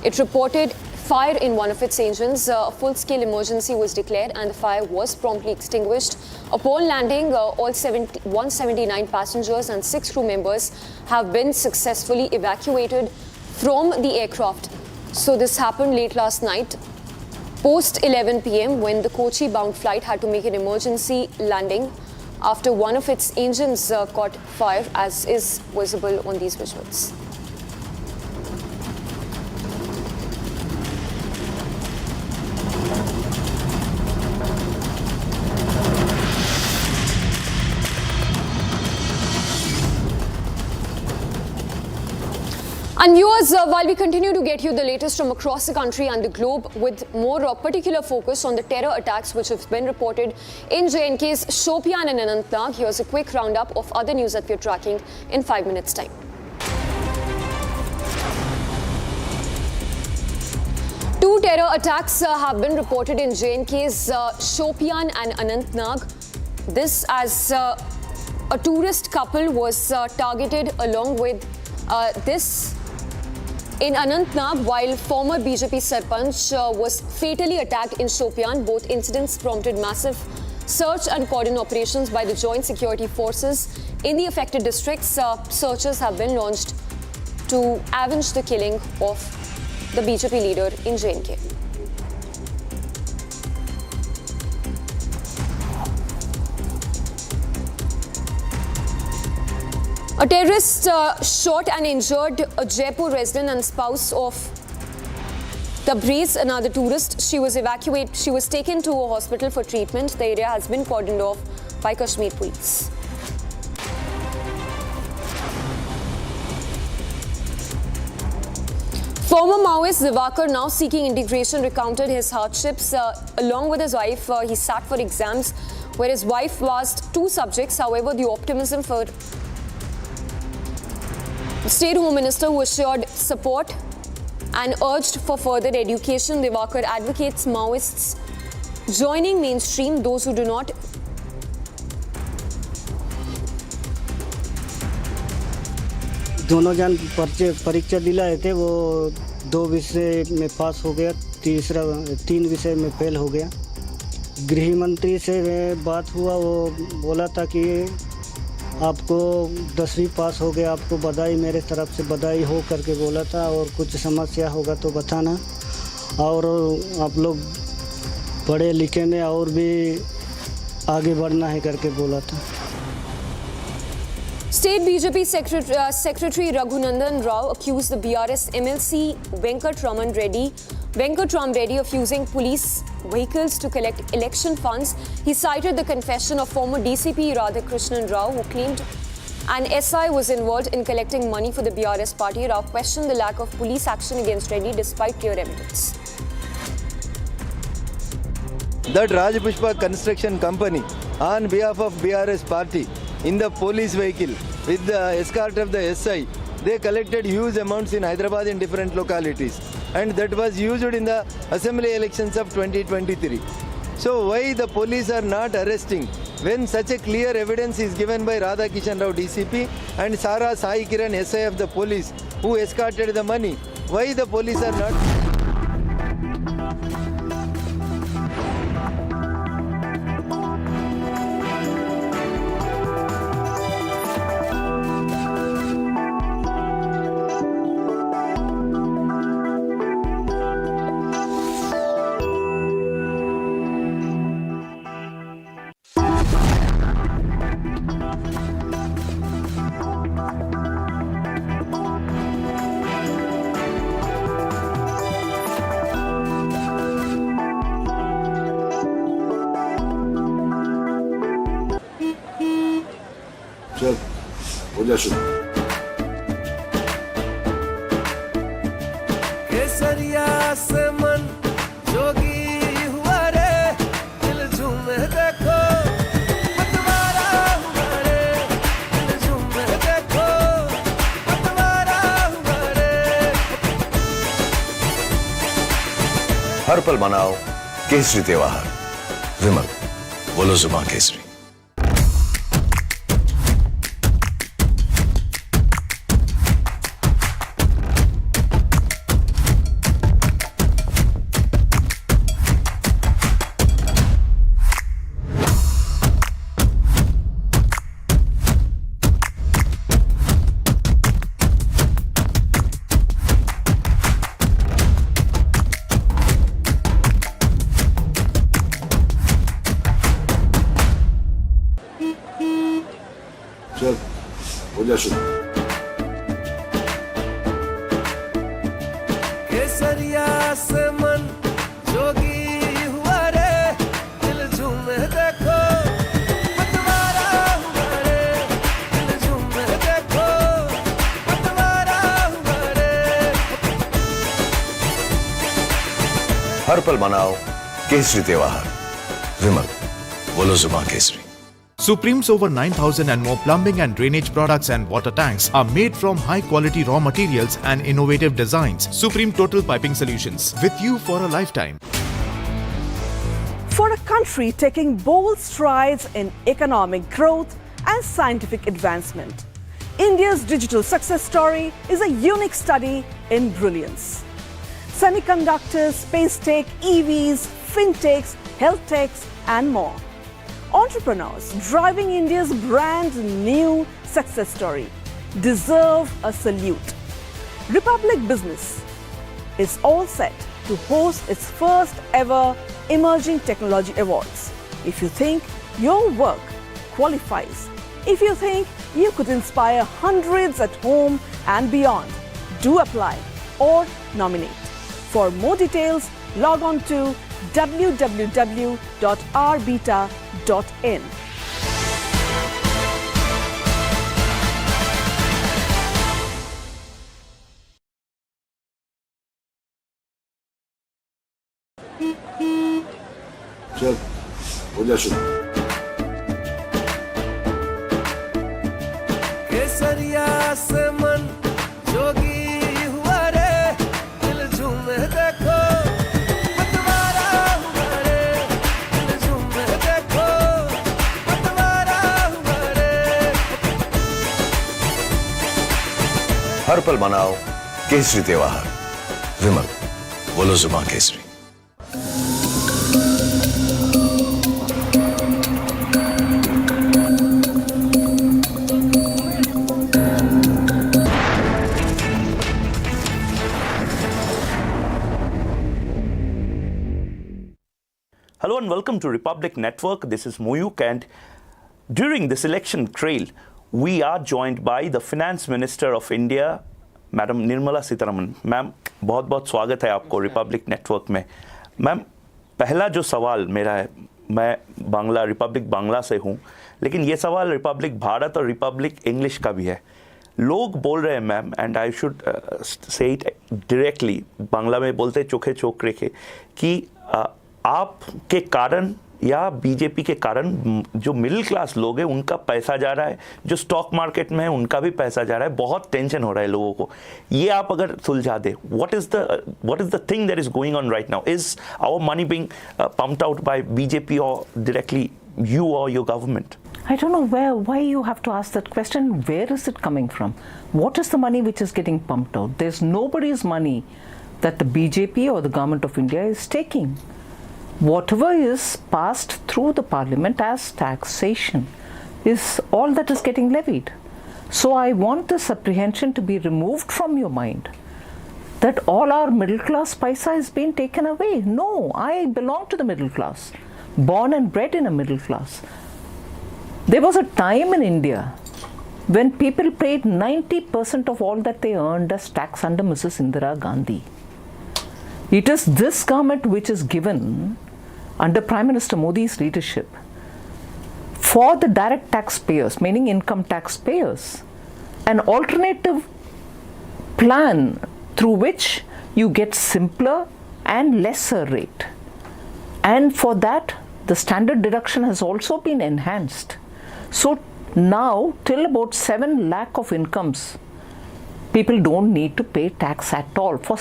it reported fire in one of its engines. A full-scale emergency was declared and the fire was promptly extinguished. Upon landing, all 179 passengers and 6 crew members have been successfully evacuated from the aircraft. So this happened late last night, post 11 p.m. when the Kochi-bound flight had to make an emergency landing after one of its engines caught fire, as is visible on these visuals. And viewers, while we continue to get you the latest from across the country and the globe with more particular focus on the terror attacks which have been reported in J&K's Shopian and Anantnag, here's a quick roundup of other news that we're tracking in 5 minutes' time. Two terror attacks have been reported in J&K's Shopian and Anantnag. This as a tourist couple was targeted along with this in Anantnag, while former BJP Sarpanch was fatally attacked in Shopian. Both incidents prompted massive search and cordon operations by the joint security forces in the affected districts. Searches have been launched to avenge the killing of the BJP leader in J&K. A terrorist shot and injured a Jaipur resident and spouse of the Breeze, another tourist. She was evacuated. She was taken to a hospital for treatment. The area has been cordoned off by Kashmir police. Former Maoist Divakar, now seeking integration, recounted his hardships. Along with his wife, he sat for exams where his wife passed 2 subjects. However, the optimism for the State Home Minister, who assured support and urged for further education. Divakar advocates Maoists joining mainstream. Those who do not दोनों जन परीक्षा दिलाए थे, वो 2 विषय में पास हो गया, 3 विषय में फेल हो गया। गृह मंत्री से बात हुआ, वो बोला था कि आपको 10वीं पास हो गया, आपको बधाई, मेरे तरफ से बधाई हो करके बोला था, और कुछ समस्या होगा तो बताना, और आप लोग पढ़े लिखे में और भी आगे बढ़ना है करके बोला था। State BJP Secretary Raghunandan Rao accused the BRS MLC Venkatram Reddy of using police vehicles to collect election funds. He cited the confession of former DCP Radhakrishnan Rao, who claimed an SI was involved in collecting money for the BRS party. Rao questioned the lack of police action against Reddy despite clear evidence. That Rajpushpa Construction Company, on behalf of BRS party, in the police vehicle with the escort of the SI, they collected huge amounts in Hyderabad in different localities, and that was used in the assembly elections of 2023. So why the police are not arresting when such a clear evidence is given by Radhakishan Rao DCP and Sara Sai Kiran SI of the police who escorted the money? Why the police are not? चल हो जा शुरू। केसरिया से मन जोगी हुआ रे, दिल झूमे देखो, पतवारा हुआ रे, दिल झूमे देखो, पतवारा हुआ रे। हर पल मनाओ केसरी त्योहार। विमल, बोलो जुबान केसरी। केसरिया से मन जोगी हुआ रे, दिल झूमे देखो पतवारा हुआ रे, दिल झूमे देखो पतवारा हुआ रे। हर पल मनाओ केसरी त्योहार। विमल, बोलो जुबां Kesari. Supreme's over 9,000 and more plumbing and drainage products and water tanks are made from high-quality raw materials and innovative designs. Supreme Total Piping Solutions, with you for a lifetime. For a country taking bold strides in economic growth and scientific advancement, India's digital success story is a unique study in brilliance. Semiconductors, space tech, EVs, fintechs, health techs, and more. Entrepreneurs driving India's brand new success story deserve a salute. Republic Business is all set to host its first ever Emerging Technology Awards. If you think your work qualifies, if you think you could inspire hundreds at home and beyond, do apply or nominate. For more details, log on to www.rbeta.in. चल हो जा शुरू। केसरिया से मन जोगी हुआ रे, दिल झूमे देखो पतवारा हुआ रे, दिल झूमे देखो पतवारा हुआ रे। हर पल मनाओ केसरी त्योहार। विमल, बोलो जुबां Kesari. Hello and welcome to Republic Network. This is Moyuk, and during this election trail, we are joined by the Finance Minister of India, Madam Nirmala Sitharaman. Ma'am, बहुत-बहुत स्वागत है आपको Republic Network में. मैम, पहला जो सवाल मेरा है, मैं रिपब्लिक बांग्ला से हूँ, लेकिन ये सवाल रिपब्लिक भारत और रिपब्लिक इंग्लिश का भी है. लोग बोल रहे हैं ma'am, and I should say it directly, Bangla में बोलते चोखे चोक रेखे, कि आपके कारण या बीजेपी के कारण जो मिडिल क्लास लोग हैं उनका पैसा जा रहा है, जो स्टॉक मार्केट में है उनका भी पैसा जा रहा है, बहुत टेंशन हो रहा है लोगों को. ये आप अगर सुलझा दे, what is the thing that is going on right now? Is our money being pumped out by BJP or directly you or your government? I don't know why you have to ask that question. Where is it coming from? What is the money which is getting pumped out? There's nobody's money that the BJP or the government of India is taking. Whatever is passed through the parliament as taxation is all that is getting levied. So I want this apprehension to be removed from your mind, that all our middle class paisa is being taken away. No, I belong to the middle class, born and bred in a middle class. There was a time in India when people paid 90% of all that they earned as tax under Mrs. Indira Gandhi. It is this government which is given, under Prime Minister Modi's leadership, for the direct taxpayers, meaning income taxpayers, an alternative plan through which you get simpler and lesser rate. And for that, the standard deduction has also been enhanced. So now, till about 7 lakh of incomes, people don't need to pay tax at all. For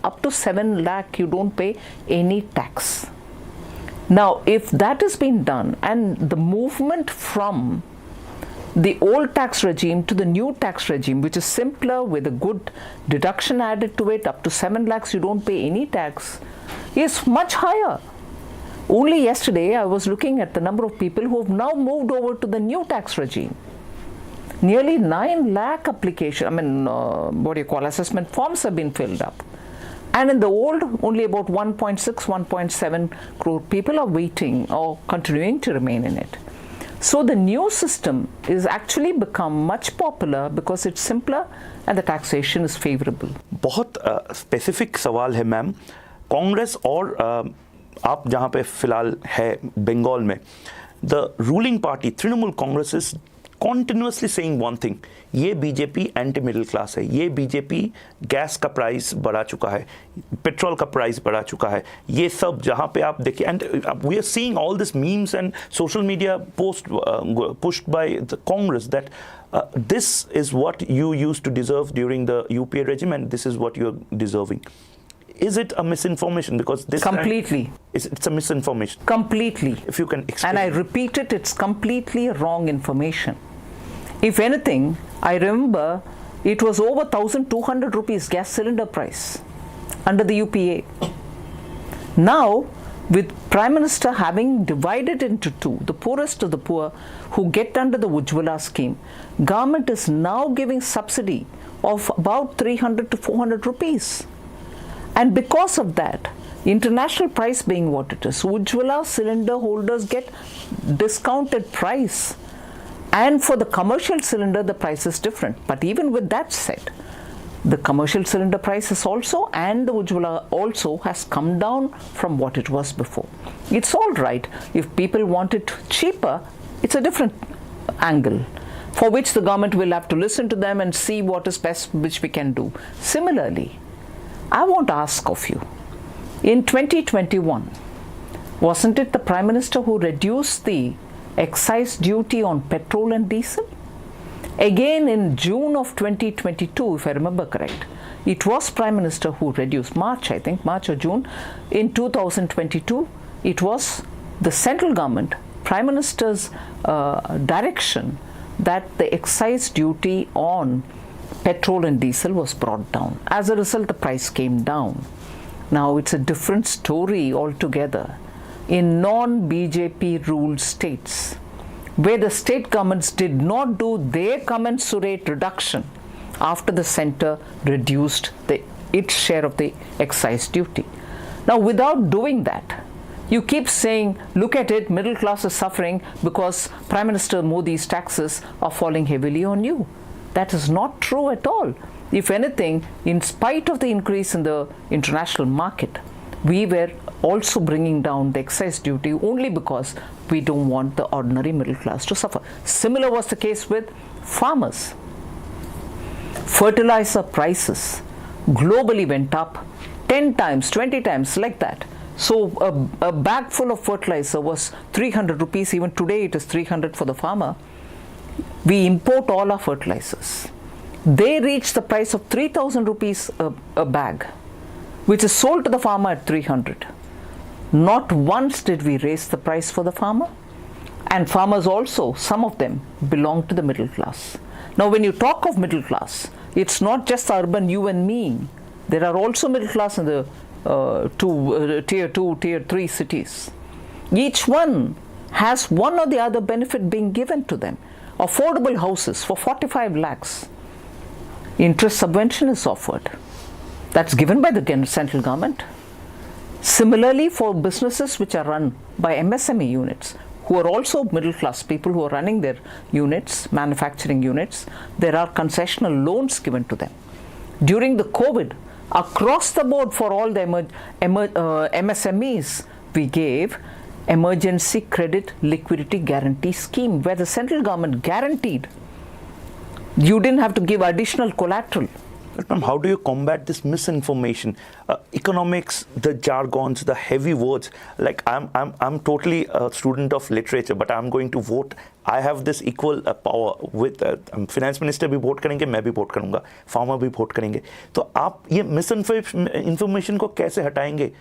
up to 7 lakh, you don't pay any tax. Now, if that has been done, and the movement from the old tax regime to the new tax regime, which is simpler with a good deduction added to it, up to 7 lakhs, you don't pay any tax, is much higher. Only yesterday, I was looking at the number of people who have now moved over to the new tax regime. Nearly 9 lakh assessment forms have been filled up. And in the old, only about 1.6, 1.7 crore people are waiting or continuing to remain in it. So the new system is actually become much popular because it's simpler and the taxation is favorable. बहुत specific सवाल है ma'am, Congress और आप जहाँ पे फिलहाल है बंगाल में, the ruling party Trinamool Congress is continuously saying one thing, ये बीजेपी एंटी मिडिल क्लास है, ये बीजेपी गैस का प्राइस बढ़ा चुका है, पेट्रोल का प्राइस बढ़ा चुका है, ये सब जहाँ पे आप देखिए, and we are seeing all this memes and social media post pushed by the Congress that this is what you used to deserve during the UPA regime and this is what you're deserving. Is it a misinformation? Because this completely it's a misinformation. Completely. If you can explain. And I repeat it, it's completely wrong information. If anything, I remember it was over 1,200 rupees gas cylinder price under the UPA. Now, with Prime Minister having divided into two, the poorest of the poor who get under the Ujjwala scheme, government is now giving subsidy of about 300 to 400 rupees. And because of that, international price being what it is, Ujjwala cylinder holders get discounted price. And for the commercial cylinder, the price is different. But even with that said, the commercial cylinder prices also and the Ujjwala also has come down from what it was before. It's all right. If people want it cheaper, it's a different angle for which the government will have to listen to them and see what is best which we can do. Similarly, I want to ask of you, in 2021, wasn't it the Prime Minister who reduced the excise duty on petrol and diesel? Again, in June of 2022, if I remember correct, it was Prime Minister who reduced, March or June, in 2022, it was the central government, Prime Minister's direction that the excise duty on petrol and diesel was brought down. As a result, the price came down. Now, it's a different story altogether in non-BJP ruled states, where the state governments did not do their commensurate reduction after the centre reduced its share of the excise duty. Now, without doing that, you keep saying, look at it, middle class is suffering because Prime Minister Modi's taxes are falling heavily on you. That is not true at all. If anything, in spite of the increase in the international market, we were also bringing down the excise duty only because we don't want the ordinary middle class to suffer. Similar was the case with farmers. Fertilizer prices globally went up 10 times, 20 times, like that. So a bag full of fertilizer was 300 rupees. Even today it is 300 for the farmer. We import all our fertilizers. They reach the price of 3,000 rupees a bag, which is sold to the farmer at 300. Not once did we raise the price for the farmer. And farmers also, some of them, belong to the middle class. Now, when you talk of middle class, it's not just urban, you and me. There are also middle class in the tier 2, tier 3 cities. Each one has one or the other benefit being given to them. Affordable houses for 45 lakhs. Interest subvention is offered. That's given by the central government. Similarly, for businesses which are run by MSME units, who are also middle class people who are running their units, manufacturing units, there are concessional loans given to them. During the COVID, across the board for all the MSMEs, we gave emergency credit liquidity guarantee scheme where the central government guaranteed you didn't have to give additional collateral. But ma'am, how do you combat this misinformation? Economics, the jargons, the heavy words. Like I'm totally a student of literature, but I'm going to vote. I have this equal power with finance minister भी vote करेंगे, मैं भी vote करूँगा, farmer भी vote करेंगे. तो आप ये misinformation को कैसे हटाएंगे?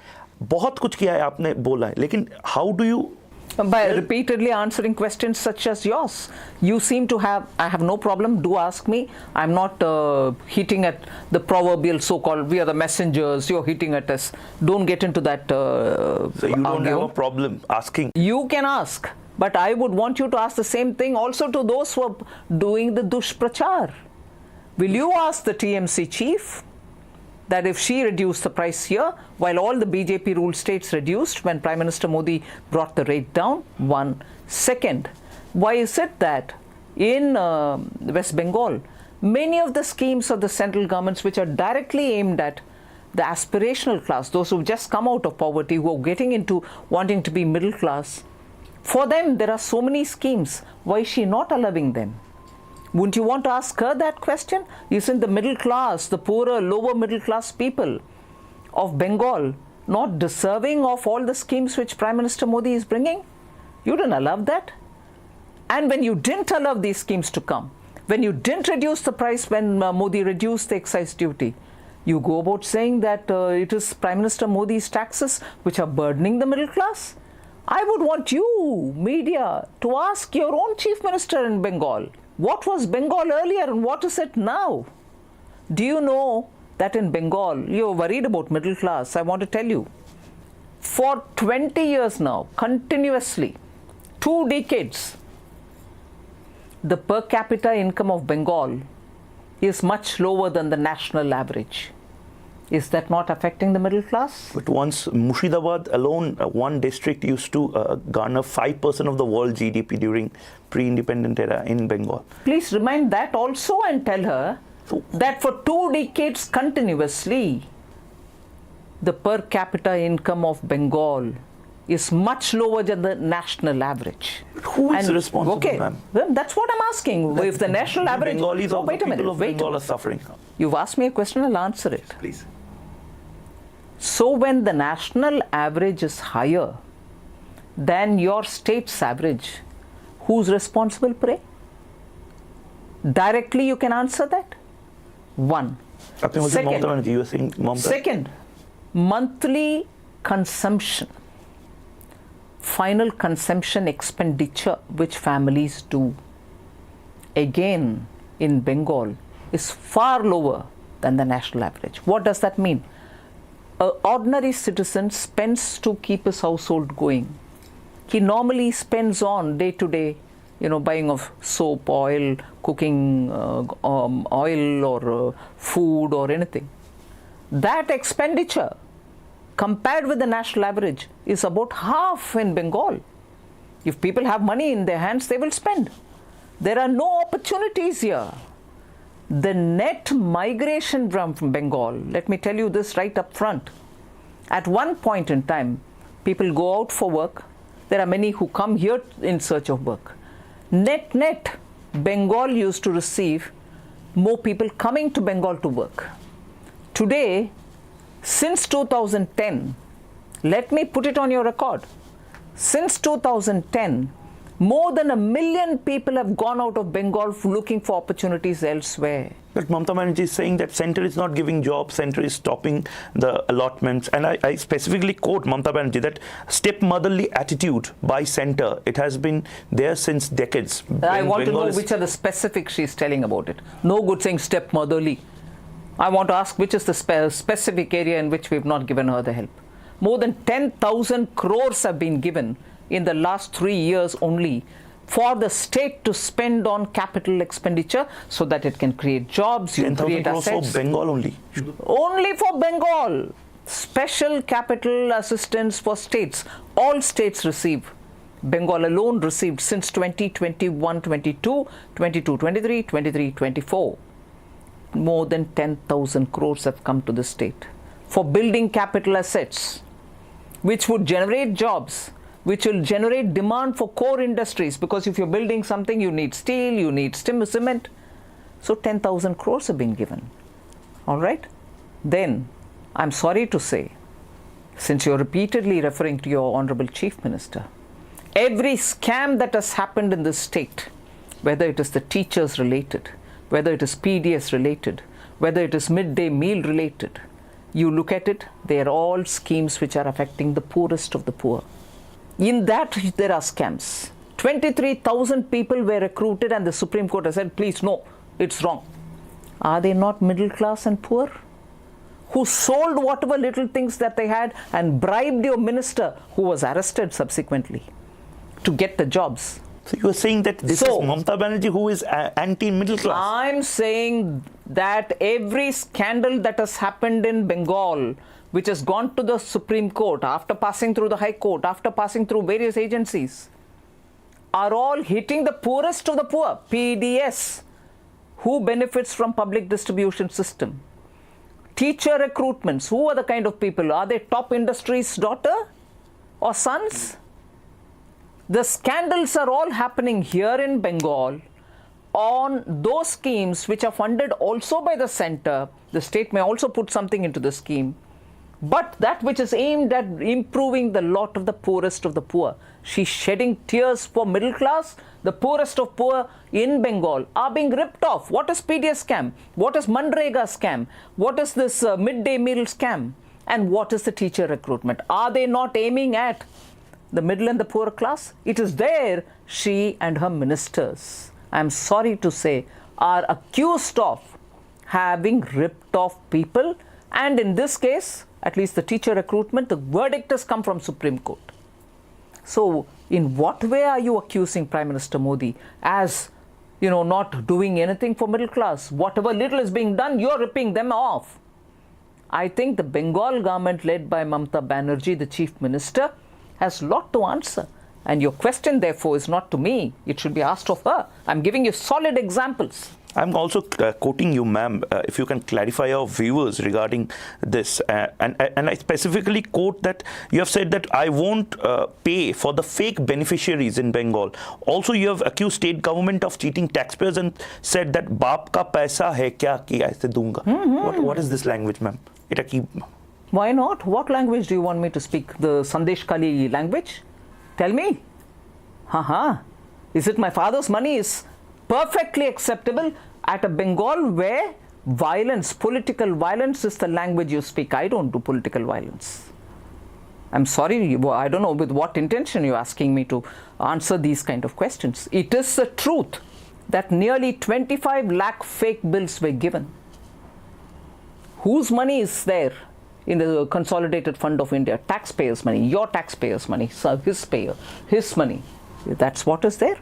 बहुत कुछ किया है आपने बोला है, लेकिन how do you? By repeatedly answering questions such as yours. You seem to have, I have no problem, do ask me. I'm not hitting at the proverbial so-called, we are the messengers, you're hitting at us. Don't get into that So you don't have a problem asking? You can ask, but I would want you to ask the same thing also to those who are doing the dushprachar. Will you ask the TMC chief that if she reduced the price here, while all the BJP ruled states reduced when Prime Minister Modi brought the rate down? One. Second, Why is it that in West Bengal, many of the schemes of the central governments which are directly aimed at the aspirational class, those who've just come out of poverty, who are getting into wanting to be middle class, for them there are so many schemes. Why is she not allowing them? Wouldn't you want to ask her that question? Isn't the middle class, the poorer, lower middle class people of Bengal not deserving of all the schemes which Prime Minister Modi is bringing? You didn't allow that. And when you didn't allow these schemes to come, when you didn't reduce the price, when Modi reduced the excise duty, you go about saying that it is Prime Minister Modi's taxes which are burdening the middle class. I would want you, media, to ask your own Chief Minister in Bengal, what was Bengal earlier and what is it now? Do you know that in Bengal, you're worried about middle class? I want to tell you, for 20 years now, continuously, 2 decades, the per capita income of Bengal is much lower than the national average. Is that not affecting the middle class? But once Murshidabad alone, one district used to garner 5% of the world GDP during pre-independent era in Bengal. Please remind that also and tell her that for 2 decades continuously, the per capita income of Bengal is much lower than the national average. Who is responsible, ma'am? Well, that's what I'm asking. If the national average... Bengalis or the people of Bengal are suffering. You've asked me a question, I'll answer it. Please. So when the national average is higher than your state's average, who's responsible, pray? Directly you can answer that. One. Second, monthly consumption, final consumption expenditure which families do, again in Bengal, is far lower than the national average. What does that mean? An ordinary citizen spends to keep his household going. He normally spends on day-to-day, buying of soap, oil, cooking oil or food or anything. That expenditure, compared with the national average, is about half in Bengal. If people have money in their hands, they will spend. There are no opportunities here. The net migration from Bengal, let me tell you this right up front. At one point in time, people go out for work. There are many who come here in search of work. Net, Bengal used to receive more people coming to Bengal to work. Today, since 2010, let me put it on your record. Since 2010, more than 1 million people have gone out of Bengal looking for opportunities elsewhere. But Mamata Banerjee is saying that centre is not giving jobs, centre is stopping the allotments. And I specifically quote Mamata Banerjee that stepmotherly attitude by centre, it has been there since decades. I want to know which are the specifics she's telling about it. No good saying stepmotherly. I want to ask which is the specific area in which we've not given her the help. More than 10,000 crores have been given in the last 3 years only for the state to spend on capital expenditure so that it can create jobs, you create assets. For Bengal only? Only for Bengal. Special capital assistance for states. All states receive. Bengal alone received since 2021-22, 22-23, 23-24. More than 10,000 crores have come to the state for building capital assets, which would generate jobs, which will generate demand for core industries, because if you're building something, you need steel, you need cement. So 10,000 crores have been given. All right? Then, I'm sorry to say, since you're repeatedly referring to your Honorable Chief Minister, every scam that has happened in this state, whether it is the teachers related, whether it is PDS related, whether it is midday meal related, you look at it, they are all schemes which are affecting the poorest of the poor. In that, there are scams. 23,000 people were recruited and the Supreme Court has said, please, no, it's wrong. Are they not middle class and poor? Who sold whatever little things that they had and bribed your minister, who was arrested subsequently, to get the jobs. So you are saying that this is Mamata Banerjee who is anti-middle class? I'm saying that every scandal that has happened in Bengal, which has gone to the Supreme Court, after passing through the High Court, after passing through various agencies, are all hitting the poorest of the poor. PDS. Who benefits from public distribution system? Teacher recruitments. Who are the kind of people? Are they top industry's daughter or sons? The scandals are all happening here in Bengal on those schemes which are funded also by the center. The state may also put something into the scheme. But that which is aimed at improving the lot of the poorest of the poor. She's shedding tears for middle class. The poorest of poor in Bengal are being ripped off. What is PDS scam? What is Manrega scam? What is this midday meal scam? And what is the teacher recruitment? Are they not aiming at the middle and the poor class? It is there she and her ministers, I'm sorry to say, are accused of having ripped off people. And in this case, at least the teacher recruitment, the verdict has come from Supreme Court. So in what way are you accusing Prime Minister Modi as, not doing anything for middle class? Whatever little is being done, you're ripping them off. I think the Bengal government led by Mamata Banerjee, the Chief Minister, has a lot to answer. And your question, therefore, is not to me. It should be asked of her. I'm giving you solid examples. I'm also quoting you, ma'am, if you can clarify our viewers regarding this. And I specifically quote that you have said that I won't pay for the fake beneficiaries in Bengal. Also, you have accused state government of cheating taxpayers and said that baap ka paisa hai kya ki aise dunga. What is this language, ma'am? Why not? What language do you want me to speak? The Sandeshkhali language? Tell me. Is it my father's money is perfectly acceptable at a Bengal where violence, political violence is the language you speak? I don't do political violence. I'm sorry, I don't know with what intention you're asking me to answer these kind of questions. It is the truth that nearly 25 lakh fake bills were given. Whose money is there in the Consolidated Fund of India? Taxpayers' money, your taxpayers' money, so his money. That's what is there.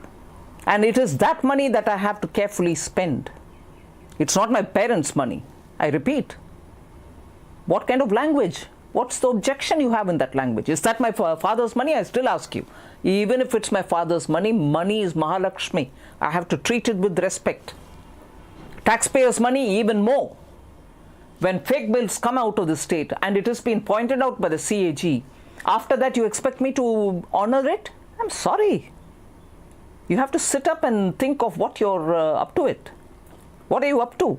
And it is that money that I have to carefully spend. It's not my parents' money. I repeat. What kind of language? What's the objection you have in that language? Is that my father's money? I still ask you. Even if it's my father's money, money is Mahalakshmi. I have to treat it with respect. Taxpayers' money, even more. When fake bills come out of the state, and it has been pointed out by the CAG, after that you expect me to honor it? I'm sorry. You have to sit up and think of what you're up to it. What are you up to?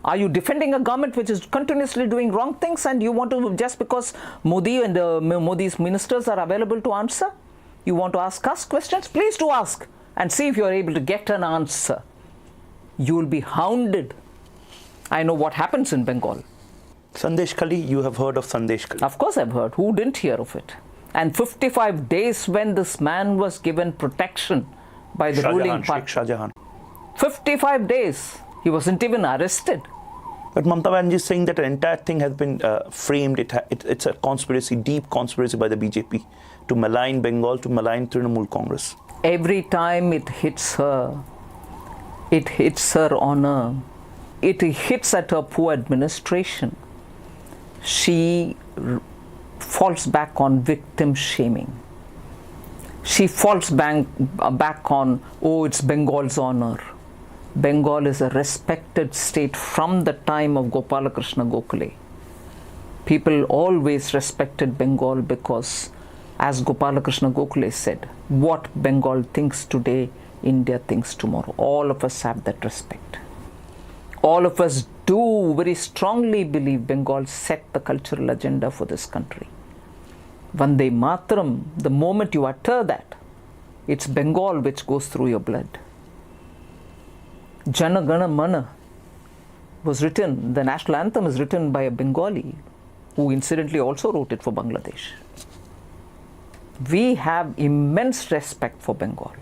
Are you defending a government which is continuously doing wrong things and you want to, just because Modi and Modi's ministers are available to answer, you want to ask us questions? Please do ask and see if you're able to get an answer. You will be hounded. I know what happens in Bengal. Sandeshkhali, you have heard of Sandeshkhali? Of course I've heard. Who didn't hear of it? And 55 days when this man was given protection by the ruling party. Sheikh Shahjahan. 55 days. He wasn't even arrested. But Mamata Banerjee is saying that the entire thing has been framed. It's a conspiracy, deep conspiracy by the BJP to malign Bengal, to malign Trinamool Congress. Every time it hits her honor. It hits at her poor administration. She falls back on victim shaming. She falls back on, it's Bengal's honor. Bengal is a respected state from the time of Gopalakrishna Gokhale. People always respected Bengal because, as Gopalakrishna Gokhale said, what Bengal thinks today, India thinks tomorrow. All of us have that respect. All of us do very strongly believe Bengal set the cultural agenda for this country. Vande Mataram, the moment you utter that, it's Bengal which goes through your blood. Jana Gana Mana was written, the national anthem is written by a Bengali who incidentally also wrote it for Bangladesh. We have immense respect for Bengal.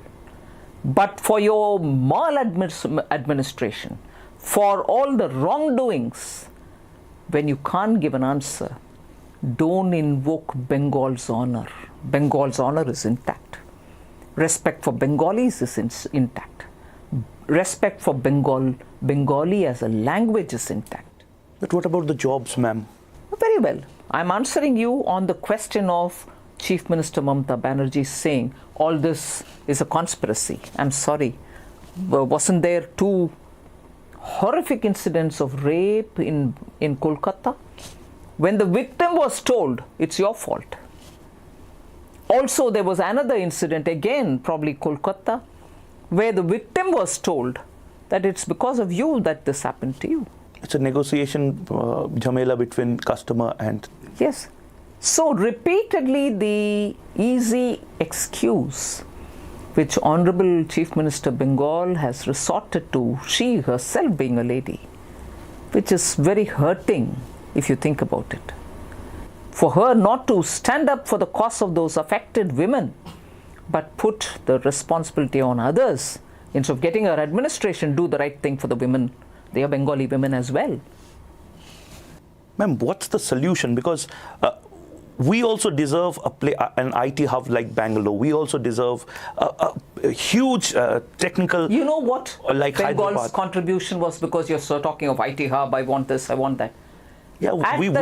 But for your maladministration, for all the wrongdoings, when you can't give an answer, don't invoke Bengal's honor. Bengal's honor is intact. Respect for Bengalis is intact. Respect for Bengali as a language is intact. But what about the jobs, ma'am? Very well. I'm answering you on the question of Chief Minister Mamata Banerjee saying all this is a conspiracy. I'm sorry. Wasn't there 2 horrific incidents of rape in Kolkata? When the victim was told, it's your fault. Also, there was another incident, again, probably Kolkata, where the victim was told that it's because of you that this happened to you. It's a negotiation jhamela between customer and... Yes. So repeatedly the easy excuse which Honorable Chief Minister Bengal has resorted to, she herself being a lady, which is very hurting if you think about it. For her not to stand up for the cause of those affected women, but put the responsibility on others, instead of getting her administration do the right thing for the women. They are Bengali women as well. Ma'am, what's the solution? Because we also deserve an IT hub like Bangalore. We also deserve a huge technical... You know what? Like Bengal's Hyderabad. contribution was because you're so talking of IT hub, I want this, I want that. Yeah, we'd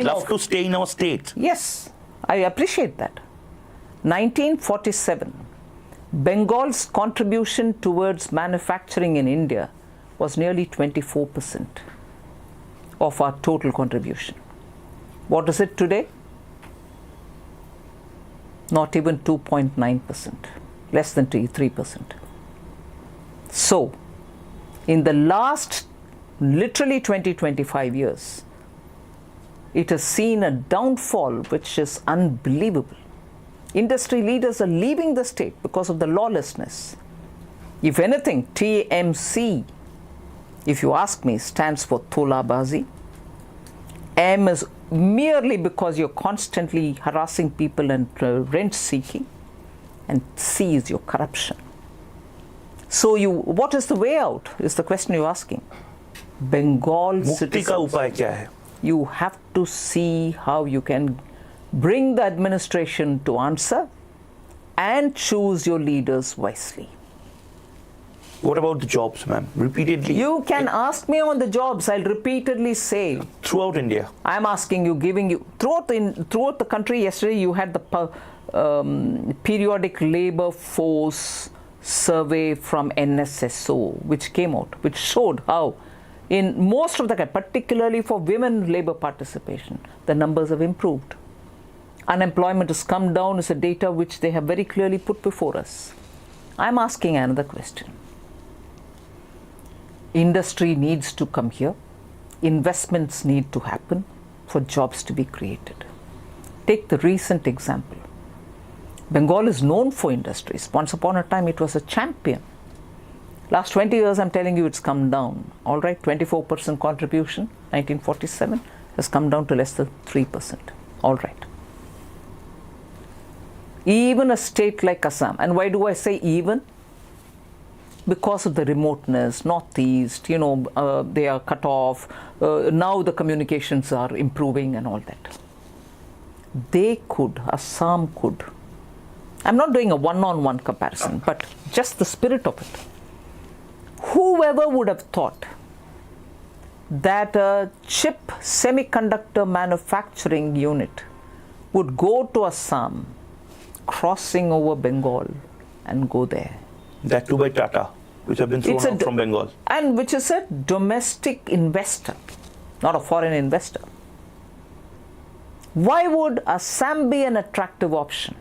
love to stay in our state. Yes, I appreciate that. 1947, Bengal's contribution towards manufacturing in India was nearly 24% of our total contribution. What is it today? Not even 2.9%, less than 3%. So, in the last literally 20-25 years, it has seen a downfall which is unbelievable. Industry leaders are leaving the state because of the lawlessness. If anything, TMC, if you ask me, stands for Tolabazi. M is merely because you're constantly harassing people and rent seeking. And C is your corruption. So what is the way out is the question you're asking. Bengal citizens, you have to see how you can bring the administration to answer and choose your leaders wisely. What about the jobs, ma'am? Repeatedly. You can ask me on the jobs. I'll repeatedly say. Throughout India. I'm asking you, giving you, throughout the country, yesterday you had the periodic labor force survey from NSSO, which came out, which showed how in most of the country, particularly for women labor participation, the numbers have improved. Unemployment has come down is a data which they have very clearly put before us. I'm asking another question. Industry needs to come here. Investments need to happen for jobs to be created. Take the recent example. Bengal is known for industries. Once upon a time, it was a champion. Last 20 years, I'm telling you, it's come down. All right, 24% contribution, 1947, has come down to less than 3%. All right. Even a state like Assam, and why do I say even? Because of the remoteness, northeast, you know, they are cut off. Now the communications are improving and all that. They could, Assam could. I'm not doing a one-on-one comparison, but just the spirit of it. Whoever would have thought that a chip semiconductor manufacturing unit would go to Assam, crossing over Bengal and go there. That too by Tata, which have been thrown out from Bengal. And which is a domestic investor, not a foreign investor. Why would Assam be an attractive option?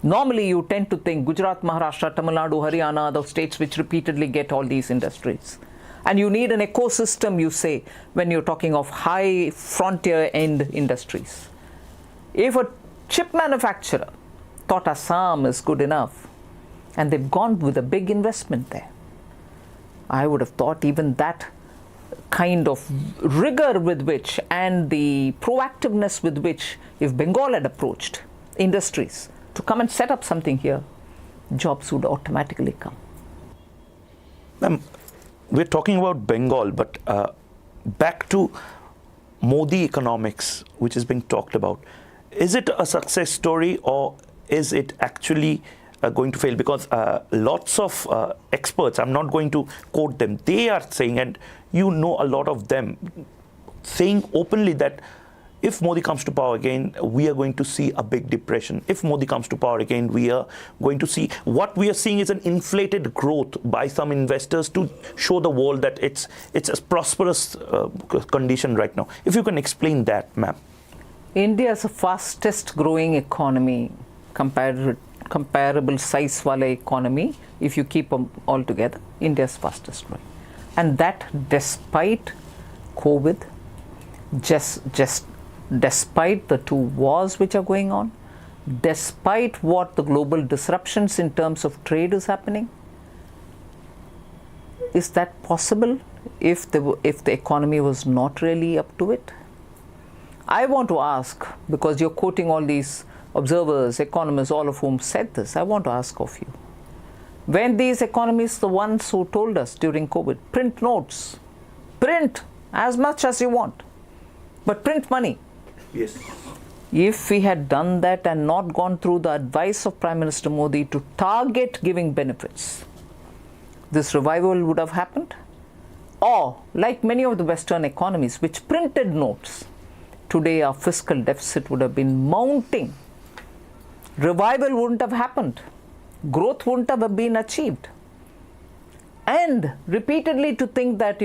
Normally, you tend to think Gujarat, Maharashtra, Tamil Nadu, Haryana, the states which repeatedly get all these industries. And you need an ecosystem, you say, when you're talking of high frontier end industries. If a chip manufacturer thought Assam is good enough, and they've gone with a big investment there, I would have thought even that kind of rigor with which and the proactiveness with which, if Bengal had approached industries to come and set up something here, jobs would automatically come. Ma'am, we're talking about Bengal, but back to Modi economics, which is being talked about. Is it a success story or is it actually going to fail? Because lots of experts, I'm not going to quote them, they are saying, and you know a lot of them, saying openly that if Modi comes to power again, we are going to see a big depression. If Modi comes to power again, we are going to see what we are seeing is an inflated growth by some investors to show the world that it's a prosperous condition right now. If you can explain that, ma'am. India is the fastest growing economy, comparable size wala economy. If you keep them all together, India is fastest growing, and that despite COVID, just despite the two wars which are going on, despite what the global disruptions in terms of trade is happening. Is that possible if the economy was not really up to it? I want to ask, because you're quoting all these observers, economists, all of whom said this, I want to ask of you. When these economists, the ones who told us during COVID, print notes, print as much as you want, but print money. Yes. If we had done that and not gone through the advice of Prime Minister Modi to target giving benefits, this revival would have happened. Or, like many of the Western economies which printed notes, today our fiscal deficit would have been mounting. Revival wouldn't have happened. Growth wouldn't have been achieved. And repeatedly to think that,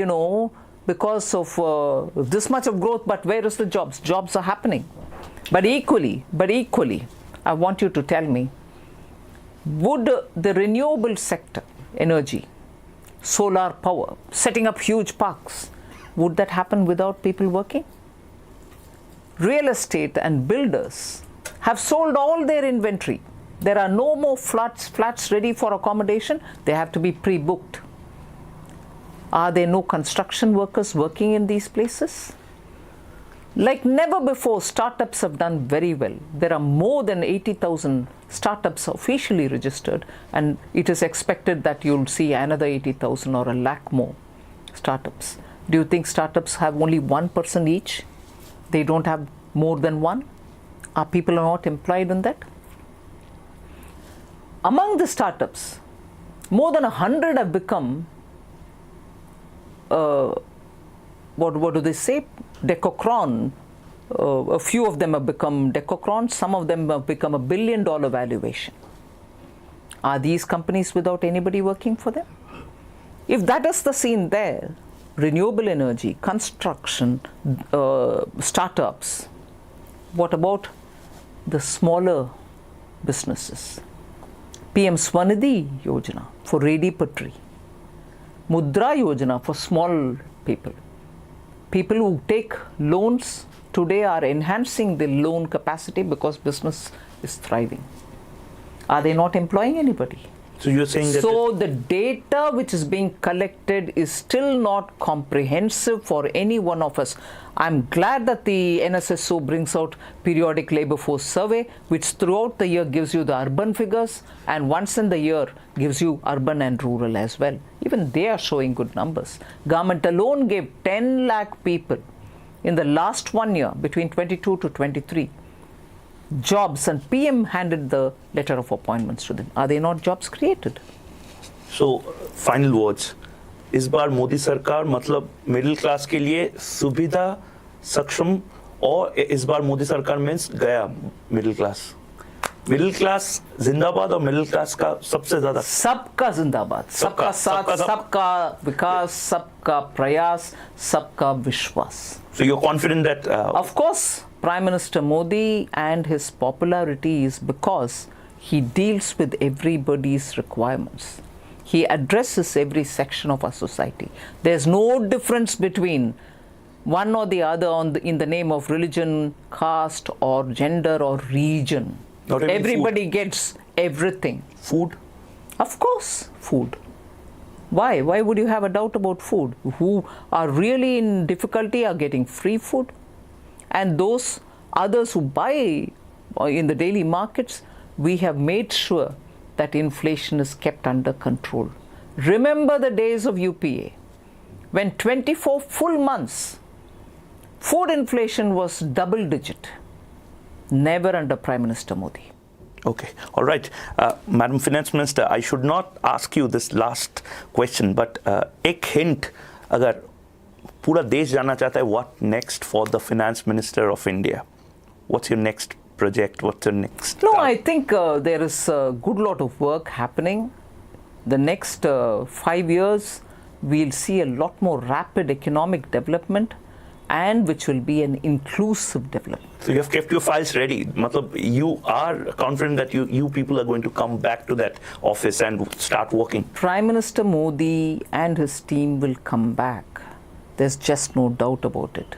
because of this much of growth, but where is the jobs? Jobs are happening. But equally, I want you to tell me, would the renewable sector, energy, solar power, setting up huge parks, would that happen without people working? Real estate and builders have sold all their inventory. There are no more flats ready for accommodation. They have to be pre-booked. Are there no construction workers working in these places? Like never before, startups have done very well. There are more than 80,000 startups officially registered, and it is expected that you'll see another 80,000 or 100,000 more startups. Do you think startups have only one person each? They don't have more than one? Are people not employed in that? Among the startups, more than 100 have become what do they say? Decocron. A few of them have become Decocron. Some of them have become $1 billion valuation. Are these companies without anybody working for them? If that is the scene there, renewable energy, construction, startups, what about the smaller businesses? PM Swanidhi Yojana for ready pottery. Mudra Yojana for small people. People who take loans today are enhancing the loan capacity because business is thriving. Are they not employing anybody? So you're saying that... So the data which is being collected is still not comprehensive for any one of us. I'm glad that the NSSO brings out periodic labor force survey, which throughout the year gives you the urban figures and once in the year gives you urban and rural as well. Even they are showing good numbers. Government alone gave 10 lakh people in the last 1 year, between 22 to 23, jobs, and PM handed the letter of appointments to them. Are they not jobs created? So, final words. इस बार मोदी सरकार मतलब middle class के लिए सुविधा सक्षम, और इस बार मोदी सरकार मीन्स गया मिडिल क्लास जिंदाबाद, और मिडिल क्लास का सबसे ज्यादा सबका जिंदाबाद, सबका साथ, सबका विकास, सबका प्रयास, सबका विश्वास. So you're confident that of course Prime Minister Modi and his popularity is because he deals with everybody's requirements. He addresses every section of our society. There's no difference between one or the other in the name of religion, caste or gender or region. Everybody gets everything. Food? Of course, food. Why? Why would you have a doubt about food? Who are really in difficulty are getting free food. And those others who buy in the daily markets, we have made sure that inflation is kept under control. Remember the days of UPA, when 24 full months, food inflation was double digit. Never under Prime Minister Modi. Okay, all right. Madam Finance Minister, I should not ask you this last question, but एक hint अगर पूरा देश जानना चाहता है what next for the finance minister of India. What's your next project? What's your next? No, I think there is a good lot of work happening. The next 5 years, we'll see a lot more rapid economic development, and which will be an inclusive development. So you have kept your files ready. Matlab, you are confident that you people are going to come back to that office and start working. Prime Minister Modi and his team will come back. There's just no doubt about it.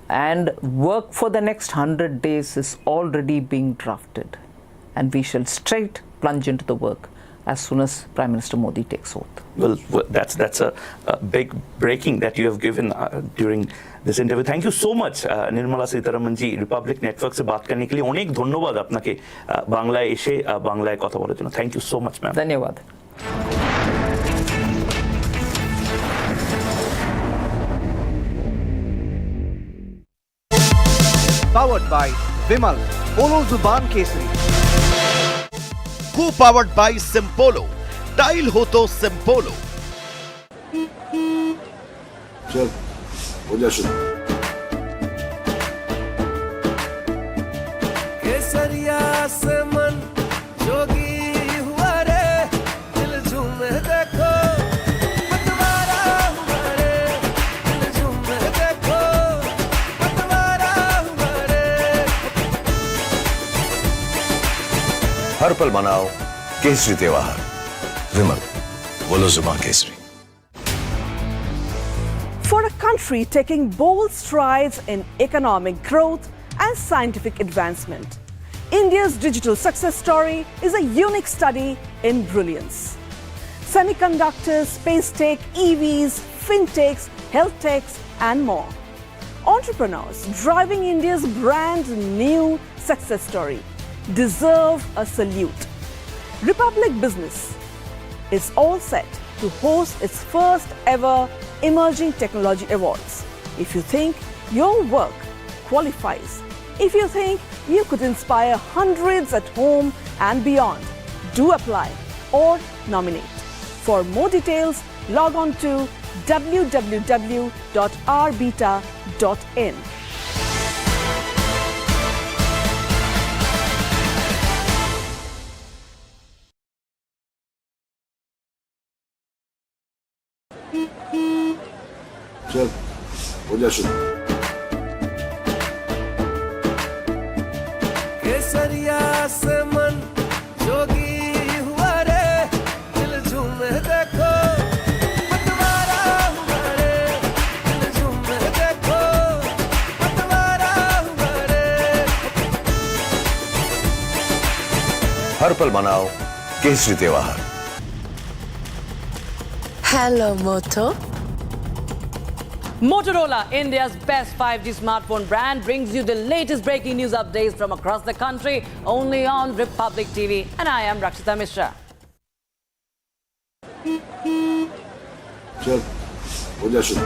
And work for the next 100 days is already being drafted. And we shall straight plunge into the work as soon as Prime Minister Modi takes oath. Well, that's a big breaking that you have given during this interview. Thank you so much, Nirmala Sitharaman ji. Republic Network से बात करने के लिए अनेक धन्यवाद आपनाके बांग्लाয় এসে বাংলায় কথা বলার জন্য. Thank you so much, ma'am. ধন্যবাদ. Powered by Vimal, Polo Zuban Kesari. Co-powered by Simpolo. Tile ho to Simpolo. चल हो जा शुरू. केसरिया से मन जोगी हुआ रे, दिल झूमे देखो पतवारा हुआ रे, दिल झूमे देखो पतवारा हुआ रे. हर पल मनाओ केसरी त्योहार. विमल, बोलो जुबान Kesari. For a country taking bold strides in economic growth and scientific advancement, India's digital success story is a unique study in brilliance. Semiconductors, space tech, EVs, fintechs, health techs, and more. Entrepreneurs driving India's brand new success story deserve a salute. Republic Business is all set to host its first ever Emerging Technology Awards. If you think your work qualifies, if you think you could inspire hundreds at home and beyond, do apply or nominate. For more details, log on to www.rbeta.in. चल हो जा शुरू. केसरिया से मन जोगी हुआ रे, दिल झूमे देखो पतवारा हुआ रे, दिल झूमे देखो पतवारा हुआ रे. हर पल मनाओ केसरी त्योहार. Hello, Moto. Motorola, India's best 5G smartphone brand, brings you the latest breaking news updates from across the country only on Republic TV. And I am Rakshita Mishra. चल हो जा शुरू.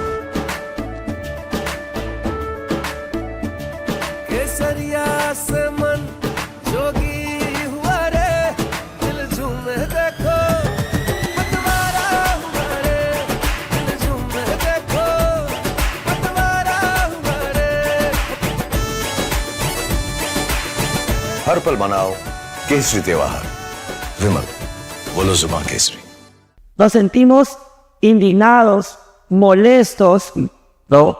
केसरिया से मन जोगी हुआ रे, दिल झूमे देखो पतवारा हुआ रे, दिल झूमे देखो पतवारा हुआ रे. हर पल मनाओ केसरी त्योहार. विमल, बोलो जुबान Kesari. Nos sentimos indignados, molestos, ¿no?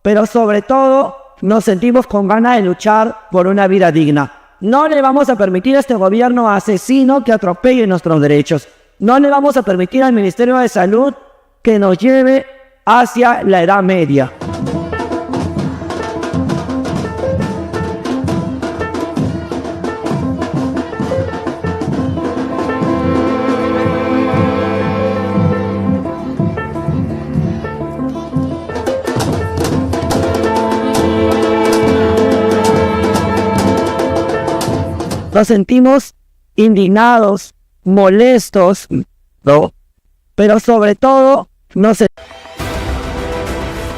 Pero sobre todo nos sentimos con ganas de luchar por una vida digna. No le vamos a permitir a este gobierno asesino que atropelle nuestros derechos. No le vamos a permitir al Ministerio de Salud que nos lleve hacia la Edad Media. Nos sentimos indignados, molestos, ¿no? Pero sobre todo nos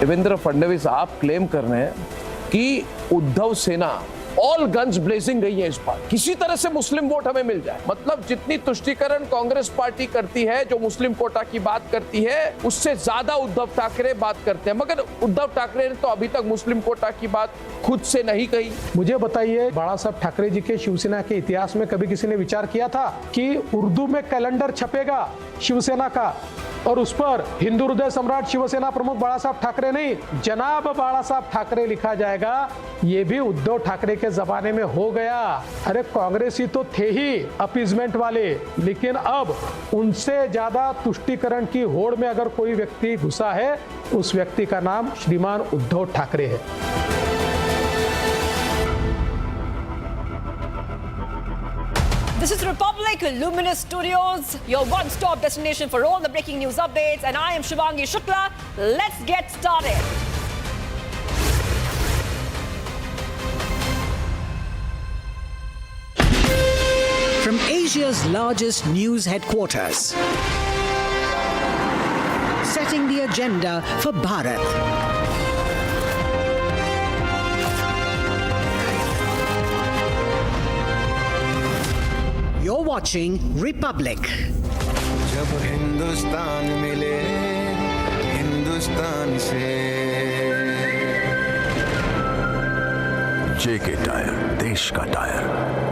Devendra Fadnavis आप claim कर रहे हैं कि उद्धव सेना all guns blazing गई है इस बार, किसी तरह से मुस्लिम वोट हमें मिल जाए। मतलब जितनी तुष्टीकरण कांग्रेस पार्टी करती है, जो मुस्लिम कोटा की बात करती है, उससे ज्यादा उद्धव ठाकरे बात करते हैं। मगर उद्धव ठाकरे ने तो अभी तक मुस्लिम कोटा की बात खुद से नहीं कही। मुझे बताइए, बाला साहब ठाकरे जी के शिवसेना के इतिहास में कभी किसी ने विचार किया था कि उर्दू में कैलेंडर छपेगा शिवसेना का और उस पर हिंदू हृदय सम्राट शिवसेना प्रमुख बाला साहब ठाकरे नहीं, जनाब बाला साहब ठाकरे लिखा जाएगा? ये भी उद्धव ठाकरे के जमाने में हो गया। अरे कांग्रेसी तो थे ही अपीजमेंट वाले, लेकिन अब उनसे ज्यादा तुष्टीकरण की होड़ में अगर कोई व्यक्ति घुसा है, उस व्यक्ति का नाम श्रीमान उद्धव ठाकरे है। This is Republic Luminous Studios, your one-stop destination for all the breaking news updates, and I am Shivangi Shukla. Let's get started. From Asia's largest news headquarters, setting the agenda for Bharat. You're watching Republic. जब हिंदुस्तान मिले हिंदुस्तान से, जेके tyre, देश का tyre.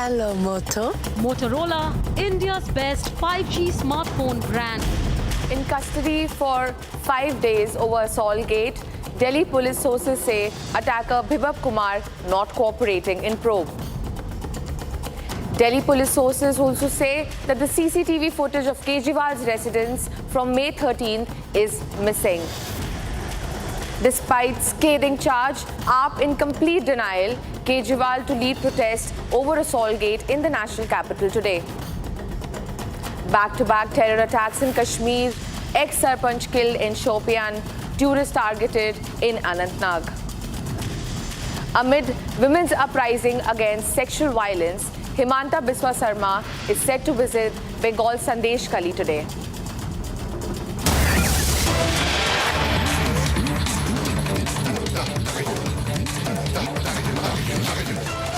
Hello, Moto. Motorola, India's best 5G smartphone brand. In custody for 5 days over Assaultgate, Delhi police sources say attacker Bibhav Kumar not cooperating in probe. Delhi police sources also say that the CCTV footage of Kejriwal's residence from May 13th is missing. Despite scathing charge, AAP in complete denial, Kejriwal to lead protest over Assaultgate in the national capital today. Back-to-back terror attacks in Kashmir, ex-Sarpanch killed in Shopian, tourists targeted in Anantnag. Amid women's uprising against sexual violence, Himanta Biswa Sarma is set to visit Bengal Sandeshkhali today.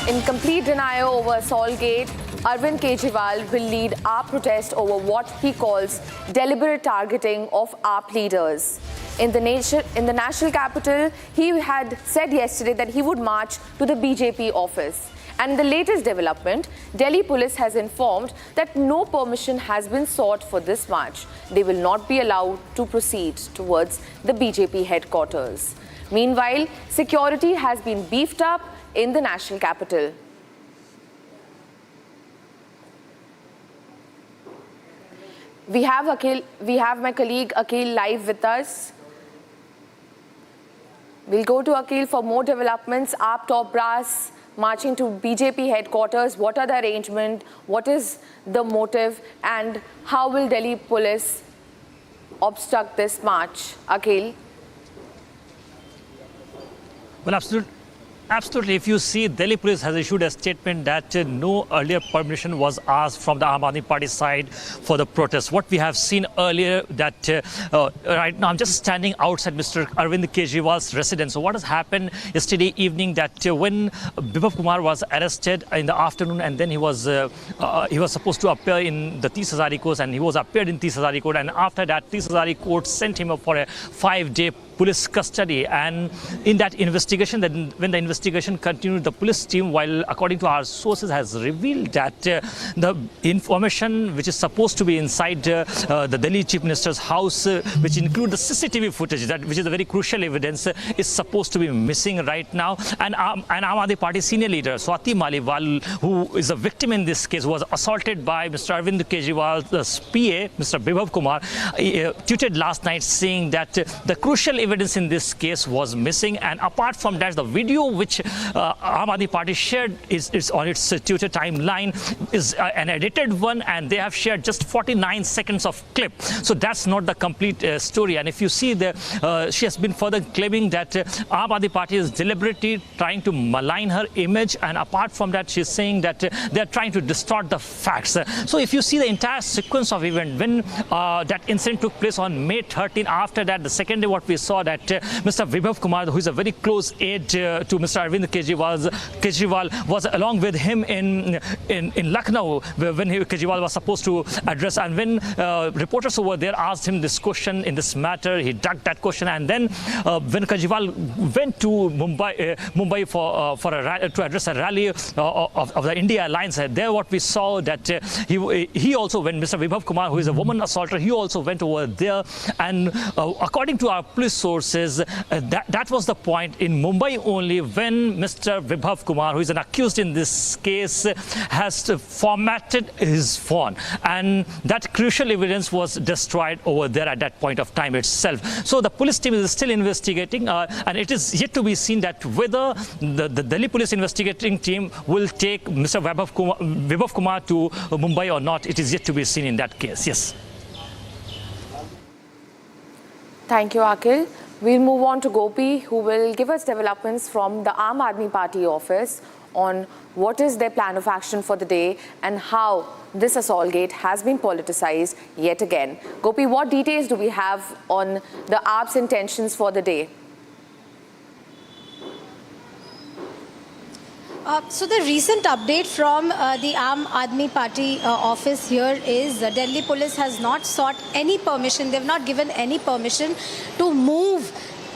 In complete denial over Assaultgate, Arvind Kejriwal will lead AAP protest over what he calls deliberate targeting of AAP leaders. In the national capital, he had said yesterday that he would march to the BJP office. And in the latest development, Delhi police has informed that no permission has been sought for this march. They will not be allowed to proceed towards the BJP headquarters. Meanwhile, security has been beefed up in the national capital. We have my colleague Akhil live with us. We'll go to Akhil for more developments. AAP top brass marching to BJP headquarters. What are the arrangement? What is the motive? And how will Delhi police obstruct this march? Akhil? Well, absolutely. If you see, Delhi police has issued a statement that no earlier permission was asked from the Aam Aadmi Party side for the protest. What we have seen earlier that right now, I'm just standing outside Mr. Arvind Kejriwal's residence. So what has happened yesterday evening that when Bibhav Kumar was arrested in the afternoon, and then he was supposed to appear in the 30 Hazari court, and he was appeared in 30 Hazari court, and after that 30 Hazari court sent him up for a 5-day police custody. And in that investigation, when the investigation continued, the police team, while according to our sources, has revealed that the information which is supposed to be inside the Delhi Chief Minister's house, which include the CCTV footage, which is a very crucial evidence, is supposed to be missing right now. And Aam Aadmi Party senior leader Swati Maliwal, who is a victim in this case, was assaulted by Mr. Arvind Kejriwal's PA, Mr. Bibhav Kumar, tweeted last night saying that the crucial evidence in this case was missing. And apart from that, the video which Aam Aadmi Party shared is on its Twitter timeline is an edited one, and they have shared just 49 seconds of clip. So that's not the complete story. And if you see she has been further claiming that Aam Aadmi Party is deliberately trying to malign her image, and apart from that, she's saying that they are trying to distort the facts. So if you see the entire sequence of events, when that incident took place on May 13, after that, the second day, what we saw that Mr. Bibhav Kumar, who is a very close aide to Mr. Arvind Kejriwal, was along with him in Lucknow when Kejriwal was supposed to address. And when reporters over there asked him this question in this matter, he ducked that question. And then when Kejriwal went to Mumbai to address a rally of the India Alliance, there what we saw that he also, when Mr. Bibhav Kumar, who is a woman assaulter, he also went over there. And according to our police sources, that was the point in Mumbai only when Mr. Bibhav Kumar, who is an accused in this case, has formatted his phone. And that crucial evidence was destroyed over there at that point of time itself. So the police team is still investigating, and it is yet to be seen that whether the Delhi police investigating team will take Mr. Bibhav Kumar to Mumbai or not. It is yet to be seen in that case. Yes. Thank you, Akhil. We'll move on to Gopi, who will give us developments from the Aam Aadmi Party office on what is their plan of action for the day and how this Assaultgate has been politicized yet again. Gopi, what details do we have on the AAP's intentions for the day? So the recent update from the Aam Aadmi Party office here is Delhi police has not sought any permission. They have not given any permission to move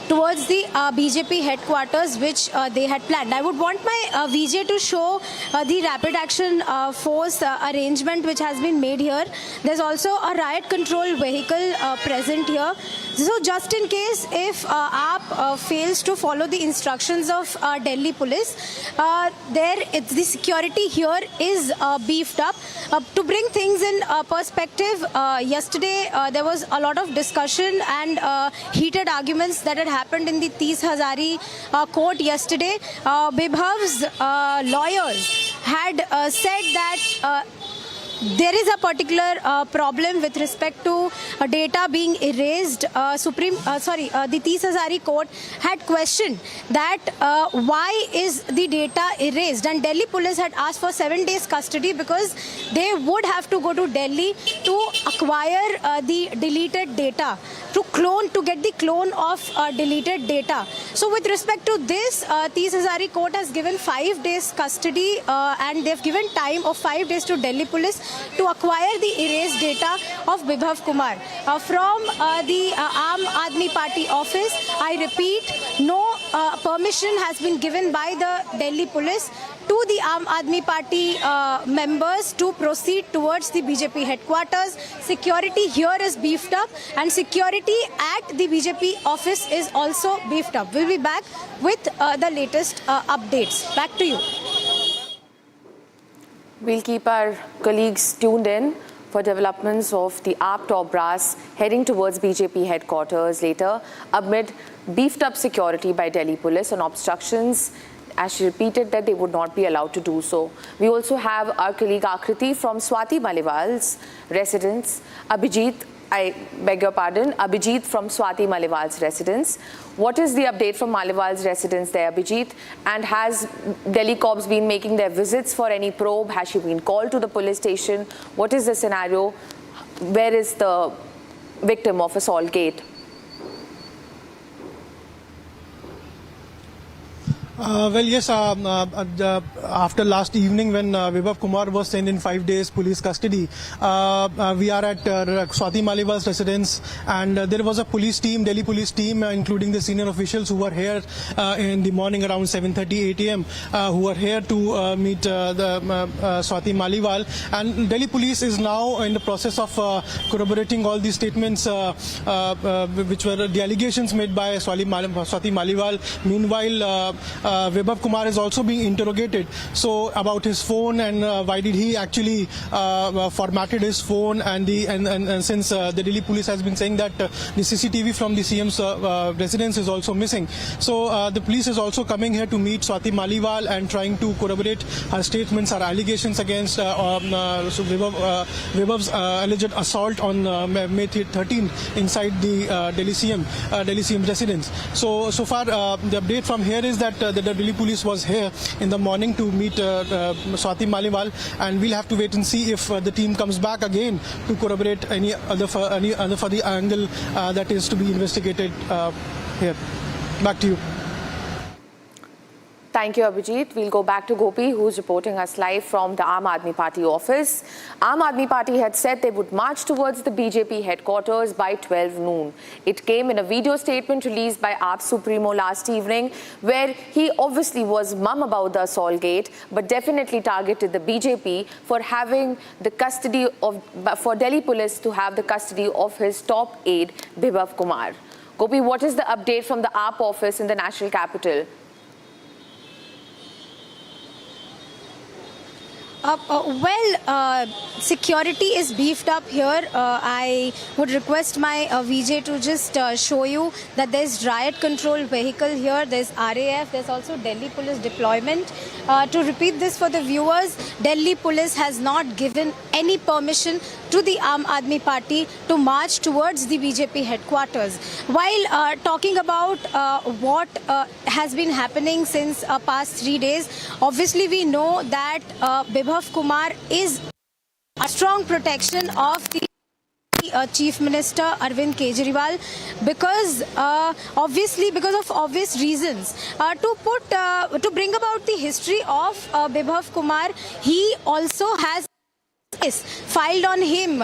towards the BJP headquarters, which they had planned. I would want my VJ to show the rapid action force arrangement which has been made here. There's also a riot control vehicle present here. So just in case if AAP fails to follow the instructions of Delhi police, the security here is beefed up. To bring things in perspective, yesterday there was a lot of discussion and heated arguments that had happened in the 30,000 court yesterday. Bibhav's lawyers had said that there is a particular problem with respect to data being erased. The 30,000 court had questioned that why is the data erased, and Delhi police had asked for 7 days custody because they would have to go to Delhi to acquire the deleted data, to get the clone of deleted data. So with respect to this, 30,000 court has given 5 days custody and they've given time of 5 days to Delhi police to acquire the erased data of Bibhav Kumar. From the Aam Aadmi Party office, I repeat, no permission has been given by the Delhi police to the Aam Aadmi Party members to proceed towards the BJP headquarters. Security here is beefed up and security at the BJP office is also beefed up. We'll be back with the latest updates. Back to you. We'll keep our colleagues tuned in for developments of the AAP top brass heading towards BJP headquarters later amid beefed up security by Delhi police on obstructions, as she repeated that they would not be allowed to do so. We also have our colleague Akriti from Swati Maliwal's residence. Abhijit from Swati Maliwal's residence. What is the update from Maliwal's residence there, Abhijit? And has Delhi cops been making their visits for any probe? Has she been called to the police station? What is the scenario? Where is the victim of Assaultgate? Well, yes, after last evening when Bibhav Kumar was sent in 5 days police custody, we are at Swati Maliwal's residence, and there was a police team, Delhi police team, including the senior officials who were here in the morning around 7:30, 8 a.m., who were here to meet Swati Maliwal. And Delhi police is now in the process of corroborating all these statements, which were the allegations made by Swati Maliwal. Meanwhile, Bibhav Kumar is also being interrogated. So about his phone and why did he actually formatted his phone, and since the Delhi police has been saying that the CCTV from the CM's residence is also missing. So the police is also coming here to meet Swati Maliwal and trying to corroborate her statements, her allegations against Bibhav's alleged assault on May 13 inside the Delhi CM residence. So far the update from here is that the Delhi police was here in the morning to meet Swati Maliwal, and we'll have to wait and see if the team comes back again to corroborate any other further angle that is to be investigated here. Back to you. Thank you, Abhijit. We'll go back to Gopi, who's reporting us live from the Aam Aadmi Party office. Aam Aadmi Party had said they would march towards the BJP headquarters by 12 noon. It came in a video statement released by AAP Supremo last evening, where he obviously was mum about the Assaultgate, but definitely targeted the BJP for having the custody of, for Delhi police to have the custody of his top aide, Bibhav Kumar. Gopi, what is the update from the AAP office in the national capital? Security is beefed up here. I would request my VJ to just show you that there's riot control vehicle here, there's RAF, there's also Delhi police deployment. To repeat this for the viewers, Delhi police has not given any permission to the Aam Aadmi Party to march towards the BJP headquarters. While talking about what has been happening since past 3 days, obviously we know that Bibhav Kumar is a strong protection of the Chief Minister Arvind Kejriwal, because obviously because of obvious reasons. To bring about the history of Bibhav Kumar, he also has filed on him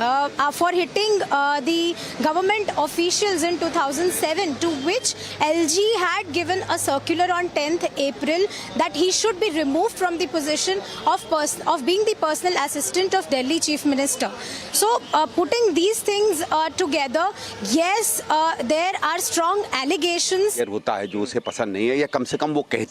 for hitting the government officials in 2007, to which LG had given a circular on 10th April that he should be removed from the position of being the personal assistant of Delhi Chief Minister. So putting these things together, yes, there are strong allegations. होता है जो उसे पसंद नहीं है, या कम से कम वो कहता